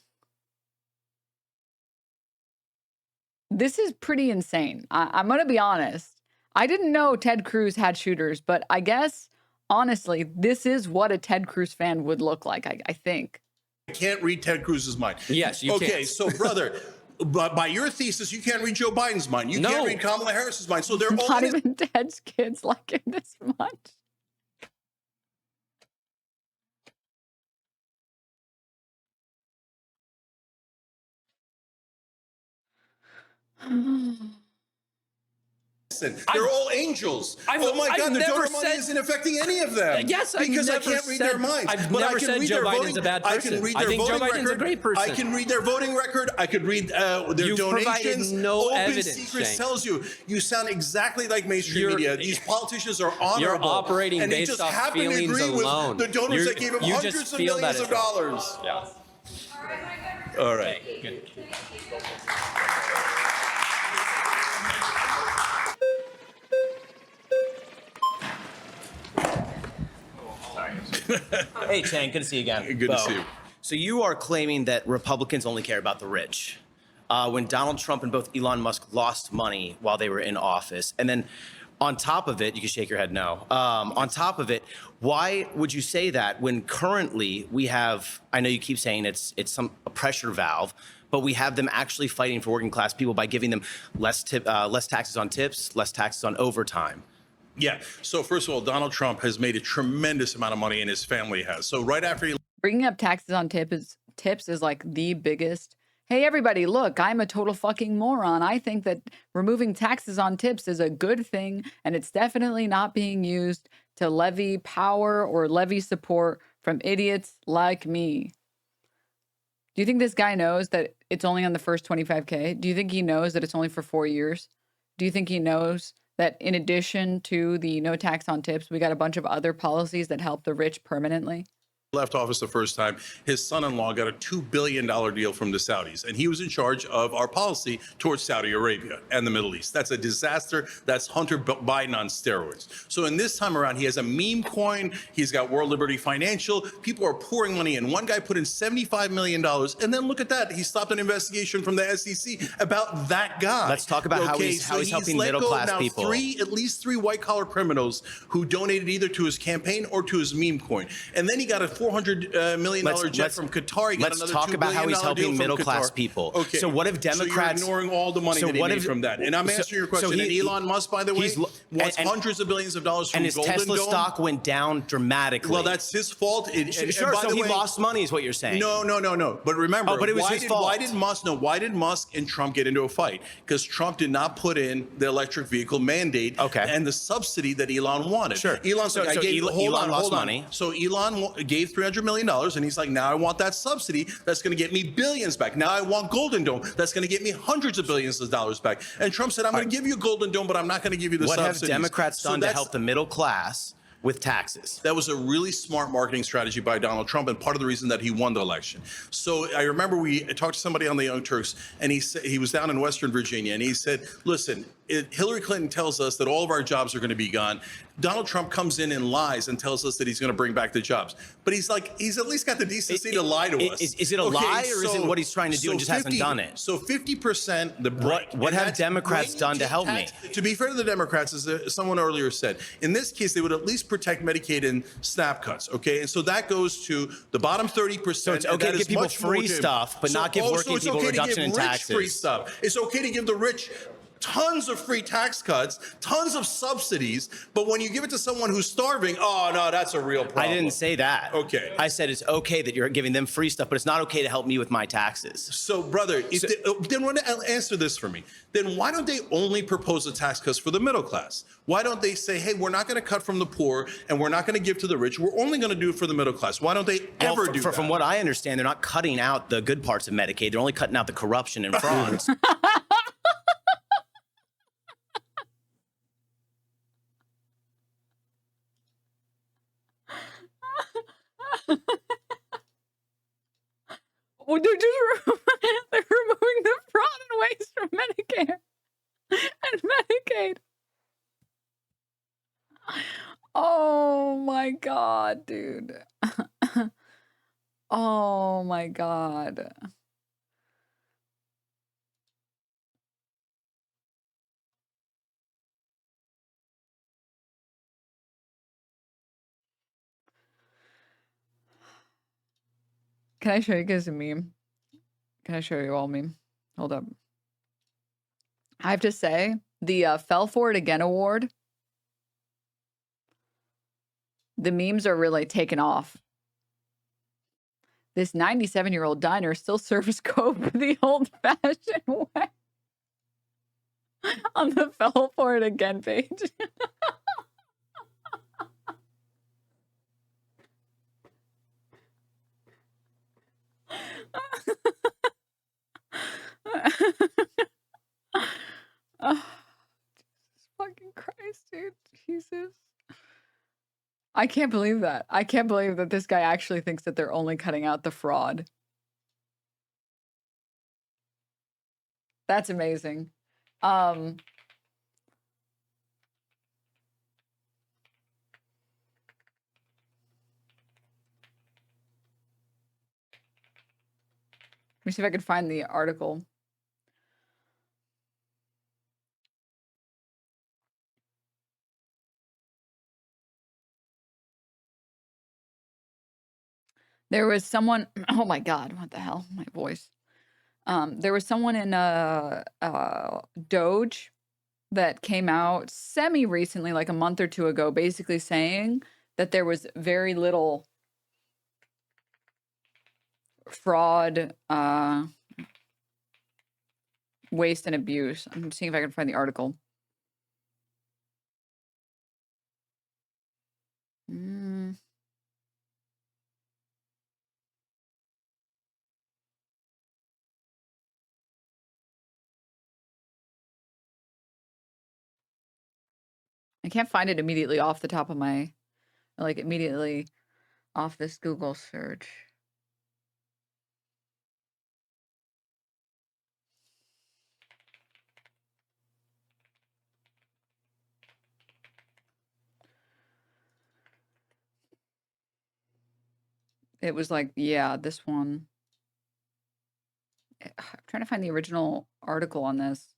This is pretty insane. I'm going to be honest. I didn't know Ted Cruz had shooters, but I guess, honestly, this is what a Ted Cruz fan would look like, I think. I can't read Ted Cruz's mind. Yes, you can. Okay, so brother, but by your thesis, you can't read Joe Biden's mind. You can't read Kamala Harris's mind. So they're all Not even Ted's kids like him this much. Listen, they're all angels. Oh my God, the donor money isn't affecting any of them. Yes, I because I never can't read their minds. I've but never I can said read Joe their Biden's voting, a bad I person. can read I their think Joe voting Biden's a record. great person. I can read their voting record. I could read their You've provided donations. no Open evidence, Secrets Cenk. tells you sound exactly like mainstream media. These politicians are honorable. You're operating and based just off happen to feelings agree alone. with the donors that gave him You hundreds just of feel that millions of it's wrong. dollars. Yeah. All right. Hey, Cenk, good to see you again. Good to see you. So you are claiming that Republicans only care about the rich. When Donald Trump and both Elon Musk lost money while they were in office, and then on top of it, you can shake your head no. On top of it, why would you say that when currently we have, I know you keep saying it's a pressure valve, but we have them actually fighting for working class people by giving them less taxes on tips, less taxes on overtime. Yeah. So first of all, Donald Trump has made a tremendous amount of money, and his family has. So right after he Bringing up taxes on tips is like the biggest. Hey, everybody, look, I'm a total fucking moron. I think that removing taxes on tips is a good thing, and it's definitely not being used to levy power or levy support from idiots like me. Do you think this guy knows that it's only on the first 25K? Do you think he knows that it's only for 4 years? Do you think he knows that in addition to the no tax on tips, we got a bunch of other policies that help the rich permanently? left office the first time, his son-in-law got a $2 billion deal from the Saudis, and he was in charge of our policy towards Saudi Arabia and the Middle East. That's a disaster. That's Hunter Biden on steroids. So in this time around, he has a meme coin. He's got World Liberty Financial. People are pouring money in. One guy put in $75 million, and then look at that. He stopped an investigation from the SEC about that guy. Let's talk about how he's helping middle-class people. At least three white-collar criminals who donated either to his campaign or to his meme coin. And then he got a $400 million jet from Qatar. He got let's another talk $2 about how billion he's helping deal middle-class Qatar. people. Okay. So what if Democrats... So you're ignoring all the money that he made from that. And I'm answering your question. And Elon Musk, by the way, wants hundreds of billions of dollars from and his Golden Tesla Dome. stock went down dramatically. Well, that's his fault. Sure, so he lost money is what you're saying. No. But remember, but it was his fault. Why did Musk and Trump get into a fight? Because Trump did not put in the electric vehicle mandate and the subsidy that Elon wanted. Sure. Elon's like, I gave Elon lost money. So Elon gave $300 million, and he's like, now I want that subsidy that's going to get me billions back. Now I want Golden Dome that's going to get me hundreds of billions of dollars back. And Trump said, I'm going to give you a Golden Dome, but I'm not going to give you the subsidies. What have Democrats done to help the middle class with taxes? That was a really smart marketing strategy by Donald Trump, and part of the reason that he won the election. So I remember we talked to somebody on the Young Turks, and he said he was down in Western Virginia, and he said, listen, Hillary Clinton tells us that all of our jobs are going to be gone. Donald Trump comes in and lies and tells us that he's going to bring back the jobs. But he's at least got the decency to lie to us. Is it a lie, or is it what he's trying to do and just hasn't done it? So 50% the break. What have Democrats done to help me? To be fair to the Democrats, as someone earlier said, in this case, they would at least protect Medicaid and SNAP cuts, okay? And so that goes to the bottom 30%. So it's okay to give people free stuff, but not give working people reduction in taxes. Free stuff. It's okay to give the rich tons of free tax cuts, tons of subsidies, but when you give it to someone who's starving, oh no, that's a real problem. I didn't say that. Okay. I said it's okay that you're giving them free stuff, but it's not okay to help me with my taxes. So, brother, then answer this for me. Then why don't they only propose the tax cuts for the middle class? Why don't they say, hey, we're not going to cut from the poor and we're not going to give to the rich. We're only going to do it for the middle class. Why don't they ever do that? From what I understand, they're not cutting out the good parts of Medicaid. They're only cutting out the corruption and frauds. Well, they're removing the fraud and waste from Medicare and Medicaid. Oh my God, dude. Oh my God. Can I show you guys a meme? Can I show you all a meme? Hold up. I have to say, the Fell For It Again award, the memes are really taken off. This 97-year-old diner still serves Coke the old-fashioned way. On the Fell For It Again page. Oh, Jesus fucking Christ, dude. Jesus. I can't believe that. I can't believe that this guy actually thinks that they're only cutting out the fraud. That's amazing. Let me see if I can find the article. There was someone, oh my God, what the hell? My voice. There was someone in Doge that came out semi-recently, like a month or two ago, basically saying that there was very little fraud, waste, and abuse. I'm seeing if I can find the article. I can't find it immediately off the top of my, like immediately off this Google search. It was like, yeah, this one. I'm trying to find the original article on this.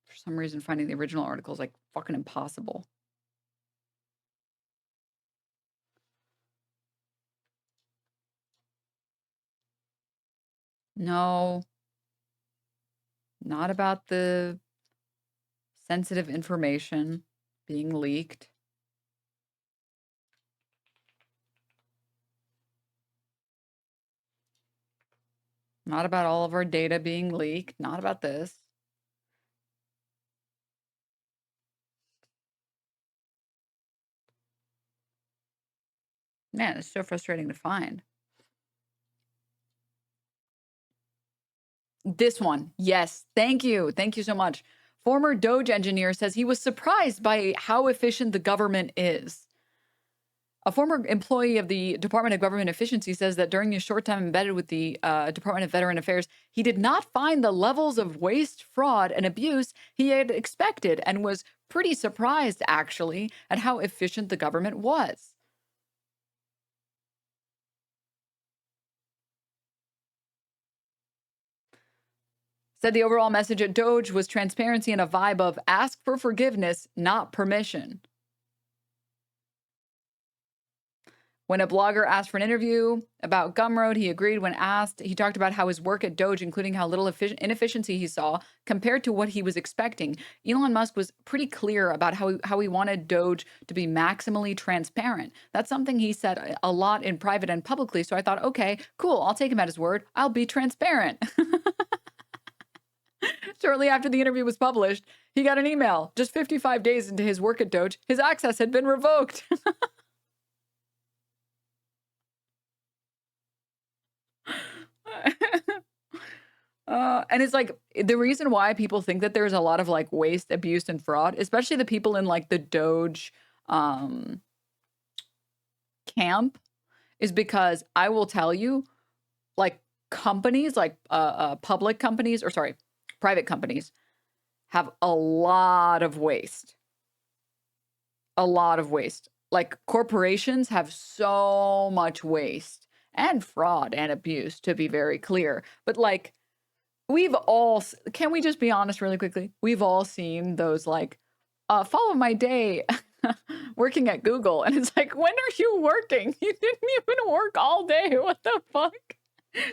For some reason, finding the original article is like fucking impossible. No. Not about the sensitive information being leaked. Not about all of our data being leaked. Not about this. Man, it's so frustrating to find. This one. Yes. Thank you. Thank you so much. Former Doge engineer says he was surprised by how efficient the government is. A former employee of the Department of Government Efficiency says that during his short time embedded with the Department of Veteran Affairs, he did not find the levels of waste, fraud, and abuse he had expected and was pretty surprised, actually, at how efficient the government was. Said the overall message at Doge was transparency and a vibe of ask for forgiveness, not permission. When a blogger asked for an interview about Gumroad, he agreed when asked. He talked about how his work at Doge, including how little inefficiency he saw compared to what he was expecting. Elon Musk was pretty clear about how he wanted Doge to be maximally transparent. That's something he said a lot in private and publicly. So I thought, okay, cool. I'll take him at his word. I'll be transparent. Shortly after the interview was published, he got an email. Just 55 days into his work at Doge, his access had been revoked. And it's like the reason why people think that there's a lot of like waste, abuse, and fraud, especially the people in like the Doge camp, is because I will tell you, like companies, like public companies, or sorry, private companies, have a lot of waste. A lot of waste. Like corporations have so much waste and fraud and abuse, to be very clear. But like, we've all, can we just be honest really quickly? We've all seen those like, follow my day working at Google. And it's like, when are you working? You didn't even work all day. What the fuck?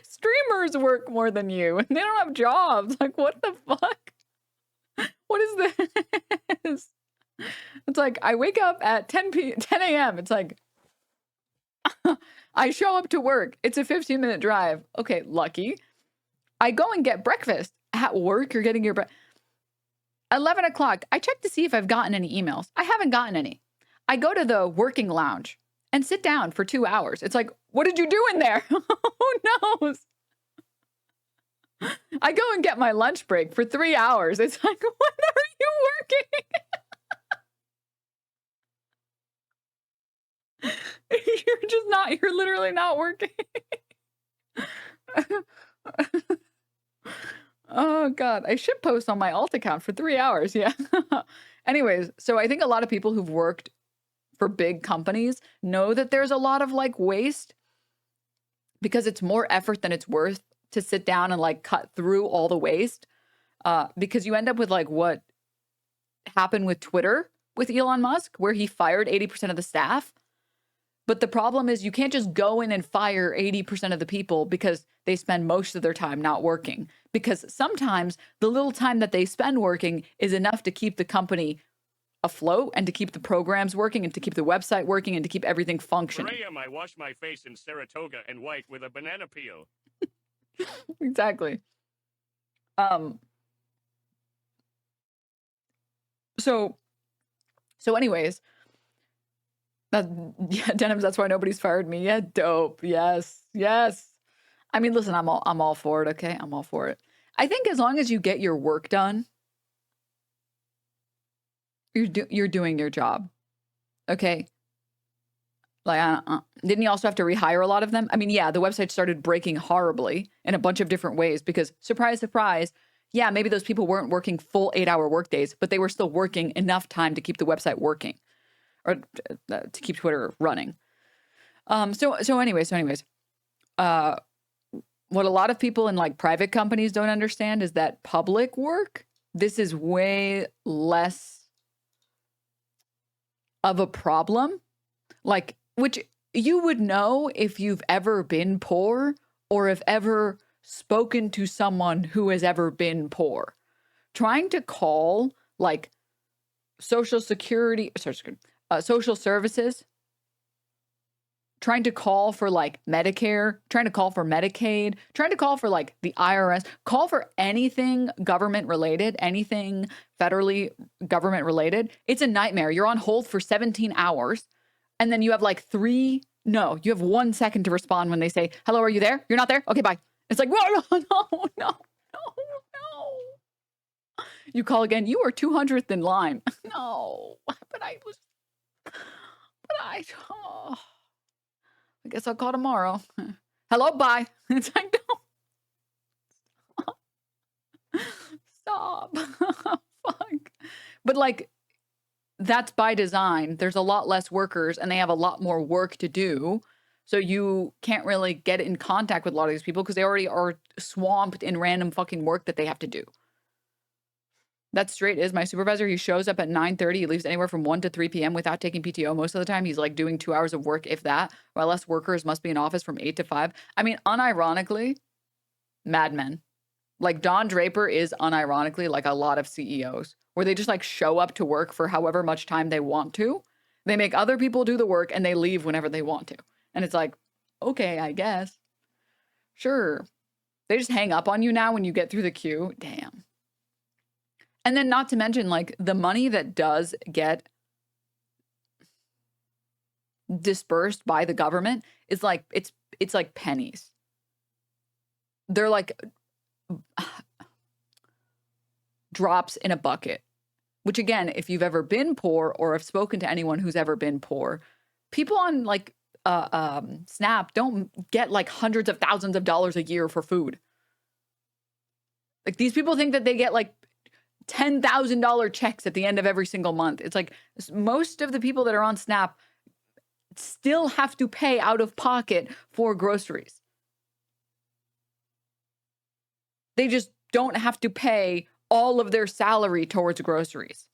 Streamers work more than you and they don't have jobs. Like, what the fuck? What is this? It's like, I wake up at 10 a.m. It's like, I show up to work. It's a 15-minute drive. Okay, lucky. I go and get breakfast. At work, you're getting your 11 o'clock. I check to see if I've gotten any emails. I haven't gotten any. I go to the working lounge and sit down for 2 hours. It's like, what did you do in there? Who knows? I go and get my lunch break for 3 hours. It's like, when are you working? You're literally not working. Oh God, I shitpost on my alt account for 3 hours. Yeah. Anyways, so I think a lot of people who've worked for big companies know that there's a lot of like waste because it's more effort than it's worth to sit down and like cut through all the waste. Because you end up with like what happened with Twitter with Elon Musk, where he fired 80% of the staff. But the problem is you can't just go in and fire 80% of the people because they spend most of their time not working. Because sometimes the little time that they spend working is enough to keep the company afloat and to keep the programs working and to keep the website working and to keep everything functioning. 4 a.m. I wash my face in Saratoga and white with a banana peel. Exactly. So anyways, yeah, Denims, that's why nobody's fired me. Yeah, dope. Yes. I mean, listen, I'm all for it, okay? I'm all for it. I think as long as you get your work done, you're doing your job. Okay? Like, didn't you also have to rehire a lot of them? I mean, yeah, the website started breaking horribly in a bunch of different ways because, surprise, surprise, yeah, maybe those people weren't working full 8-hour workdays, but they were still working enough time to keep the website working or to keep Twitter running. So anyways, what a lot of people in like private companies don't understand is that public work, this is way less of a problem. Like, which you would know if you've ever been poor or have ever spoken to someone who has ever been poor. Trying to call like social services, trying to call for like Medicare, trying to call for Medicaid, trying to call for like the IRS, call for anything government related, anything federally government related. It's a nightmare. You're on hold for 17 hours and then you have like you have 1 second to respond when they say, hello, are you there? You're not there? Okay, bye. It's like, whoa, no. You call again, you are 200th in line. No, I guess I'll call tomorrow. Hello, bye. It's like, no. Stop. Fuck. But like, that's by design. There's a lot less workers and they have a lot more work to do. So you can't really get in contact with a lot of these people because they already are swamped in random fucking work that they have to do. That straight is my supervisor. He shows up at 9:30. He leaves anywhere from 1 to 3 p.m. without taking PTO. Most of the time, he's like doing 2 hours of work, if that, while less workers must be in office from 8 to 5. I mean, unironically, Mad Men. Like Don Draper is unironically like a lot of CEOs where they just like show up to work for however much time they want to. They make other people do the work and they leave whenever they want to. And it's like, okay, I guess. Sure. They just hang up on you now when you get through the queue. Damn. And then not to mention like the money that does get dispersed by the government is like, it's like pennies. They're like drops in a bucket, which again, if you've ever been poor or have spoken to anyone who's ever been poor, people on like Snap don't get like hundreds of thousands of dollars a year for food. Like these people think that they get like $10,000 checks at the end of every single month. It's like most of the people that are on Snap still have to pay out of pocket for groceries. They just don't have to pay all of their salary towards groceries.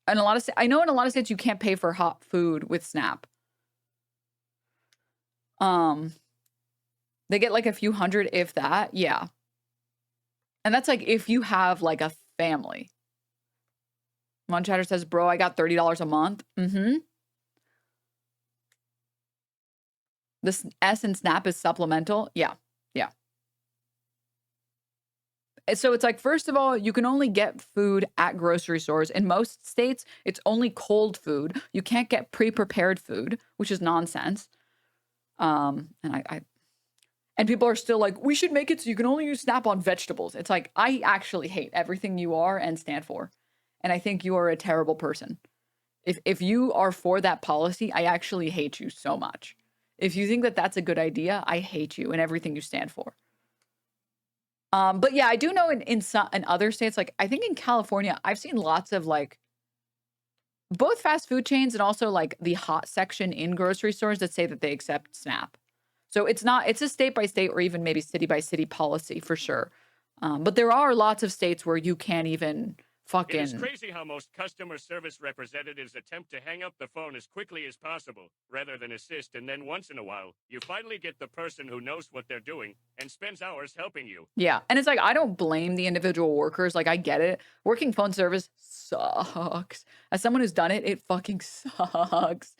And I know in a lot of states you can't pay for hot food with Snap. They get like a few hundred, if that. Yeah. And that's like if you have like a family. Mon Chatter says, bro, I got $30 a month. Mm-hmm. This S and SNAP is supplemental. Yeah. Yeah. So it's like, first of all, you can only get food at grocery stores. In most states, it's only cold food. You can't get pre-prepared food, which is nonsense. And and people are still like, we should make it so you can only use SNAP on vegetables. It's like, I actually hate everything you are and stand for. And I think you are a terrible person. If you are for that policy, I actually hate you so much. If you think that that's a good idea, I hate you and everything you stand for. But yeah, I do know in other states, like I think in California, I've seen lots of like both fast food chains and also like the hot section in grocery stores that say that they accept SNAP. So it's a state by state or even maybe city by city policy for sure. But there are lots of states where you can't even fucking. It is crazy how most customer service representatives attempt to hang up the phone as quickly as possible rather than assist, and then once in a while, you finally get the person who knows what they're doing and spends hours helping you. Yeah, and it's like, I don't blame the individual workers. Like, I get it. Working phone service sucks. As someone who's done it, it fucking sucks.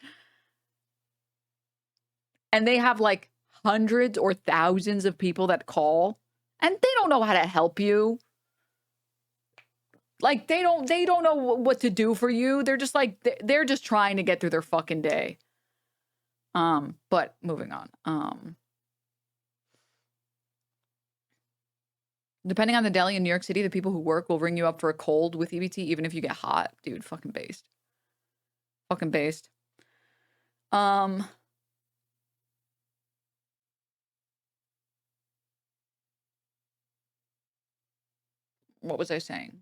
And they have like hundreds or thousands of people that call, and they don't know how to help you. Like, they don't know what to do for you. They're just like, they're just trying to get through their fucking day. But moving on. Depending on the deli in New York City, the people who work will ring you up for a cold with EBT, even if you get hot. Dude, fucking based. Fucking based. What was I saying?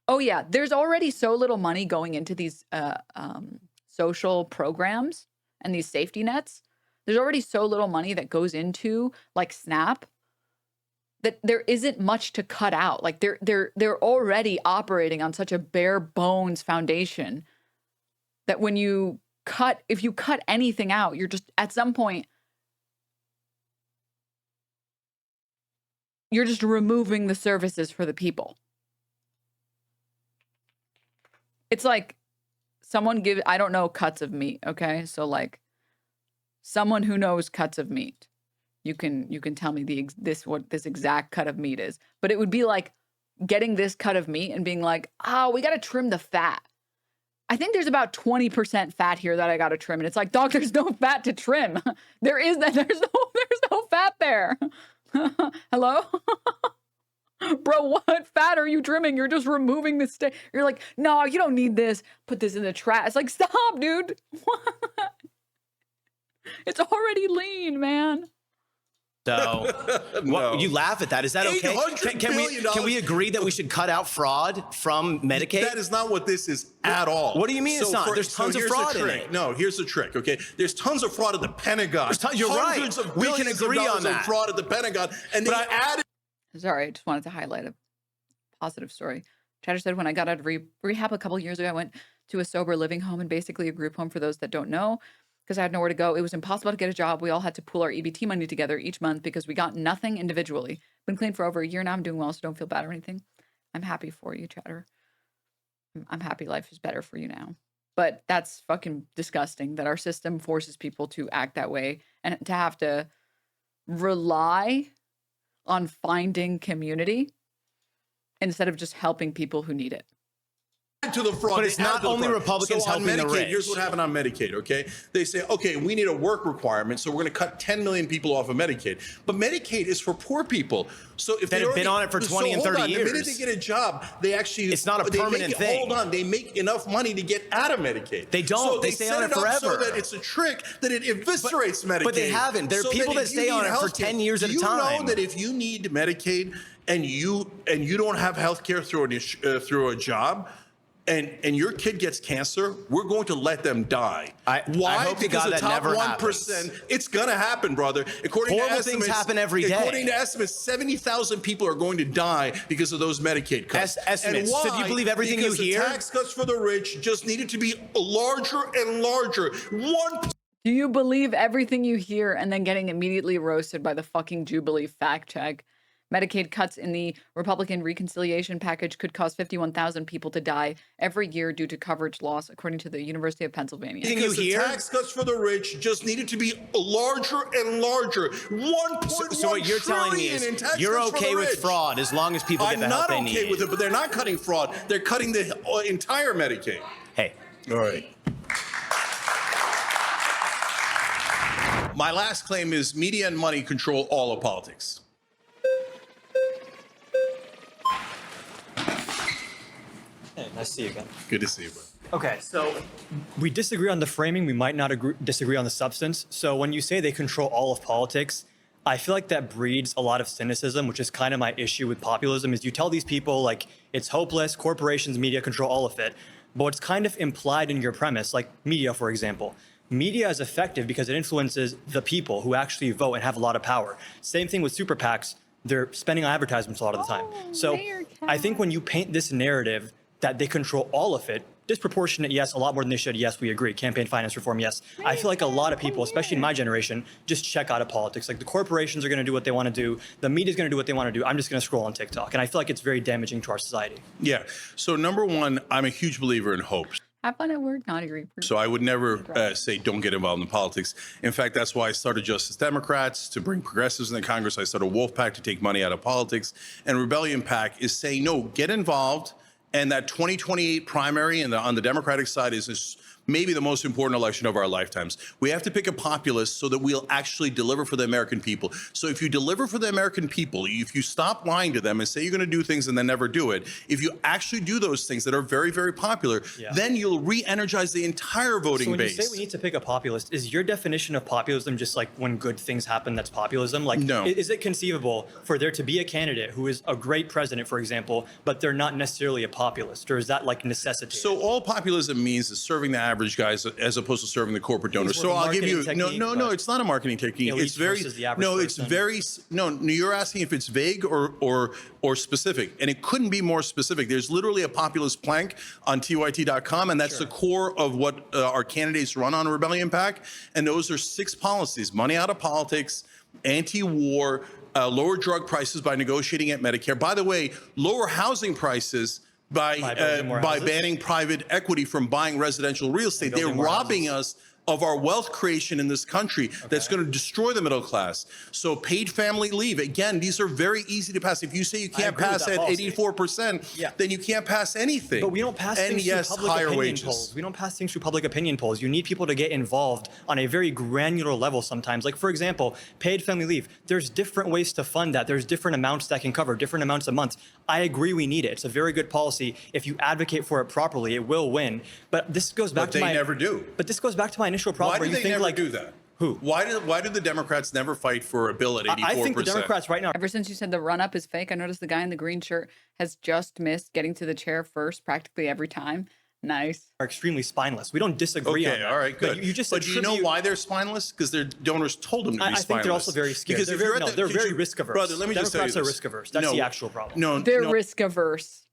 Oh yeah, there's already so little money going into these social programs and these safety nets. There's already so little money that goes into like SNAP that there isn't much to cut out. Like they're already operating on such a bare bones foundation that when you cut, if you cut anything out, you're just at some point you're just removing the services for the people. It's like someone give, I don't know cuts of meat, okay? So like someone who knows cuts of meat, you can tell me what this exact cut of meat is. But it would be like getting this cut of meat and being like, oh, we got to trim the fat. I think there's about 20% fat here that I got to trim. And it's like, dog, there's no fat to trim. There's no fat there. Hello? Bro, what fat are you trimming? You're just removing the steak. You're like, no, you don't need this. Put this in the trash. It's like, stop, dude. What? It's already lean, man. So, No. you laugh at that. Is that okay? $800 billion. Can we agree that we should cut out fraud from Medicaid? That is not what this is at all. What do you mean it's not? There's tons of here's the fraud in trick. it. No, here's the trick, okay? There's tons of fraud at the Pentagon. You're right. Hundreds of We can billions agree of on dollars of that. fraud at the Pentagon, and they added. Sorry, I just wanted to highlight a positive story. Chatter said, when I got out of rehab a couple years ago, I went to a sober living home and basically a group home for those that don't know, because I had nowhere to go. It was impossible to get a job. We all had to pool our EBT money together each month because we got nothing individually. Been clean for over a year now. I'm doing well, so don't feel bad or anything. I'm happy for you, Chatter. I'm happy life is better for you now. But that's fucking disgusting that our system forces people to act that way and to have to rely on finding community instead of just helping people who need it. To the fraud. But it's They added not to the only fraud. Republicans so on helping the Medicaid, rich. Here's what happened on Medicaid, okay? They say, okay, we need a work requirement, so we're going to cut 10 million people off of Medicaid. But Medicaid is for poor people. So if That they have been on it for 20 and 30 The minute years. they get a job, they actually It's not a permanent thing. Hold on, they make enough money to get out of Medicaid. They don't. So They stay on set it up forever. So that it's a trick that it eviscerates Medicaid. but they haven't. There are people that if you stay on need it for healthcare- 10 years at a Do you time. know that if you need Medicaid and you don't have health care through a job, and your kid gets cancer, we're going to let them die. Why? I hope to Because God the that top never 1%, it's going to happen, brother. According Horrible to things estimates, happen every day. According to estimates, 70,000 people are going to die because of those Medicaid cuts. Estimates. And why? So do you believe everything because you hear? The tax cuts for the rich just needed to be larger and larger. Do you believe everything you hear and then getting immediately roasted by the fucking Jubilee fact check? Medicaid cuts in the Republican reconciliation package could cause 51,000 people to die every year due to coverage loss, according to the University of Pennsylvania. Because the tax cuts for the rich just needed to be larger and larger. 1.1 So what you're telling me is you're okay with fraud as long as people get the help they need. I'm not okay with it, but they're not cutting fraud. They're cutting the entire Medicaid. Hey. All right. My last claim is media and money control all of politics. Hey, nice to see you again. Good to see you, bro. Okay, so we disagree on the framing. We might not disagree on the substance. So when you say they control all of politics, I feel like that breeds a lot of cynicism, which is kind of my issue with populism, is you tell these people, like, it's hopeless, corporations, media control all of it. But what's kind of implied in your premise, like media, for example, media is effective because it influences the people who actually vote and have a lot of power. Same thing with super PACs. They're spending on advertisements a lot of the time. So I think when you paint this narrative that they control all of it, disproportionate, yes, a lot more than they should, yes, we agree. Campaign finance reform, yes. I feel like a lot of people, especially in my generation, just check out of politics. Like the corporations are going to do what they want to do. The media's going to do what they want to do. I'm just going to scroll on TikTok. And I feel like it's very damaging to our society. Yeah. So number one, I'm a huge believer in hope. Have fun at work, not agree. So I would never say don't get involved in politics. In fact, that's why I started Justice Democrats to bring progressives in the Congress. I started Wolfpack to take money out of politics. And Rebellion PAC is saying, no, get involved. And that 2028 primary on the Democratic side is maybe the most important election of our lifetimes. We have to pick a populist so that we'll actually deliver for the American people. So if you deliver for the American people, if you stop lying to them and say you're going to do things and then never do it, if you actually do those things that are very, very popular, then you'll re-energize the entire voting base. So when you say we need to pick a populist, is your definition of populism just like when good things happen, that's populism? Like, no. Is it conceivable for there to be a candidate who is a great president, for example, but they're not necessarily a populist? Or is that like necessitated? So all populism means is serving the average guys as opposed to serving the corporate donors. So I'll give you no, it's not a marketing technique. It's very you're asking if it's vague or specific, and it couldn't be more specific. There's literally a populist plank on tyt.com, and that's the core of what our candidates run on Rebellion PAC. And those are 6 policies: money out of politics, anti-war, lower drug prices by negotiating at Medicare. By the way, lower housing prices by banning private equity from buying residential real estate. They're robbing us of our wealth creation in this country that's going to destroy the middle class. So paid family leave, again, these are very easy to pass. If you say you can't pass at 84%, then you can't pass anything. But we don't pass things through public opinion polls. We don't pass things through public opinion polls. You need people to get involved on a very granular level sometimes. Like, for example, paid family leave. There's different ways to fund that. There's different amounts that can cover, different amounts a month. I agree we need it. It's a very good policy. If you advocate for it properly, it will win. But this goes back to my... But they never do. But this goes back to my initial problem. Why do they never do that? Who? Why do the Democrats never fight for a bill at 84%? I think the Democrats right now... Ever since you said the run-up is fake, I noticed the guy in the green shirt has just missed getting to the chair first practically every time. Nice. Are extremely spineless. We don't disagree on that. Okay, all right, good. But you just do you know why they're spineless? Because their donors told them to be spineless. I think they're also very scared. Because they're very risk averse. Brother, let me just tell you this. Democrats are risk averse. That's the actual problem. No, they're risk averse.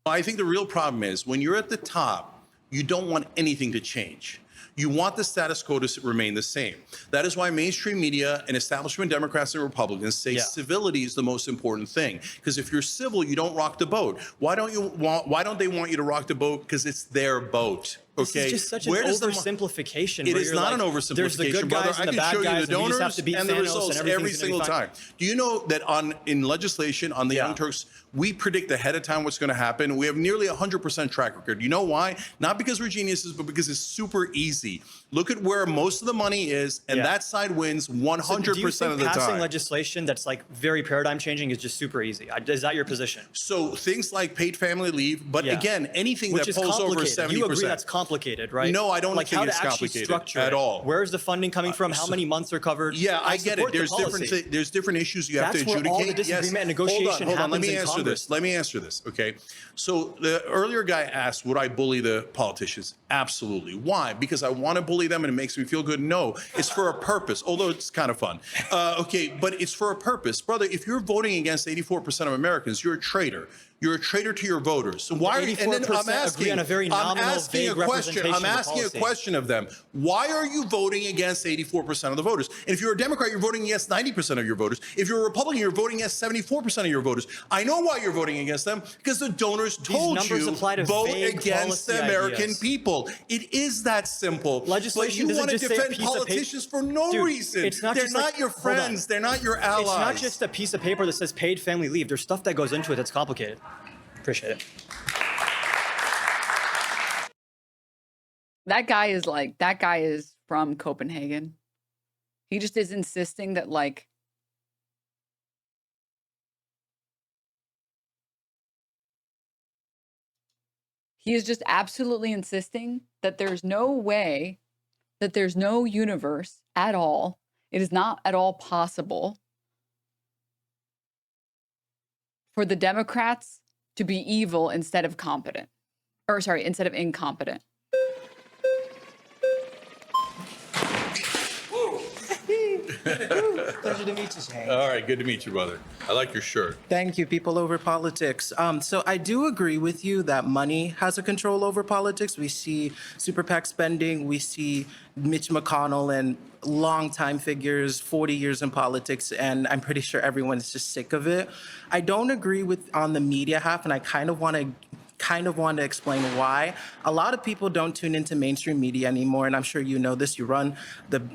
I think the real problem is when you're at the top, you don't want anything to change. You want the status quo to remain the same. That is why mainstream media and establishment Democrats and Republicans say civility is the most important thing. Because if you're civil, you don't rock the boat. Why don't they want you to rock the boat? Because it's their boat. Okay. This is just such an oversimplification. It is not an oversimplification, there's the good guys and the bad guys, and you just have to beat and the Thanos results and every single time. Do you know that in legislation on the Young Turks, we predict ahead of time what's going to happen? We have nearly 100% track record. You know why? Not because we're geniuses, but because it's super easy. Look at where most of the money is, and that side wins 100% of the time. Passing legislation that's like very paradigm changing is just super easy. Is that your position? So things like paid family leave, but again, anything that pulls over 70%. You agree that's complicated, right? No, I don't like think how it's to actually complicated structure at all. Where's the funding coming from? How many months are covered? Yeah, I get it. There's different issues you have to adjudicate. That's where all the disagreement and negotiation hold on. Let happens me in answer Congress. this. Let me answer this. Okay. So the earlier guy asked, would I bully the politicians? Absolutely. Why? Because I want to bully them and it makes me feel good? No, it's for a purpose, although it's kind of fun. Okay, but it's for a purpose. Brother, if you're voting against 84% of Americans, you're a traitor. You're a traitor to your voters. So why? And then I'm 84% asking, agree on a very nominal, vague representation I'm asking a policy. question of them. Why are you voting against 84% of the voters? And if you're a Democrat, you're voting against 90% of your voters. If you're a Republican, you're voting against 74% of your voters. I know why you're voting against them, because the donors told you vote against the American people. It is that simple. Legislation but you want to doesn't just say a defend piece of paper. politicians for no Dude, reason. it's not They're just not like- your hold on. friends. They're not your allies. It's not just a piece of paper that says paid family leave. There's stuff that goes into it that's complicated. Appreciate it. That guy is from Copenhagen. He just is insisting that like he is just absolutely insisting that there's no way, that there's no universe at all. It is not at all possible for the Democrats to be evil instead of competent. Or sorry, instead of incompetent. Pleasure to meet you, Cenk. All right, good to meet you, brother. I like your shirt. Thank you, people over politics. So I do agree with you that money has a control over politics. We see super PAC spending, we see Mitch McConnell and longtime figures, 40 years in politics, and I'm pretty sure everyone's just sick of it. I don't agree with on the media half, and I kind of want to explain why. A lot of people don't tune into mainstream media anymore, and I'm sure you know this. You run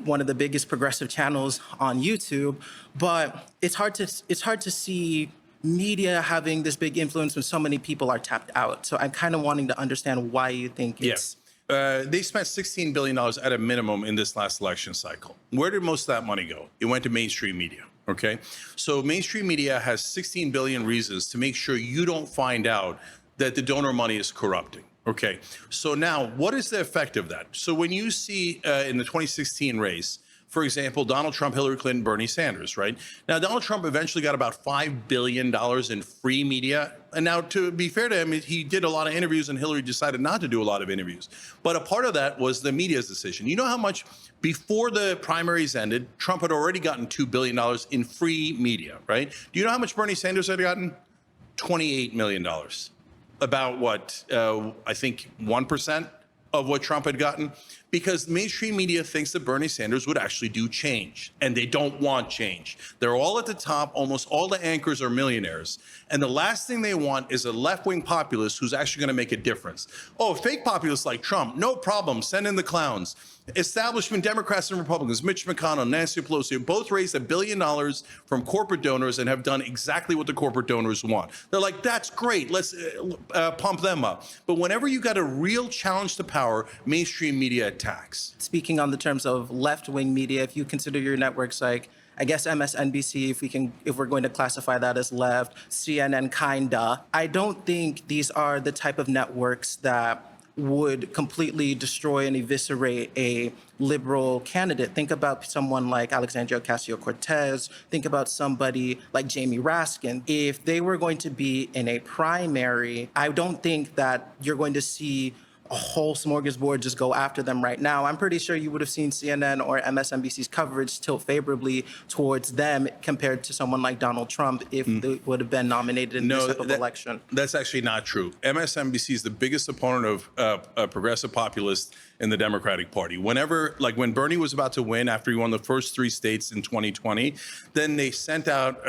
one of the biggest progressive channels on YouTube, but it's hard to see media having this big influence when so many people are tapped out. So I'm kind of wanting to understand why you think it's. They spent $16 billion at a minimum in this last election cycle. Where did most of that money go? It went to mainstream media. Okay, so mainstream media has 16 billion reasons to make sure you don't find out that the donor money is corrupting. Okay, so now what is the effect of that? So when you see in the 2016 race, for example, Donald Trump, Hillary Clinton, Bernie Sanders, right? Now, Donald Trump eventually got about $5 billion in free media. And now, to be fair to him, he did a lot of interviews and Hillary decided not to do a lot of interviews. But a part of that was the media's decision. You know how much, before the primaries ended, Trump had already gotten $2 billion in free media, right? Do you know how much Bernie Sanders had gotten? $28 million. About what, I think 1% of what Trump had gotten, because mainstream media thinks that Bernie Sanders would actually do change, and they don't want change. They're all at the top. Almost all the anchors are millionaires. And the last thing they want is a left-wing populist who's actually going to make a difference. Oh, fake populists like Trump, no problem. Send in the clowns. Establishment Democrats and Republicans, Mitch McConnell, Nancy Pelosi, both raised $1 billion from corporate donors and have done exactly what the corporate donors want. They're like, that's great. Let's pump them up. But whenever you got a real challenge to power, mainstream media attacks. Speaking on the terms of left-wing media, if you consider your networks like, I guess MSNBC, if we're going to classify that as left, CNN kinda, I don't think these are the type of networks that would completely destroy and eviscerate a liberal candidate. Think about someone like Alexandria Ocasio-Cortez. Think about somebody like Jamie Raskin. If they were going to be in a primary, I don't think that you're going to see a whole smorgasbord just go after them right now. I'm pretty sure you would have seen CNN or MSNBC's coverage tilt favorably towards them compared to someone like Donald Trump if they would have been nominated in this type of election. That's actually not true. MSNBC is the biggest opponent of progressive populists in the Democratic Party. Whenever, like when Bernie was about to win after he won the first 3 states in 2020, then they sent out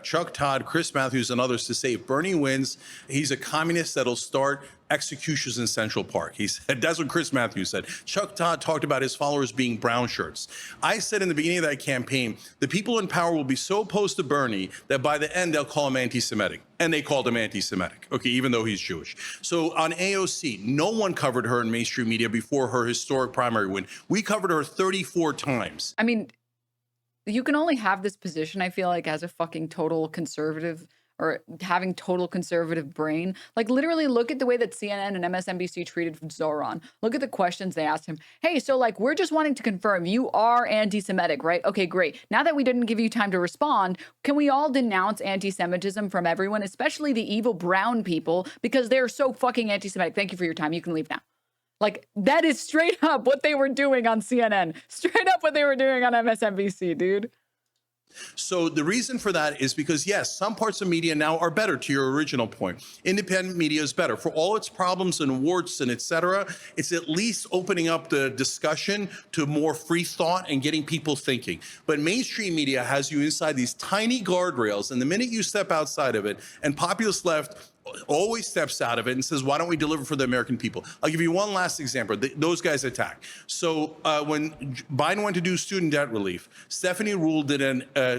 Chuck Todd, Chris Matthews, and others to say if Bernie wins, he's a communist that'll start executions in Central Park. He said, that's what Chris Matthews said. Chuck Todd talked about his followers being brown shirts. I said in the beginning of that campaign, the people in power will be so opposed to Bernie that by the end they'll call him anti-Semitic. And they called him anti-Semitic, okay, even though he's Jewish. So on AOC, no one covered her in mainstream media before her historic primary win. We covered her 34 times. I mean, you can only have this position, I feel like, as a fucking total conservative or having total conservative brain. Like literally look at the way that CNN and MSNBC treated Zoran. Look at the questions they asked him. Hey, so like, we're just wanting to confirm you are anti-Semitic, right? Okay, great. Now that we didn't give you time to respond, can we all denounce anti-Semitism from everyone, especially the evil brown people, because they're so fucking anti-Semitic? Thank you for your time. You can leave now. Like, that is straight up what they were doing on CNN. Straight up what they were doing on MSNBC, dude. So the reason for that is because, yes, some parts of media now are better, to your original point. Independent media is better. For all its problems and warts and et cetera, it's at least opening up the discussion to more free thought and getting people thinking. But mainstream media has you inside these tiny guardrails, and the minute you step outside of it, and populist left always steps out of it and says, why don't we deliver for the American people? I'll give you one last example. Those guys attack. So when Biden went to do student debt relief, Stephanie Rule did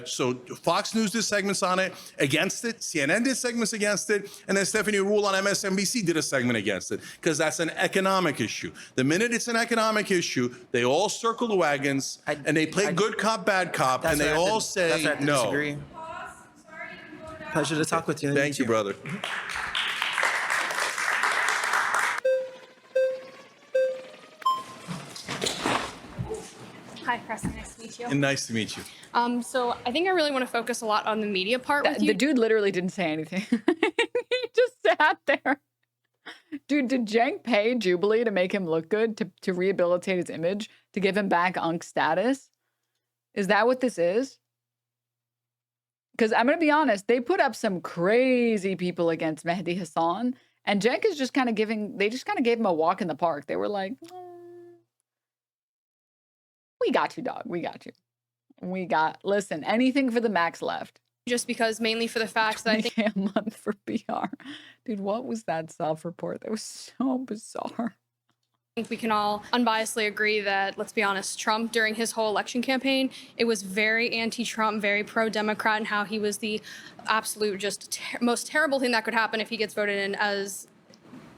so Fox News did segments on it, against it, CNN did segments against it, and then Stephanie Rule on MSNBC did a segment against it, because that's an economic issue. The minute it's an economic issue, they all circle the wagons, and they play good cop, bad cop, and they all say no. Disagree. Pleasure to talk with you. Thank you, brother. Hi, Preston. Nice to meet you. And nice to meet you. So I think I really want to focus a lot on the media part with you. The dude literally didn't say anything. He just sat there. Dude, did Cenk pay Jubilee to make him look good, to rehabilitate his image, to give him back Unk status? Is that what this is? Because I'm going to be honest, they put up some crazy people against Mehdi Hassan, and Cenk is just kind of they just kind of gave him a walk in the park. They were like, we got you, dog. We got you. Listen, anything for the Max left. Just because, mainly for the fact that I think a month for PR. Dude, what was that self-report? That was so bizarre. I think we can all unbiasedly agree that, let's be honest, Trump during his whole election campaign, it was very anti-Trump, very pro-Democrat, and how he was the absolute just most terrible thing that could happen if he gets voted in as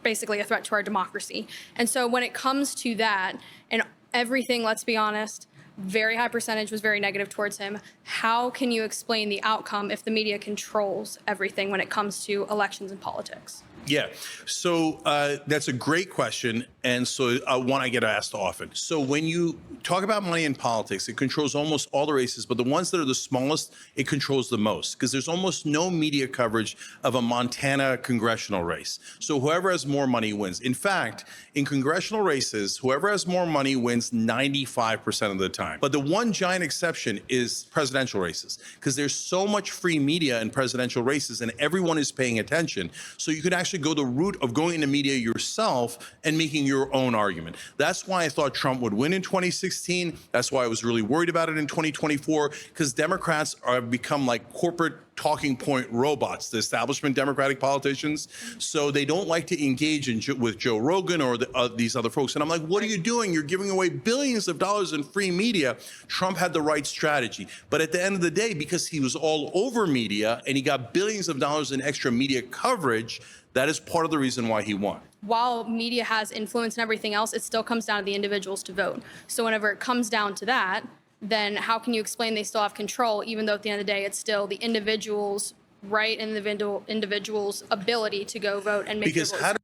basically a threat to our democracy. And so when it comes to that and everything, let's be honest, very high percentage was very negative towards him. How can you explain the outcome if the media controls everything when it comes to elections and politics? Yeah, so that's a great question, and so one I get asked often. So when you talk about money in politics, it controls almost all the races, but the ones that are the smallest, it controls the most, because there's almost no media coverage of a Montana congressional race. So whoever has more money wins. In fact, in congressional races, whoever has more money wins 95% of the time. But the one giant exception is presidential races, because there's so much free media in presidential races, and everyone is paying attention. So you could actually go the route of going into media yourself and making your own argument. That's why I thought Trump would win in 2016. That's why I was really worried about it in 2024, because Democrats have become like corporate talking point robots, the establishment Democratic politicians. So they don't like to engage with Joe Rogan or these other folks. And I'm like, what are you doing? You're giving away billions of dollars in free media. Trump had the right strategy. But at the end of the day, because he was all over media and he got billions of dollars in extra media coverage, that is part of the reason why he won. While media has influence and everything else, it still comes down to the individuals to vote. So whenever it comes down to that, then how can you explain they still have control, even though at the end of the day, it's still the individual's right and the individual's ability to go vote and make their voice.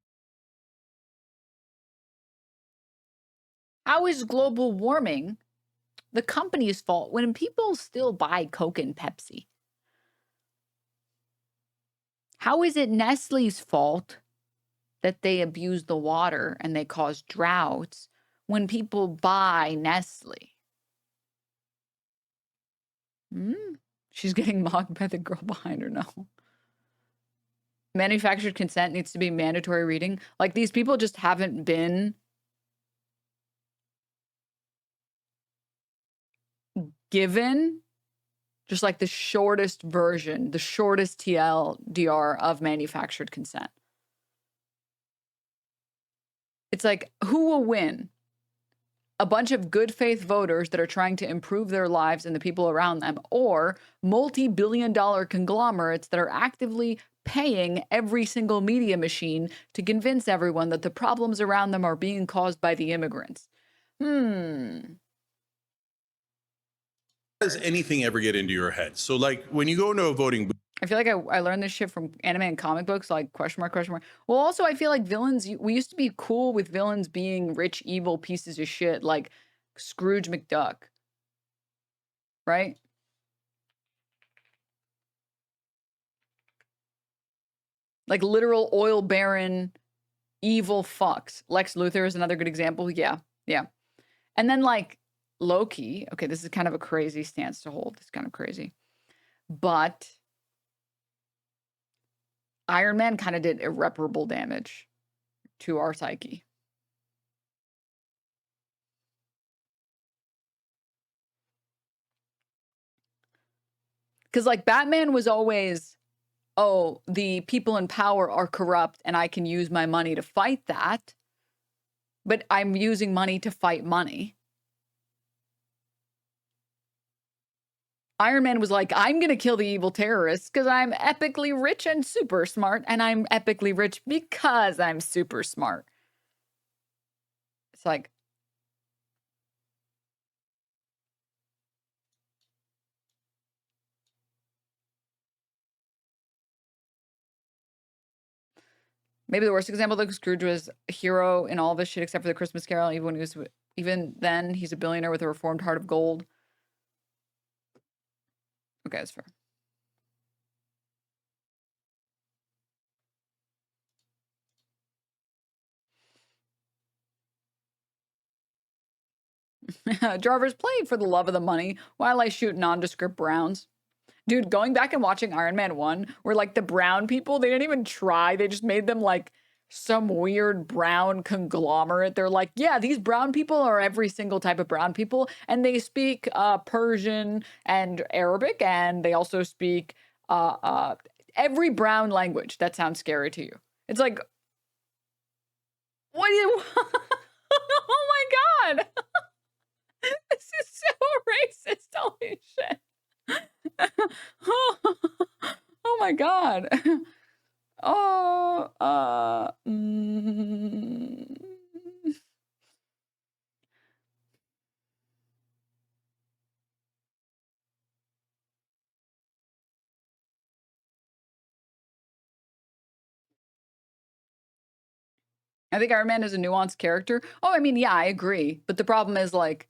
How is global warming the company's fault when people still buy Coke and Pepsi? How is it Nestle's fault that they abuse the water and they cause droughts when people buy Nestle? She's getting mocked by the girl behind her. No. Manufactured consent needs to be mandatory reading. Like, these people just haven't been given just like the shortest version, the shortest TLDR of manufactured consent. It's like, who will win? A bunch of good faith voters that are trying to improve their lives and the people around them, or multi-billion-dollar conglomerates that are actively paying every single media machine to convince everyone that the problems around them are being caused by the immigrants. Does anything ever get into your head? So like when you go into a voting booth, I feel like I learned this shit from anime and comic books, like question mark, question mark. Well, also, I feel like villains, we used to be cool with villains being rich, evil pieces of shit, like Scrooge McDuck. Right? Like literal oil baron, evil fucks. Lex Luthor is another good example. Yeah, yeah. And then like Loki. Okay, this is kind of a crazy stance to hold. It's kind of crazy. but Iron Man kind of did irreparable damage to our psyche. Because, like, Batman was always, oh, the people in power are corrupt and I can use my money to fight that. But I'm using money to fight money. Iron Man was like, I'm going to kill the evil terrorists because I'm epically rich and super smart. And I'm epically rich because I'm super smart. It's like, maybe the worst example, though, Scrooge was a hero in all of his shit except for the Christmas Carol. Even then, he's a billionaire with a reformed heart of gold. Okay, that's fair. Jarvis played for the love of the money while I shoot nondescript browns. Dude, going back and watching Iron Man 1, where like the brown people, they didn't even try. They just made them like some weird brown conglomerate. They're like, yeah, these brown people are every single type of brown people. And they speak Persian and Arabic. And they also speak every brown language. That sounds scary to you. It's like, what do you... Oh my God. This is so racist. Holy shit. Oh my God. Oh, I think Iron Man is a nuanced character. Oh, I mean, yeah, I agree. But the problem is, like,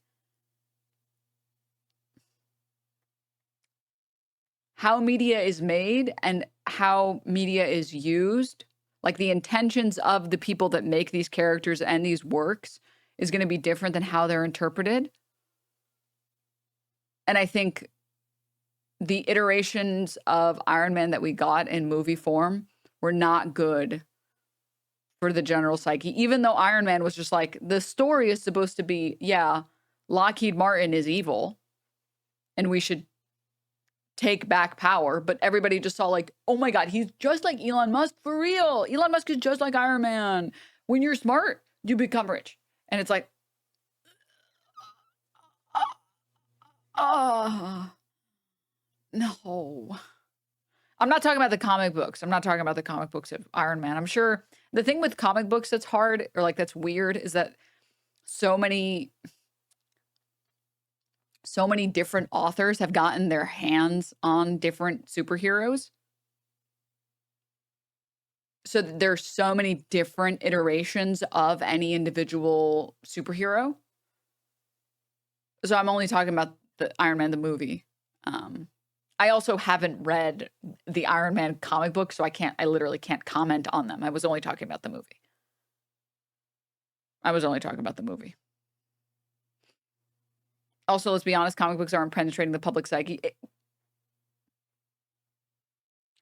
how media is made and how media is used, like the intentions of the people that make these characters and these works is going to be different than how they're interpreted. And I think the iterations of Iron Man that we got in movie form were not good for the general psyche, even though Iron Man was just like, the story is supposed to be, yeah, Lockheed Martin is evil and we should take back power, but everybody just saw like, oh my God, he's just like Elon Musk for real. Elon Musk is just like Iron Man. When you're smart, you become rich. And it's like, no. I'm not talking about the comic books. I'm not talking about the comic books of Iron Man. I'm sure the thing with comic books that's hard or like that's weird is that so many different authors have gotten their hands on different superheroes. So there's so many different iterations of any individual superhero. So I'm only talking about the Iron Man, the movie. I also haven't read the Iron Man comic book, so I literally can't comment on them. I was only talking about the movie. Also, let's be honest, comic books aren't penetrating the public psyche.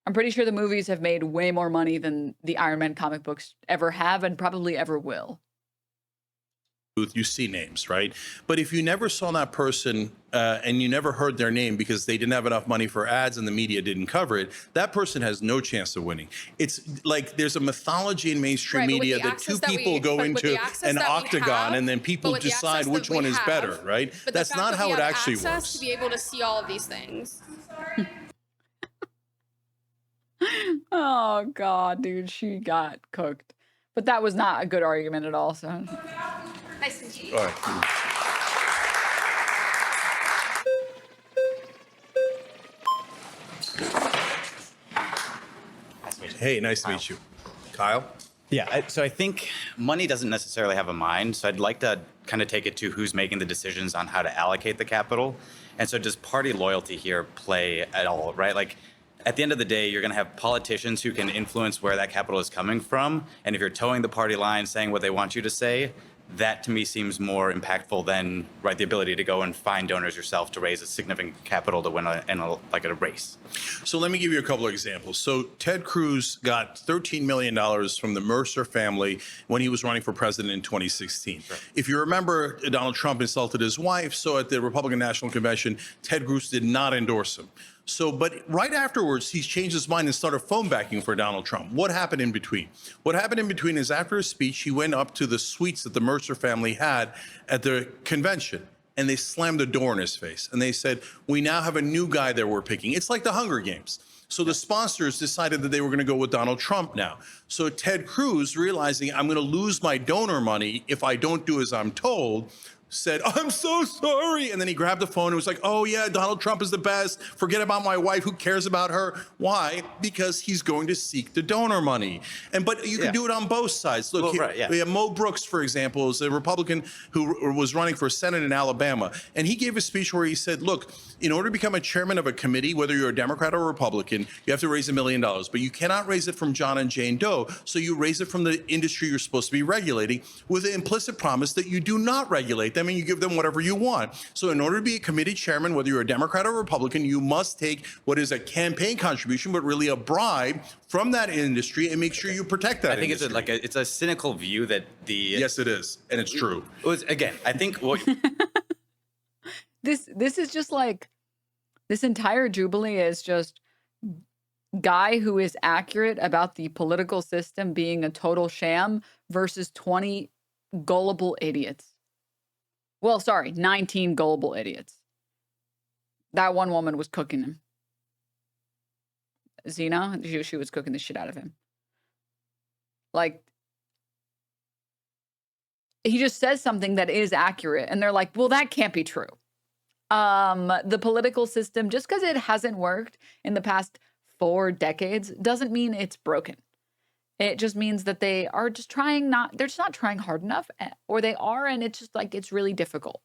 I'm pretty sure the movies have made way more money than the Iron Man comic books ever have and probably ever will. You see names, right? But if you never saw that person and you never heard their name because they didn't have enough money for ads and the media didn't cover it, that person has no chance of winning. It's like there's a mythology in mainstream media that two people go into an octagon and then people decide which one is better, right? That's not how it actually works. To be able to see all of these things. Oh God, dude, she got cooked. But that was not a good argument at all, so. Nice to meet you. All right. Hey, nice to meet you. Kyle? Yeah, so I think money doesn't necessarily have a mind, so I'd like to kind of take it to who's making the decisions on how to allocate the capital. And so does party loyalty here play at all, right? Like, at the end of the day, you're going to have politicians who can influence where that capital is coming from. And if you're towing the party line, saying what they want you to say, that to me seems more impactful than the ability to go and find donors yourself to raise a significant capital to win a race. So let me give you a couple of examples. So Ted Cruz got $13 million from the Mercer family when he was running for president in 2016. Sure. If you remember, Donald Trump insulted his wife. So at the Republican National Convention, Ted Cruz did not endorse him. So, but right afterwards, he's changed his mind and started phone backing for Donald Trump. What happened in between? What happened in between is after his speech, he went up to the suites that the Mercer family had at the convention, and they slammed the door in his face. And they said, we now have a new guy that we're picking. It's like the Hunger Games. So the sponsors decided that they were going to go with Donald Trump now. So Ted Cruz, realizing I'm going to lose my donor money if I don't do as I'm told, said, I'm so sorry. And then he grabbed the phone and was like, oh yeah, Donald Trump is the best. Forget about my wife. Who cares about her? Why? Because he's going to seek the donor money. But you can do it on both sides. Look, we have Mo Brooks, for example, is a Republican who was running for Senate in Alabama. And he gave a speech where he said, look, in order to become a chairman of a committee, whether you're a Democrat or a Republican, you have to raise $1 million. But you cannot raise it from John and Jane Doe. So you raise it from the industry you're supposed to be regulating with the implicit promise that you do not regulate them and you give them whatever you want. So in order to be a committee chairman, whether you're a Democrat or Republican, you must take what is a campaign contribution, but really a bribe from that industry and make sure you protect that industry. I think it's a cynical view that the... Yes, it is. And it's true. Again, I think what... This is just like, this entire Jubilee is just guy who is accurate about the political system being a total sham versus 20 gullible idiots. Well, sorry, 19 gullible idiots. That one woman was cooking him. Zena, she was cooking the shit out of him. Like, he just says something that is accurate, and they're like, well, that can't be true. The political system, just because it hasn't worked in the past 4 decades, doesn't mean it's broken. It just means that they are just they're just not trying hard enough, or they are, and it's just like, it's really difficult.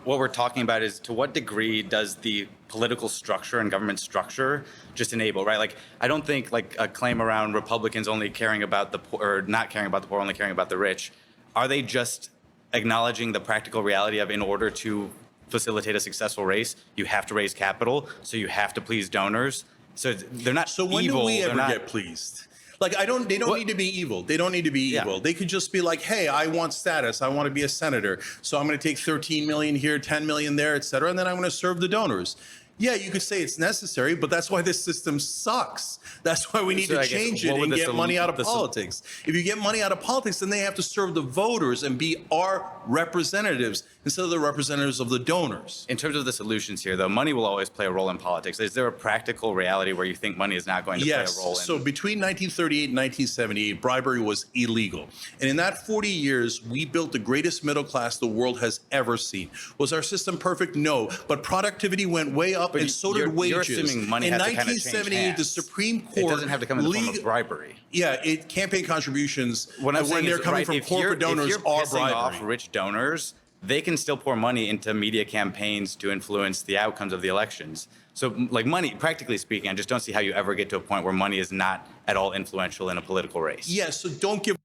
What we're talking about is to what degree does the political structure and government structure just enable, right? Like, I don't think like a claim around Republicans only caring about the poor, or not caring about the poor, only caring about the rich. Are they just acknowledging the practical reality of, in order to facilitate a successful race, you have to raise capital, so you have to please donors? So they're not evil. So when do we ever get pleased? Like, they don't need to be evil. They don't need to be evil. They could just be like, hey, I want status. I want to be a senator. So I'm going to take 13 million here, 10 million there, et cetera. And then I'm going to serve the donors. Yeah, you could say it's necessary, but that's why this system sucks. That's why we need to change it and get money out of politics. If you get money out of politics, then they have to serve the voters and be our representatives instead of the representatives of the donors. In terms of the solutions here, though, money will always play a role in politics. Is there a practical reality where you think money is not going to play a role in? So between 1938 and 1978, bribery was illegal. And in that 40 years, we built the greatest middle class the world has ever seen. Was our system perfect? No. But productivity went way up, and so did wages. You're assuming money has to kind of change hands. In 1978, the Supreme Court... It doesn't have to come in the form of bribery. Yeah, campaign contributions, when they're coming from corporate donors, if you're are pissing bribery. off rich donors, they can still pour money into media campaigns to influence the outcomes of the elections. So, like, money, practically speaking, I just don't see how you ever get to a point where money is not at all influential in a political race. Yeah, so don't give...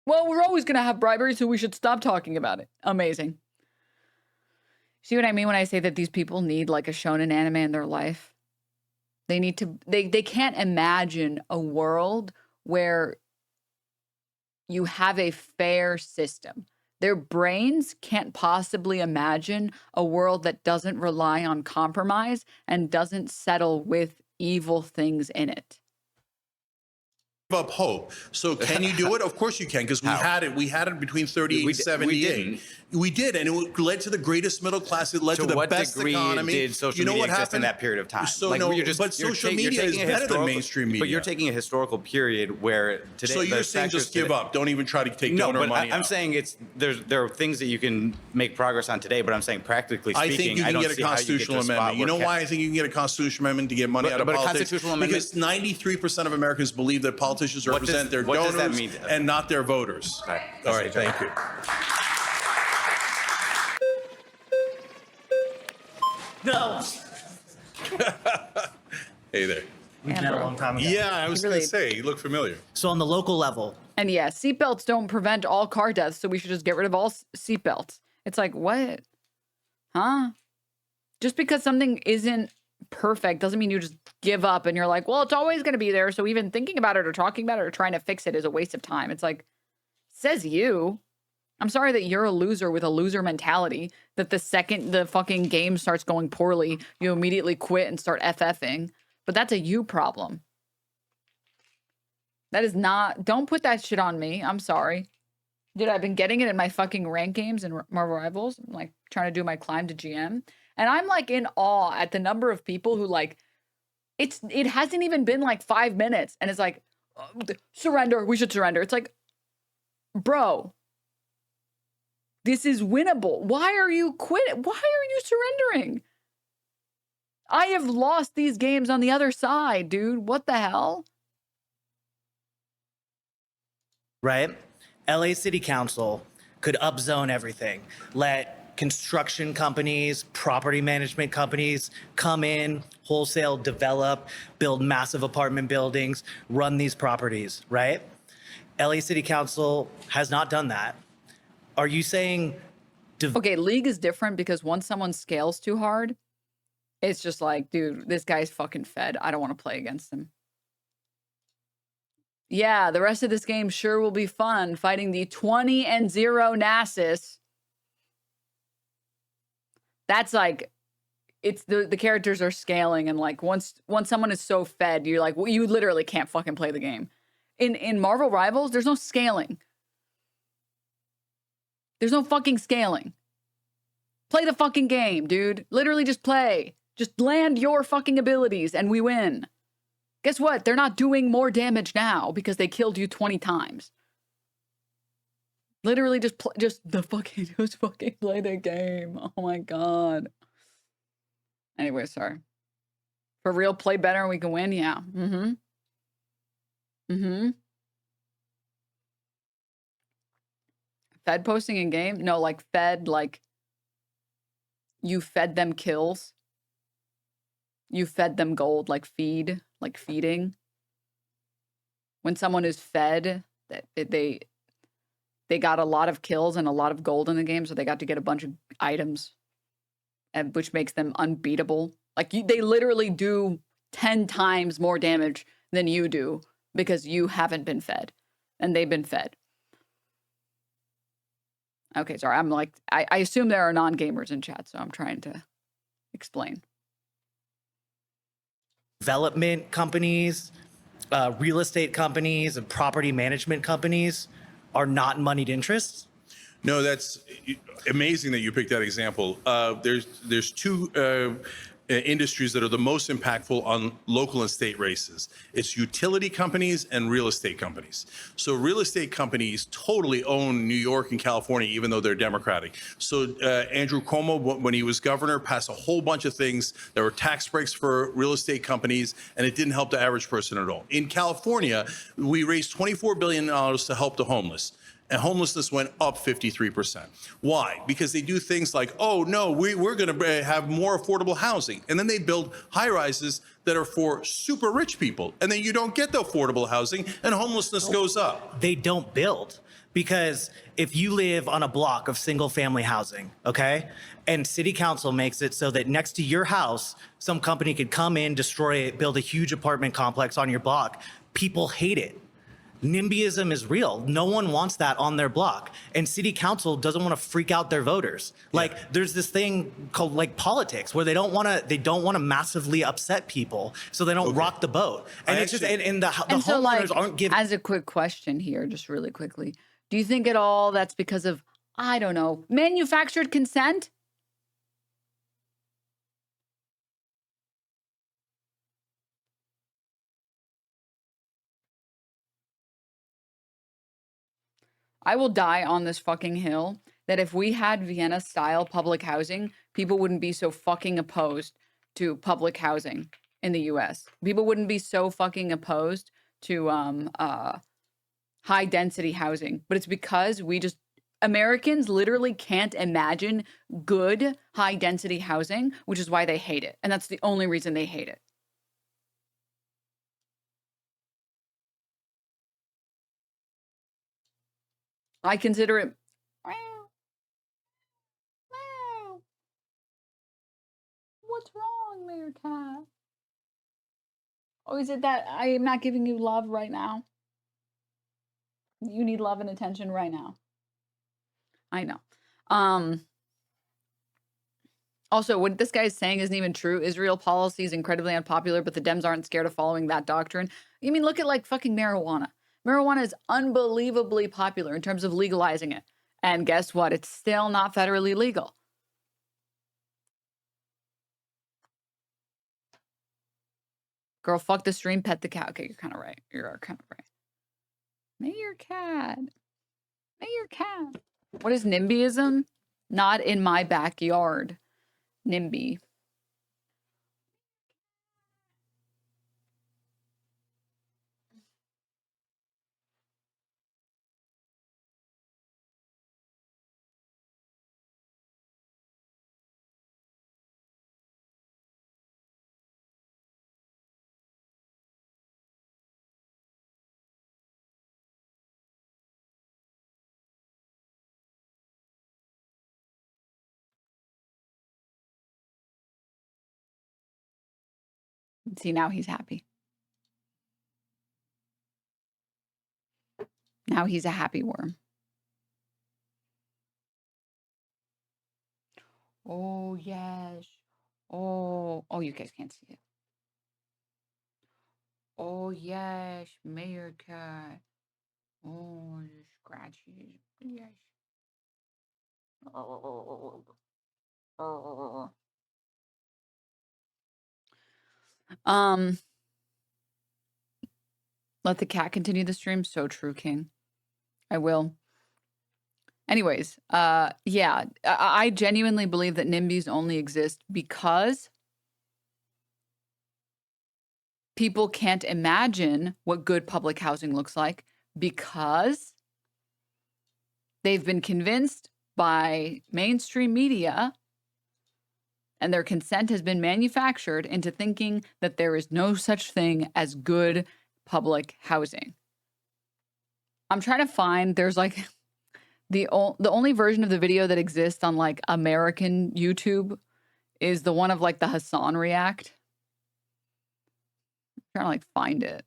Well, we're always going to have bribery, so we should stop talking about it. Amazing. See what I mean when I say that these people need like a shonen anime in their life? They need to, they can't imagine a world where you have a fair system. Their brains can't possibly imagine a world that doesn't rely on compromise and doesn't settle with evil things in it. Up hope. So can you do it? Of course you can, because we had it. We had it between 38 and 78. We did, and it led to the greatest middle class. It led to the best economy. To what degree did social media exist in that period of time? So but social media is better than mainstream media. But you're taking a historical period where today. So you're saying just give up. Don't even try to take donor money. I'm saying there are things that you can make progress on today. But I'm saying practically speaking, I think you can get a constitutional amendment. You know why I think you can get a constitutional amendment to get money out of politics? Because 93% of Americans believe that politicians represent their donors and not their voters. All right, thank you. No. Hey there. We met a long time ago. Yeah, I was going to say, you look familiar. So on the local level, And yeah, seatbelts don't prevent all car deaths, so we should just get rid of all seatbelts. It's like, what? Huh? Just because something isn't perfect doesn't mean you just give up and you're like, well, it's always going to be there. So even thinking about it or talking about it or trying to fix it is a waste of time. It's like, says you. I'm sorry that you're a loser with a loser mentality, that the second the fucking game starts going poorly, you immediately quit and start FFing. But that's a you problem. That is not, don't put that shit on me. I'm sorry. Dude, I've been getting it in my fucking rank games and Marvel Rivals. I'm like trying to do my climb to GM. And I'm like in awe at the number of people who like, it hasn't even been like 5 minutes. And it's like, surrender, we should surrender. It's like, bro, this is winnable. Why are you quitting? Why are you surrendering? I have lost these games on the other side, dude. What the hell? Right? LA City Council could upzone everything. Let construction companies, property management companies come in, wholesale develop, build massive apartment buildings, run these properties, right? LA City Council has not done that. Are you saying... Okay, League is different because once someone scales too hard, it's just like, dude, this guy's fucking fed. I don't want to play against him. Yeah, the rest of this game sure will be fun fighting the 20-0 Nasus. That's like, it's the characters are scaling, and like once someone is so fed, you're like, well, you literally can't fucking play the game. In Marvel Rivals, there's no scaling. There's no fucking scaling. Play the fucking game, dude. Literally just play. Just land your fucking abilities and we win. Guess what? They're not doing more damage now because they killed you 20 times. Literally just fucking play the game. Oh my god. Anyway, sorry. For real, play better and we can win? Yeah. Mm-hmm. Mm-hmm. Fed posting in game? No, like fed, like you fed them kills. You fed them gold, like feed, like feeding. When someone is fed, that they got a lot of kills and a lot of gold in the game, so they got to get a bunch of items, and which makes them unbeatable. Like they literally do 10 times more damage than you do because you haven't been fed, and they've been fed. Okay, sorry. I'm like, I assume there are non-gamers in chat, so I'm trying to explain. Development companies, real estate companies, and property management companies are not moneyed interests? No, that's amazing that you picked that example. There's two industries that are the most impactful on local and state races. It's utility companies and real estate companies. So real estate companies totally own New York and California, even though they're Democratic. So Andrew Cuomo, when he was governor, passed a whole bunch of things. There were tax breaks for real estate companies, and it didn't help the average person at all. In California, we raised $24 billion to help the homeless. And homelessness went up 53%. Why? Because they do things like, oh, no, we're going to have more affordable housing. And then they build high rises that are for super rich people. And then you don't get the affordable housing and homelessness goes up. They don't build. Because if you live on a block of single family housing, okay, and city council makes it so that next to your house, some company could come in, destroy it, build a huge apartment complex on your block, people hate it. NIMBYism is real. No one wants that on their block. And city council doesn't want to freak out their voters. Like there's this thing called like politics where they don't want to massively upset people. So they don't rock the boat. And it's just, and the homeowners aren't giving. As a quick question here, just really quickly, do you think at all that's because of, I don't know, manufactured consent? I will die on this fucking hill that if we had Vienna-style public housing, people wouldn't be so fucking opposed to public housing in the U.S. People wouldn't be so fucking opposed to high-density housing. But it's because Americans literally can't imagine good high-density housing, which is why they hate it. And that's the only reason they hate it. I consider it. What's wrong, Mayor Cat? Oh, is it that I am not giving you love right now? You need love and attention right now. I know. Also, what this guy is saying isn't even true. Israel policy is incredibly unpopular, but the Dems aren't scared of following that doctrine. You mean, look at like fucking marijuana. Marijuana is unbelievably popular in terms of legalizing it. And guess what? It's still not federally legal. Girl, fuck the stream, pet the cat. Okay, you're kind of right. You're kind of right. Mayor Cat. Mayor Cat. What is NIMBYism? Not in my backyard. NIMBY. See, now he's happy. Now he's a happy worm. Oh, yes. Oh, you guys can't see it. Oh, yes, Mayor Cat. Oh, the scratches. Yes. Oh. Let the cat continue the stream. So true, King. I will. Anyways, yeah, I genuinely believe that NIMBYs only exist because people can't imagine what good public housing looks like because they've been convinced by mainstream media and their consent has been manufactured into thinking that there is no such thing as good public housing. I'm trying to find, there's like the only version of the video that exists on like American YouTube is the one of like the Hassan react. I'm trying to like find it.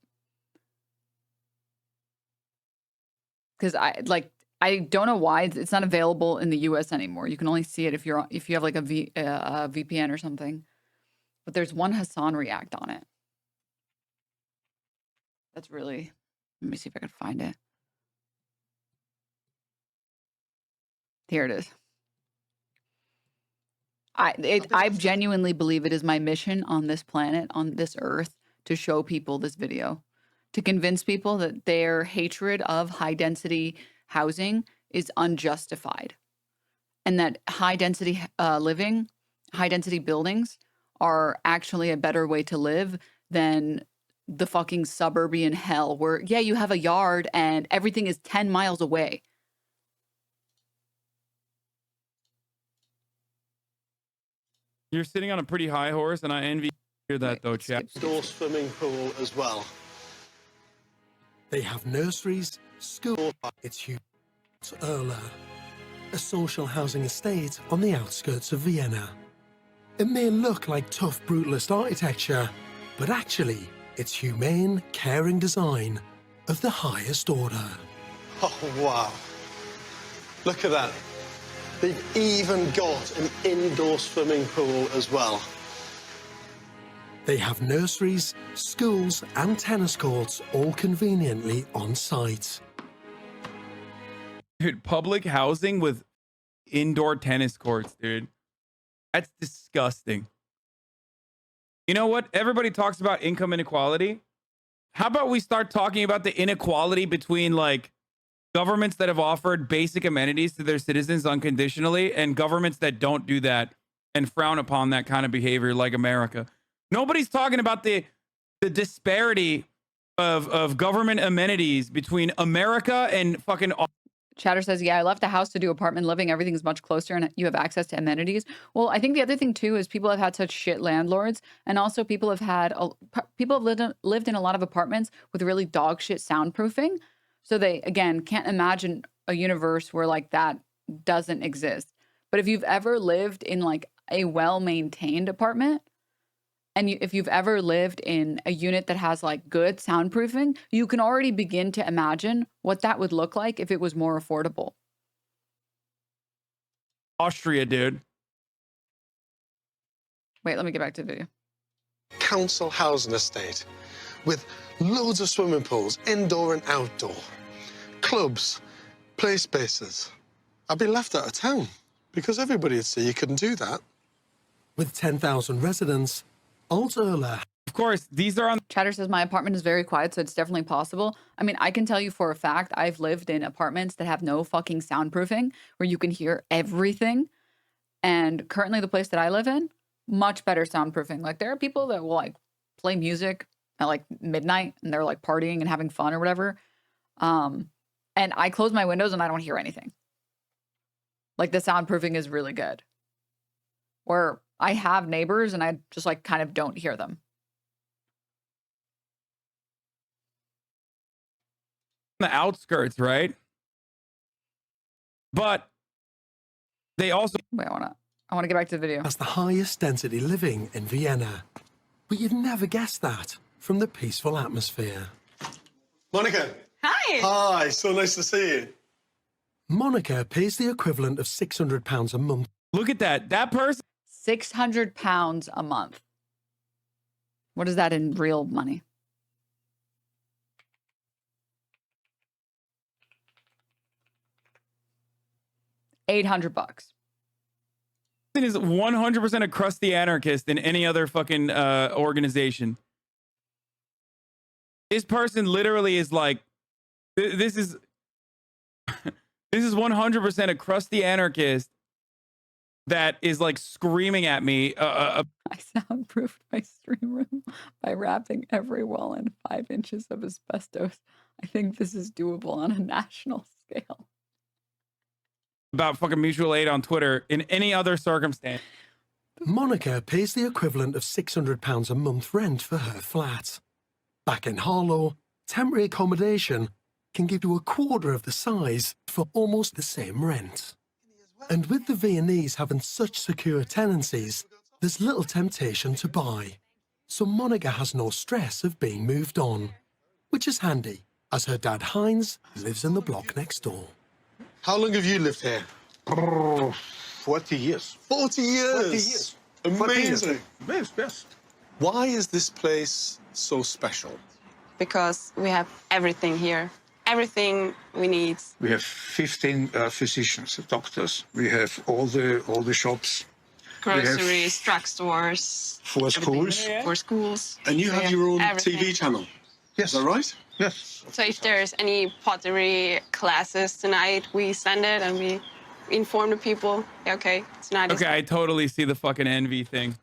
Because I don't know why it's not available in the US anymore. You can only see it if you have like a VPN or something. But there's one Hassan react on it. That's really, let me see if I can find it. Here it is. I genuinely believe it is my mission on this planet, on this earth, to show people this video, to convince people that their hatred of high density housing is unjustified, and that high density living, high density buildings are actually a better way to live than the fucking suburban hell where, yeah, you have a yard and everything is 10 miles away. You're sitting on a pretty high horse, and I envy you to hear that, though, chat. Indoor swimming pool as well. They have nurseries, school. It's huge. Erla, a social housing estate on the outskirts of Vienna. It may look like tough, brutalist architecture, but actually, it's humane, caring design of the highest order. Oh, wow. Look at that. They've even got an indoor swimming pool as well. They have nurseries, schools, and tennis courts all conveniently on site. Dude, public housing with indoor tennis courts, dude. That's disgusting. You know what? Everybody talks about income inequality. How about we start talking about the inequality between like governments that have offered basic amenities to their citizens unconditionally and governments that don't do that and frown upon that kind of behavior like America. Nobody's talking about the disparity of government amenities between America and fucking... Chatter says, yeah, I left the house to do apartment living. Everything's much closer and you have access to amenities. Well, I think the other thing too is people have had such shit landlords, and also people have lived in a lot of apartments with really dog shit soundproofing. So they, again, can't imagine a universe where like that doesn't exist. But if you've ever lived in like a well-maintained apartment, and if you've ever lived in a unit that has like good soundproofing, you can already begin to imagine what that would look like if it was more affordable. Austria, dude. Wait, let me get back to the video. Council housing estate with loads of swimming pools, indoor and outdoor, clubs, play spaces. I'd be left out of town because everybody would say you couldn't do that. With 10,000 residents, Alt Erla. Of course, these are on. Chatter says my apartment is very quiet, so it's definitely possible. I mean, I can tell you for a fact, I've lived in apartments that have no fucking soundproofing where you can hear everything. And currently the place that I live in, much better soundproofing. Like there are people that will like play music at like midnight and they're like partying and having fun or whatever. And I close my windows and I don't hear anything. Like the soundproofing is really good. Where I have neighbors and I just like kind of don't hear them. The outskirts, right? But they also. Wait, I want to get back to the video. That's the highest density living in Vienna. But you'd never guess that from the peaceful atmosphere. Monica. Hi. Hi, so nice to see you. Monica pays the equivalent of £600 a month. Look at that. That person. £600 a month. What is that in real money? $800. Is 100% a crusty anarchist in any other fucking organization. This person literally is like, this is 100% a crusty anarchist that is like screaming at me. I soundproofed my stream room by wrapping every wall in 5 inches of asbestos. I think this is doable on a national scale. About fucking mutual aid on Twitter in any other circumstance. Monica pays the equivalent of £600 a month rent for her flat. Back in Harlow, temporary accommodation can give you a quarter of the size for almost the same rent. And with the Viennese having such secure tenancies, there's little temptation to buy. So Monica has no stress of being moved on, which is handy, as her dad Heinz lives in the block next door. How long have you lived here? 40 years. 40 years? 40 years. Amazing. Yes. Why is this place so special? Because we have everything here. Everything we need. We have 15 physicians, doctors. We have all the shops. Groceries, drugstores. For schools. For schools. And you have your own everything. TV channel? Yes. Is that right? Yes. So if there's any pottery classes tonight, we send it and we inform the people. Yeah, okay, tonight is... Okay, I totally see the fucking envy thing.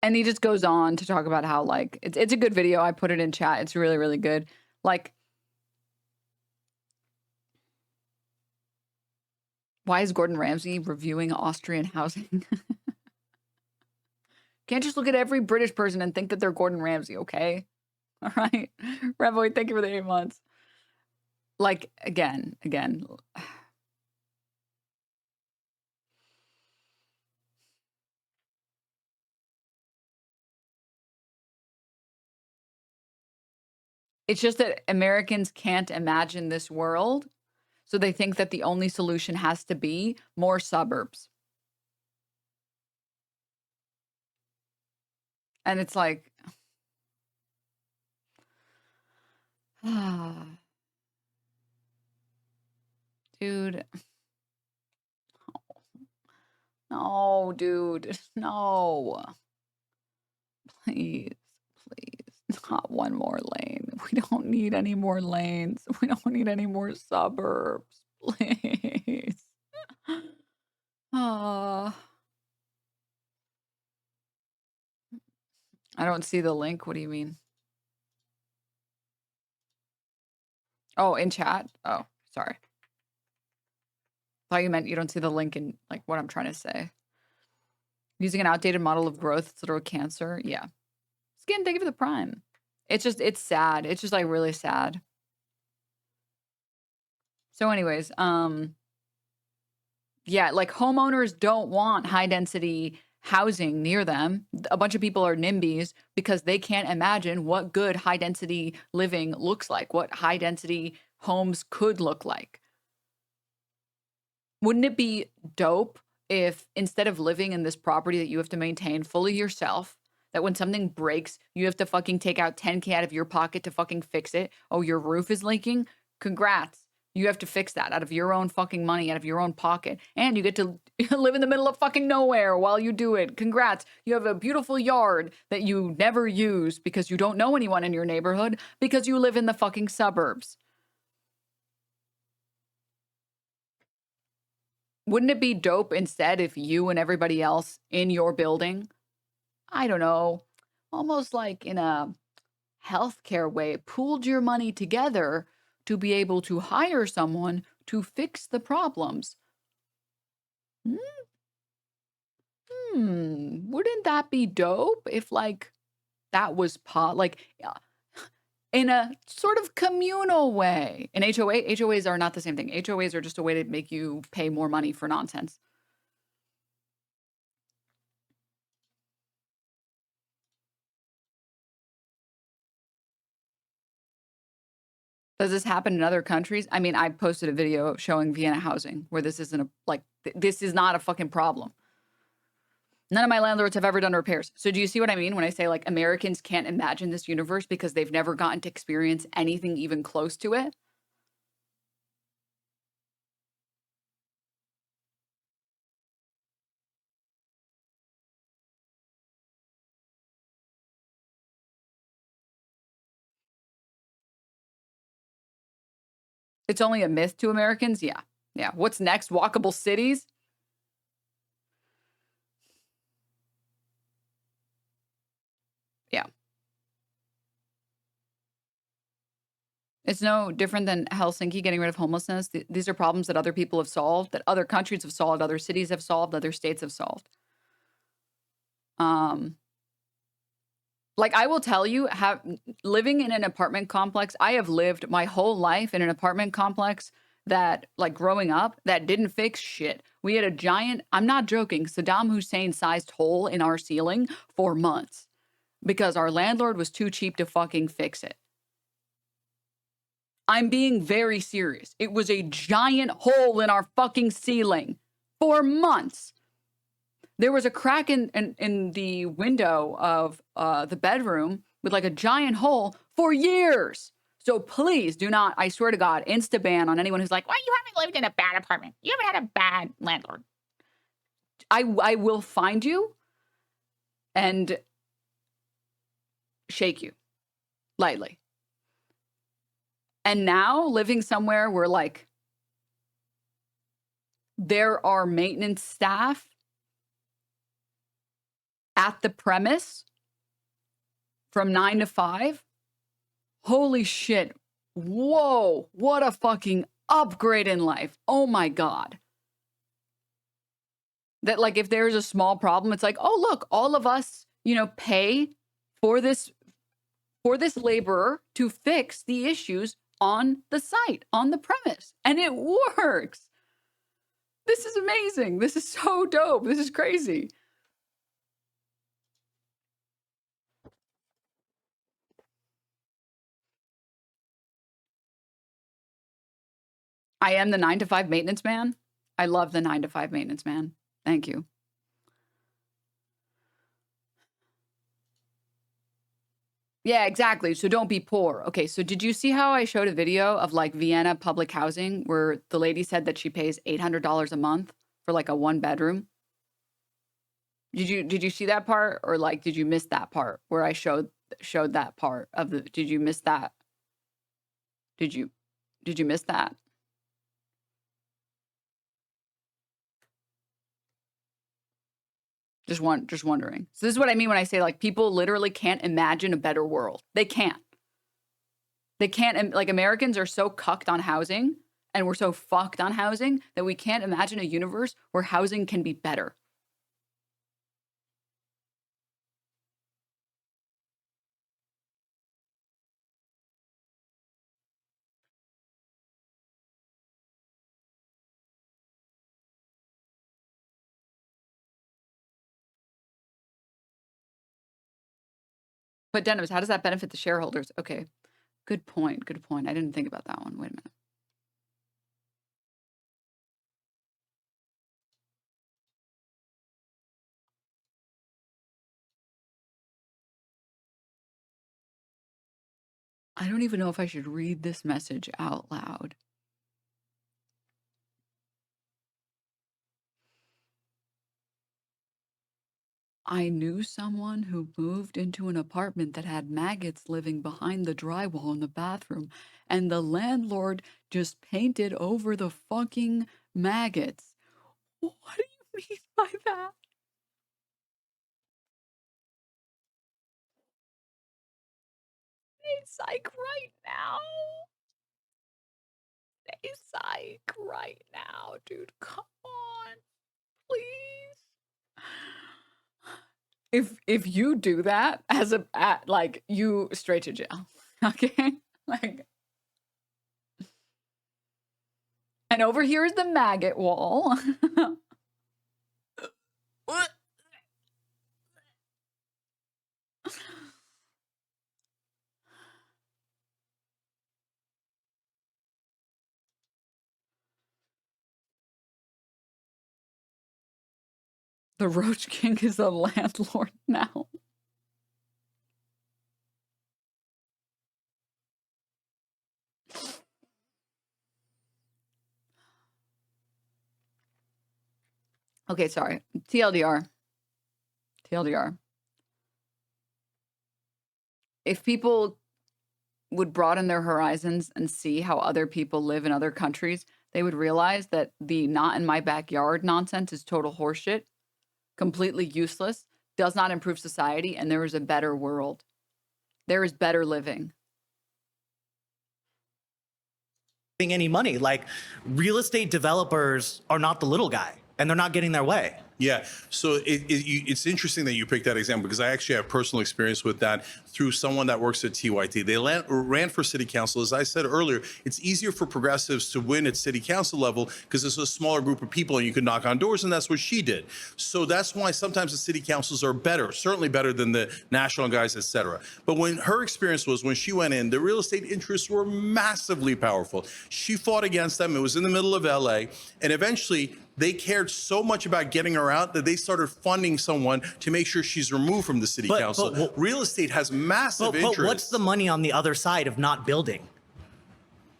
And he just goes on to talk about how, like, it's a good video. I put it in chat. It's really, really good. Like, why is Gordon Ramsay reviewing Austrian housing? Can't just look at every British person and think that they're Gordon Ramsay, okay? All right. Revoy, thank you for the 8 months. Like, again. It's just that Americans can't imagine this world, so they think that the only solution has to be more suburbs. And it's like, dude. No, dude. No. Please. Not one more lane. We don't need any more lanes. We don't need any more suburbs. Please. I don't see the link. What do you mean? Oh, in chat? Oh, sorry. Thought you meant you don't see the link in like what I'm trying to say. Using an outdated model of growth, it's literal cancer. Yeah. Skin, thank you for the prime. It's sad. It's just like really sad. So anyways, yeah, like homeowners don't want high density housing near them. A bunch of people are NIMBYs because they can't imagine what good high density living looks like, what high density homes could look like. Wouldn't it be dope if instead of living in this property that you have to maintain fully yourself, that when something breaks, you have to fucking take out 10K out of your pocket to fucking fix it? Oh, your roof is leaking? Congrats. You have to fix that out of your own fucking money, out of your own pocket. And you get to live in the middle of fucking nowhere while you do it. Congrats. You have a beautiful yard that you never use because you don't know anyone in your neighborhood because you live in the fucking suburbs. Wouldn't it be dope instead if you and everybody else in your building, I don't know, almost like in a healthcare way, pooled your money together to be able to hire someone to fix the problems? Wouldn't that be dope if like that was in a sort of communal way? An HOAs are not the same thing. HOAs are just a way to make you pay more money for nonsense. Does this happen in other countries? I mean, I posted a video showing Vienna housing where this isn't this is not a fucking problem. None of my landlords have ever done repairs. So do you see what I mean when I say like Americans can't imagine this universe because they've never gotten to experience anything even close to it? It's only a myth to Americans? Yeah. Yeah. What's next? Walkable cities? Yeah. It's no different than Helsinki getting rid of homelessness. These are problems that other people have solved, that other countries have solved, other cities have solved, other states have solved. Like I will tell you, living in an apartment complex, I have lived my whole life in an apartment complex that, like growing up, that didn't fix shit. We had a giant, I'm not joking, Saddam Hussein-sized hole in our ceiling for months because our landlord was too cheap to fucking fix it. I'm being very serious. It was a giant hole in our fucking ceiling for months. There was a crack in the window of the bedroom with like a giant hole for years. So please do not, I swear to God, insta-ban on anyone who's like, well, you haven't lived in a bad apartment. You haven't had a bad landlord. I will find you and shake you lightly. And now living somewhere where like there are maintenance staff at the premise from 9 to 5. Holy shit. Whoa. What a fucking upgrade in life. Oh my God. That like if there's a small problem, it's like, oh, look, all of us, pay for this laborer to fix the issues on the site, on the premise. And it works. This is amazing. This is so dope. This is crazy. I am the 9 to 5 maintenance man. I love the 9 to 5 maintenance man. Thank you. Yeah, exactly. So don't be poor. Okay, so did you see how I showed a video of like Vienna public housing where the lady said that she pays $800 a month for like a 1-bedroom? Did you see that part, or like did you miss that part where I showed that part of the, did you miss that? Did you miss that? Just wondering. So this is what I mean when I say like people literally can't imagine a better world. They can't. They can't, like Americans are so cucked on housing and we're so fucked on housing that we can't imagine a universe where housing can be better. But Denims, how does that benefit the shareholders? Okay, good point. Good point. I didn't think about that one. Wait a minute. I don't even know if I should read this message out loud. I knew someone who moved into an apartment that had maggots living behind the drywall in the bathroom, and the landlord just painted over the fucking maggots. What do you mean by that? Stay psych right now. Stay psych right now, dude. Come on, please. If you do that as a like you straight to jail, okay? Like, and over here is the maggot wall. The Roach King is a landlord now. Okay, sorry. TLDR. TLDR. If people would broaden their horizons and see how other people live in other countries, they would realize that the not in my backyard nonsense is total horseshit, completely useless, does not improve society, and there is a better world. There is better living. Any money. Like, real estate developers are not the little guy, and they're not getting their way. Yeah, so it's interesting that you picked that example because I actually have personal experience with that through someone that works at TYT. They ran for city council. As I said earlier, it's easier for progressives to win at city council level because it's a smaller group of people and you can knock on doors, and that's what she did. So that's why sometimes the city councils are better, certainly better than the national guys, et cetera. But when her experience was when she went in, the real estate interests were massively powerful. She fought against them. It was in the middle of LA, and eventually they cared so much about getting her out that they started funding someone to make sure she's removed from the city council. Real estate has massive interest. But what's the money on the other side of not building?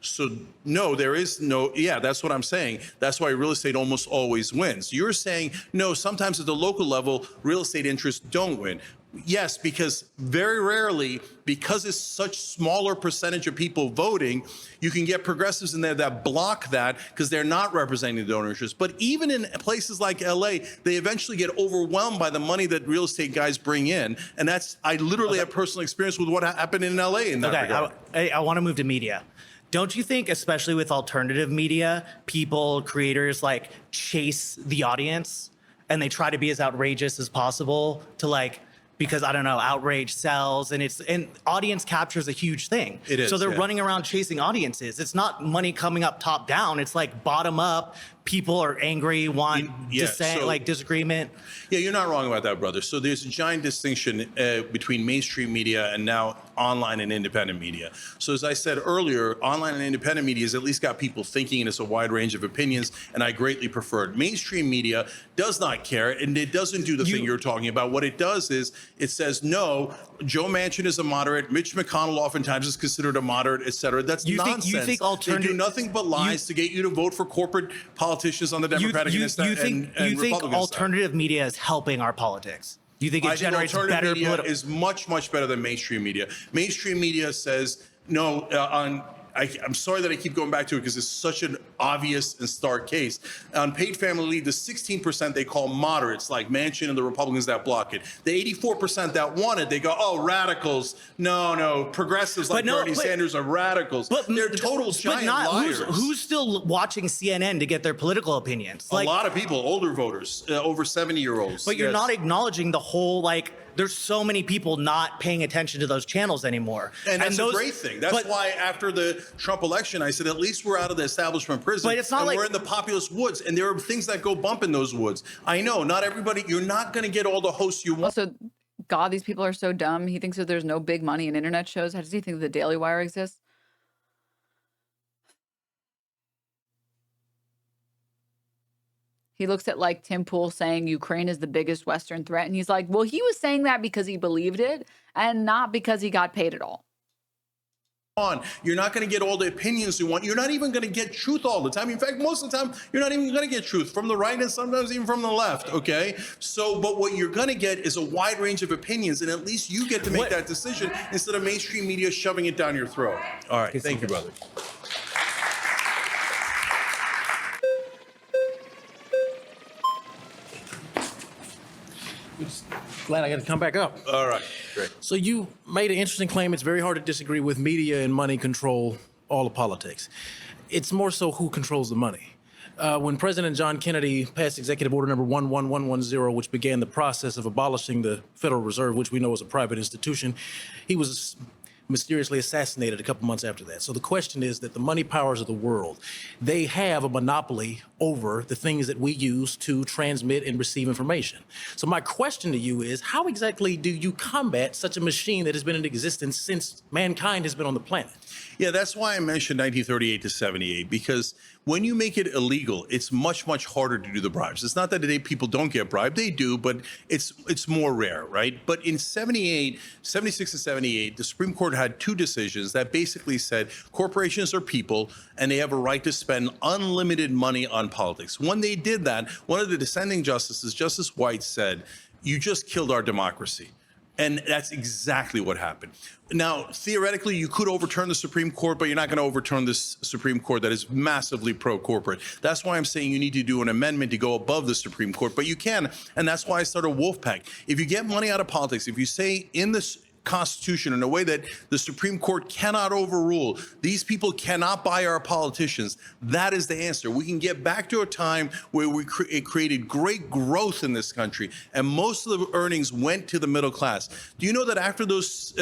So no, there is no, yeah, that's what I'm saying. That's why real estate almost always wins. You're saying, no, sometimes at the local level, real estate interests don't win. Yes, because very rarely, because it's such smaller percentage of people voting, you can get progressives in there that block that because they're not representing the donor interests. But even in places like LA, they eventually get overwhelmed by the money that real estate guys bring in. And that's, I literally have personal experience with what happened in LA in that regard. I want to move to media. Don't you think, especially with alternative media, people, creators like chase the audience and they try to be as outrageous as possible to like, because I don't know, outrage sells and audience capture is a huge thing. It is. So they're running around chasing audiences. It's not money coming up top down. It's like bottom up. People are angry, want dissent, like disagreement. Yeah, you're not wrong about that, brother. So there's a giant distinction between mainstream media and now online and independent media. So as I said earlier, online and independent media has at least got people thinking, and it's a wide range of opinions, and I greatly prefer it. Mainstream media does not care, and it doesn't do the thing you're talking about. What it does is it says, no, Joe Manchin is a moderate, Mitch McConnell oftentimes is considered a moderate, et cetera. That's nonsense. You think they do nothing but lies to get you to vote for corporate politicians on the Democratic and Republican side. Alternative media is helping our politics? Do you think it generates better alternative media is much, much better than mainstream media. Mainstream media says, no, I'm sorry that I keep going back to it because it's such an obvious and stark case. On paid family leave, the 16% they call moderates, like Manchin and the Republicans that block it. The 84% that want it, they go, oh, radicals. No, progressives like Bernie Sanders are radicals. But they're total giant liars. Who's still watching CNN to get their political opinions? A lot of people, older voters, over 70-year-olds. But you're not acknowledging the whole, like, there's so many people not paying attention to those channels anymore. And that's a great thing. That's why after the Trump election, I said, at least we're out of the establishment prison. But it's not like we're in the populist woods, and there are things that go bump in those woods. I know, not everybody, you're not going to get all the hosts you want. Also, God, these people are so dumb. He thinks that there's no big money in internet shows. How does he think the Daily Wire exists? He looks at like Tim Pool saying Ukraine is the biggest Western threat. And he's like, well, he was saying that because he believed it and not because he got paid at all. You're not going to get all the opinions you want. You're not even going to get truth all the time. In fact, most of the time, you're not even going to get truth from the right and sometimes even from the left. Okay. So, but what you're going to get is a wide range of opinions, and at least you get to make that decision instead of mainstream media shoving it down your throat. All right. Thank you, brother. Glad I got to come back up. All right, great. So you made an interesting claim. It's very hard to disagree with media and money control all of politics. It's more so who controls the money. When President John Kennedy passed Executive Order number 11110, which began the process of abolishing the Federal Reserve, which we know is a private institution, he was mysteriously assassinated a couple months after that. So the question is that the money powers of the world, they have a monopoly over the things that we use to transmit and receive information. So my question to you is, how exactly do you combat such a machine that has been in existence since mankind has been on the planet? Yeah, that's why I mentioned 1938 to 78, because when you make it illegal, it's much, much harder to do the bribes. It's not that today people don't get bribed. They do, but it's more rare, right? But in 76 and 78, the Supreme Court had two decisions that basically said corporations are people and they have a right to spend unlimited money on politics. When they did that, one of the dissenting justices, Justice White, said, you just killed our democracy. And that's exactly what happened. Now, theoretically, you could overturn the Supreme Court, but you're not going to overturn this Supreme Court that is massively pro-corporate. That's why I'm saying you need to do an amendment to go above the Supreme Court, but you can. And that's why I started Wolfpack. If you get money out of politics, if you say in this Constitution in a way that the Supreme Court cannot overrule, these people cannot buy our politicians, that is the answer. We can get back to a time where it created great growth in this country, and most of the earnings went to the middle class. Do you know that after those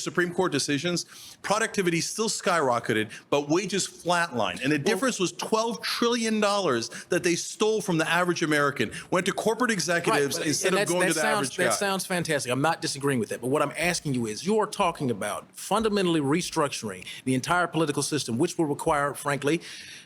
Supreme Court decisions, productivity still skyrocketed, but wages flatlined? And the difference was $12 trillion that they stole from the average American, went to corporate executives instead of going to the average guy. That sounds fantastic. I'm not disagreeing with that. But what I'm asking you is, you are talking about fundamentally restructuring the entire political system, which will require, frankly,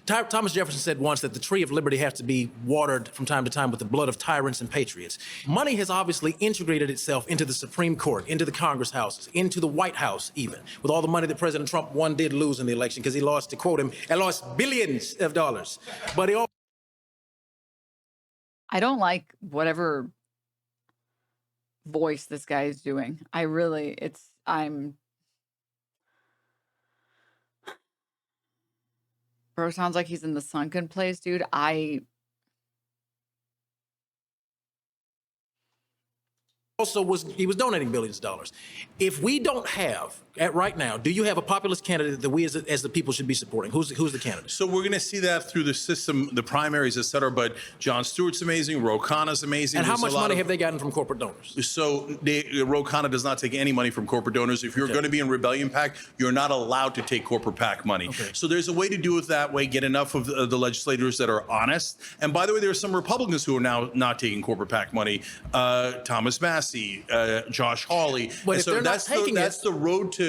Thomas Jefferson said once that the tree of liberty has to be watered from time to time with the blood of tyrants and patriots. Money has obviously integrated itself into the Supreme Court, into the Congress houses, into the White House even, with all the money that President Trump did lose in the election because he lost, to quote him, and lost billions of dollars. But he also I don't like whatever voice this guy is doing. Bro, sounds like he's in the sunken place, dude. he was donating billions of dollars. If we don't have, right now, do you have a populist candidate that we as the people should be supporting? Who's the candidate? So we're going to see that through the system, the primaries, et cetera. But Jon Stewart's amazing. Ro Khanna's amazing. And how much money have they gotten from corporate donors? So Ro Khanna does not take any money from corporate donors. If you're going to be in Rebellion PAC, you're not allowed to take corporate PAC money. Okay. So there's a way to do it that way, get enough of the legislators that are honest. And by the way, there are some Republicans who are now not taking corporate PAC money. Thomas Massey, Josh Hawley. But if they're not taking that's the road to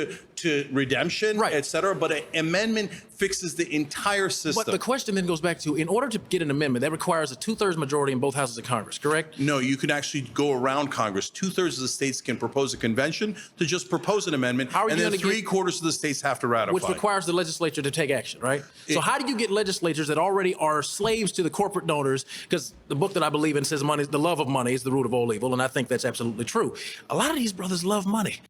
redemption, right, et cetera. But an amendment fixes the entire system. But the question then goes back to, in order to get an amendment, that requires a 2/3 majority in both houses of Congress, correct? No, you can actually go around Congress. 2/3 of the states can propose a convention to just propose an amendment, and then 3/4 of the states have to ratify. Which requires the legislature to take action, right? So how do you get legislatures that already are slaves to the corporate donors? Because the book that I believe in says money, the love of money is the root of all evil, and I think that's absolutely true. A lot of these brothers love money.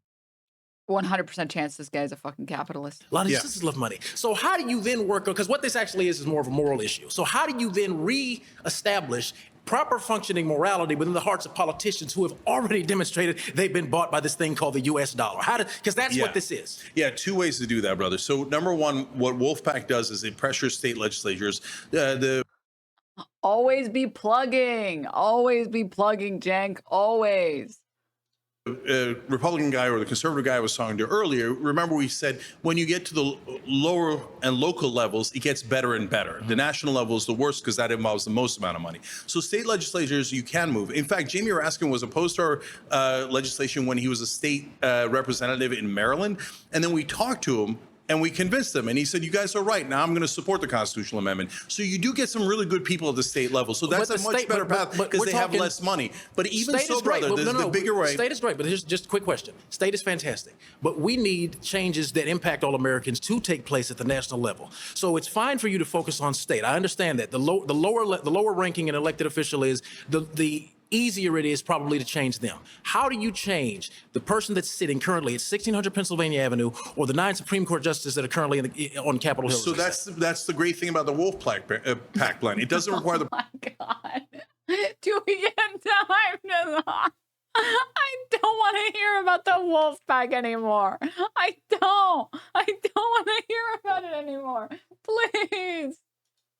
100% chance this guy's a fucking capitalist. A lot of these sisters love money. So how do you then work, because what this actually is more of a moral issue. So how do you then re-establish proper functioning morality within the hearts of politicians who have already demonstrated they've been bought by this thing called the US dollar? Because that's what this is. Yeah, two ways to do that, brother. So number one, what Wolfpack does is it pressures state legislatures. Always be plugging, Cenk, always. Republican guy or the conservative guy I was talking to earlier, remember we said when you get to the lower and local levels, it gets better and better. The national level is the worst because that involves the most amount of money. So state legislatures, you can move. In fact, Jamie Raskin was opposed to our legislation when he was a state representative in Maryland. And then we talked to him and we convinced him, and he said, "You guys are right. Now I'm going to support the constitutional amendment." So you do get some really good people at the state level. So that's a much better path because they have less money. But even so, brother, there's the bigger way. State is great, but here's just a quick question. State is fantastic, but we need changes that impact all Americans to take place at the national level. So it's fine for you to focus on state. I understand that the lower ranking an elected official is, the easier it is probably to change them. How do you change the person that's sitting currently at 1600 Pennsylvania Avenue or the 9 Supreme Court justices that are currently on Capitol Hill? So that's the great thing about the Wolf Pack plan. It doesn't require the. Oh my God. Do we get time to talk? I don't want to hear about the wolf pack anymore. I don't want to hear about it anymore. Please.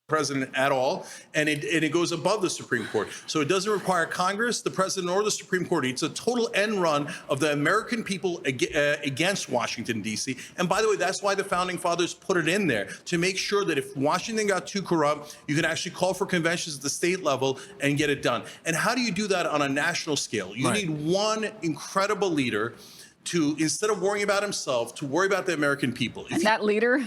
President at all, and it goes above the Supreme Court. So it doesn't require Congress, the president, or the Supreme Court. It's a total end run of the American people against Washington, D.C. And by the way, that's why the Founding Fathers put it in there, to make sure that if Washington got too corrupt, you can actually call for conventions at the state level and get it done. And how do you do that on a national scale? You need one incredible leader to, instead of worrying about himself, to worry about the American people. And that leader,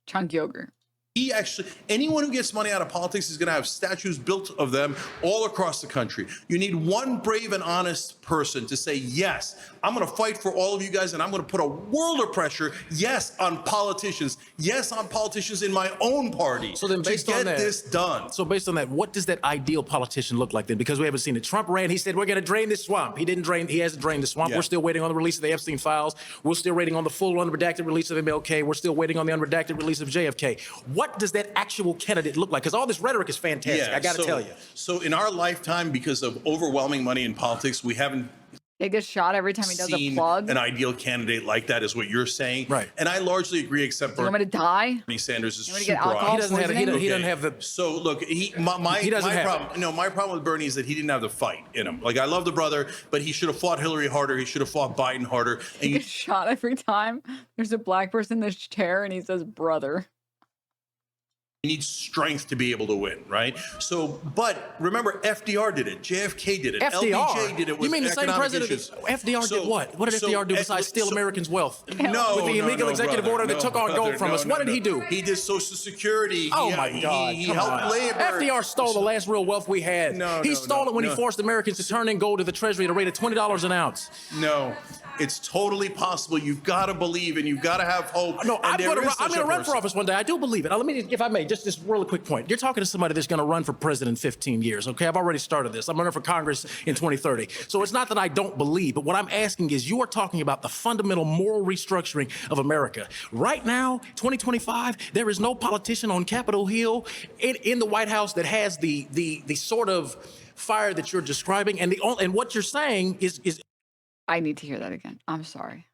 Cenk Uygur. He actually, anyone who gets money out of politics is going to have statues built of them all across the country. You need one brave and honest person to say, yes, I'm going to fight for all of you guys, and I'm going to put a world of pressure, yes, on politicians, yes, on politicians in my own party, so then based to get on that, this done. So based on that, what does that ideal politician look like then? Because we haven't seen it. Trump ran, he said, we're going to drain this swamp. He hasn't drained the swamp. Yeah. We're still waiting on the release of the Epstein files. We're still waiting on the full unredacted release of MLK. We're still waiting on the unredacted release of JFK. What does that actual candidate look like? Because all this rhetoric is fantastic, I got to tell you. So in our lifetime, because of overwhelming money in politics, we haven't They get shot every time he does a seen plug. an ideal candidate like that, is what you're saying. Right. And I largely agree, except for You want me to die? Bernie Sanders is You want me to super get alcohol obvious. He doesn't have the. So look, my problem with Bernie is that he didn't have the fight in him. Like, I love the brother, but he should have fought Hillary harder. He should have fought Biden harder. And He gets shot every time there's a black person in this chair and he says, brother. you need strength to be able to win, right? So, but remember, FDR did it. JFK did it. FDR? LBJ did it with You mean the same economic president? issues. FDR did what? What did FDR do besides steal Americans' wealth? No, with the illegal executive order that took our gold from us. What did he do? He did Social Security. Oh my God! He come helped on. labor. FDR stole the last real wealth we had. He stole it when he forced Americans to turn in gold to the Treasury at a rate of $20 an ounce. No, it's totally possible. You've got to believe and you've got to have hope. No, I'm going to run for office one day. I do believe it. Now, let me, if I may, just this really quick point. You're talking to somebody that's going to run for president in 15 years. Okay, I've already started this. I'm running for Congress in 2030. So it's not that I don't believe, but what I'm asking is, you are talking about the fundamental moral restructuring of America. Right now, 2025, there is no politician on Capitol Hill in the White House that has the sort of fire that you're describing, and what you're saying is. I need to hear that again. I'm sorry.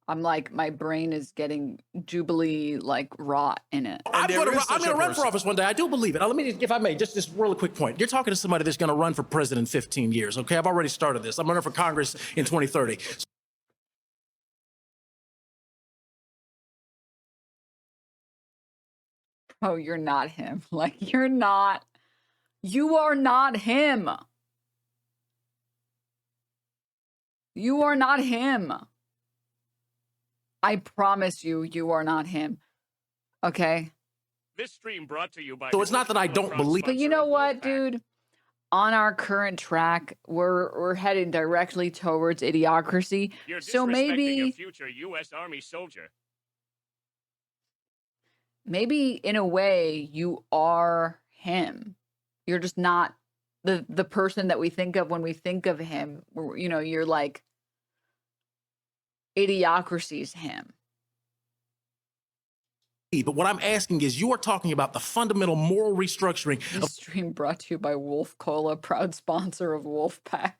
I'm like, my brain is getting Jubilee like rot in it. I'm going to run for office one day. I do believe it. Now, let me, if I may, just this really quick point. You're talking to somebody that's going to run for president in 15 years. Okay, I've already started this. I'm running for Congress in 2030. Oh, you're not him. Like, you're not. You are not him. You are not him. I promise you, you are not him. Okay? This stream brought to you by. So it's not that I don't believe. But you know what, dude? On our current track, we're heading directly towards idiocracy. You're So disrespecting maybe a future U.S. Army soldier. maybe in a way you are him. You're just not the person that we think of when we think of him. You know, you're like idiocracy's him. But what I'm asking is, you are talking about the fundamental moral restructuring. This stream brought to you by Wolf Cola, proud sponsor of Wolfpack.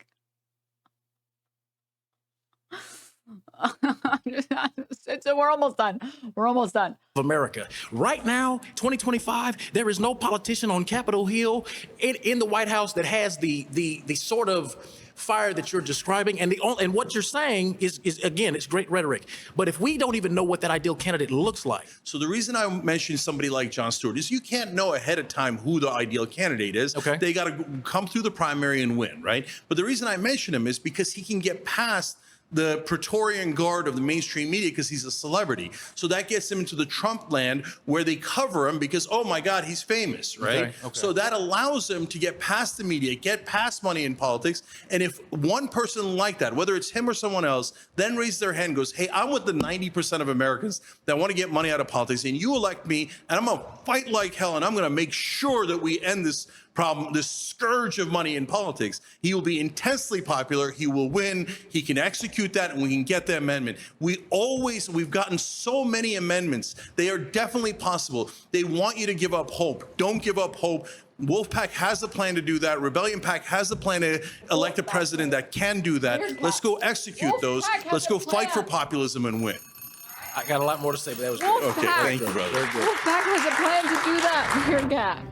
We're almost done. We're almost done. America. Right now, 2025, there is no politician on Capitol Hill in the White House that has the sort of fire that you're describing. And and what you're saying is again, it's great rhetoric. But if we don't even know what that ideal candidate looks like. So the reason I mentioned somebody like Jon Stewart is you can't know ahead of time who the ideal candidate is. Okay. They got to come through the primary and win, right? But the reason I mention him is because he can get past the Praetorian Guard of the mainstream media because he's a celebrity. So that gets him into the Trump land where they cover him because, oh my God, he's famous, right? Okay. So that allows him to get past the media, get past money in politics. And if one person like that, whether it's him or someone else, then raises their hand and goes, hey, I'm with the 90% of Americans that want to get money out of politics, and you elect me, and I'm going to fight like hell, and I'm going to make sure that we end this problem, this scourge of money in politics. He will be intensely popular. He will win. He can execute that, and we can get the amendment. We've gotten so many amendments. They are definitely possible. They want you to give up hope. Don't give up hope. Wolfpack has a plan to do that. Rebellion Pack has a plan to elect a president that can do that. Let's go execute those. Let's go fight for populism and win. I got a lot more to say, but that was good. Wolfpack. Okay, thank you, brother. Very good. Wolfpack has a plan to do that. Here, Gat.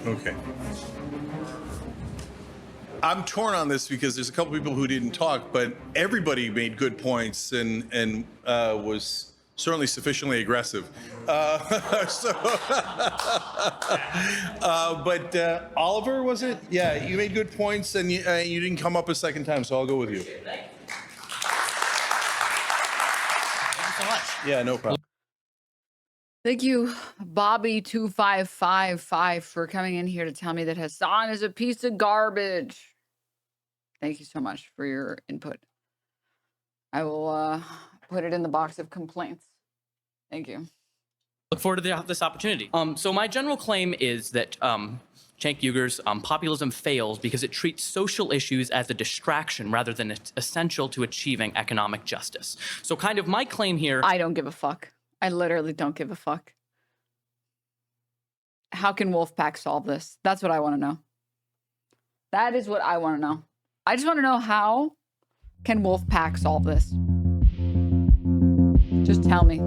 Okay. I'm torn on this because there's a couple people who didn't talk, but everybody made good points and was certainly sufficiently aggressive. But Oliver, was it? Yeah, you made good points and you didn't come up a second time, so I'll go with you. Thank you so much. Yeah, no problem. Thank you, Bobby2555, for coming in here to tell me that Hassan is a piece of garbage. Thank you so much for your input. I will put it in the box of complaints. Thank you. Look forward to this opportunity. So my general claim is that Cenk Uygur's populism fails because it treats social issues as a distraction rather than essential to achieving economic justice. So kind of my claim here... I don't give a fuck. I literally don't give a fuck. How can Wolfpack solve this? That's what I want to know. That is what I want to know. I just want to know, how can Wolfpack solve this? Just tell me.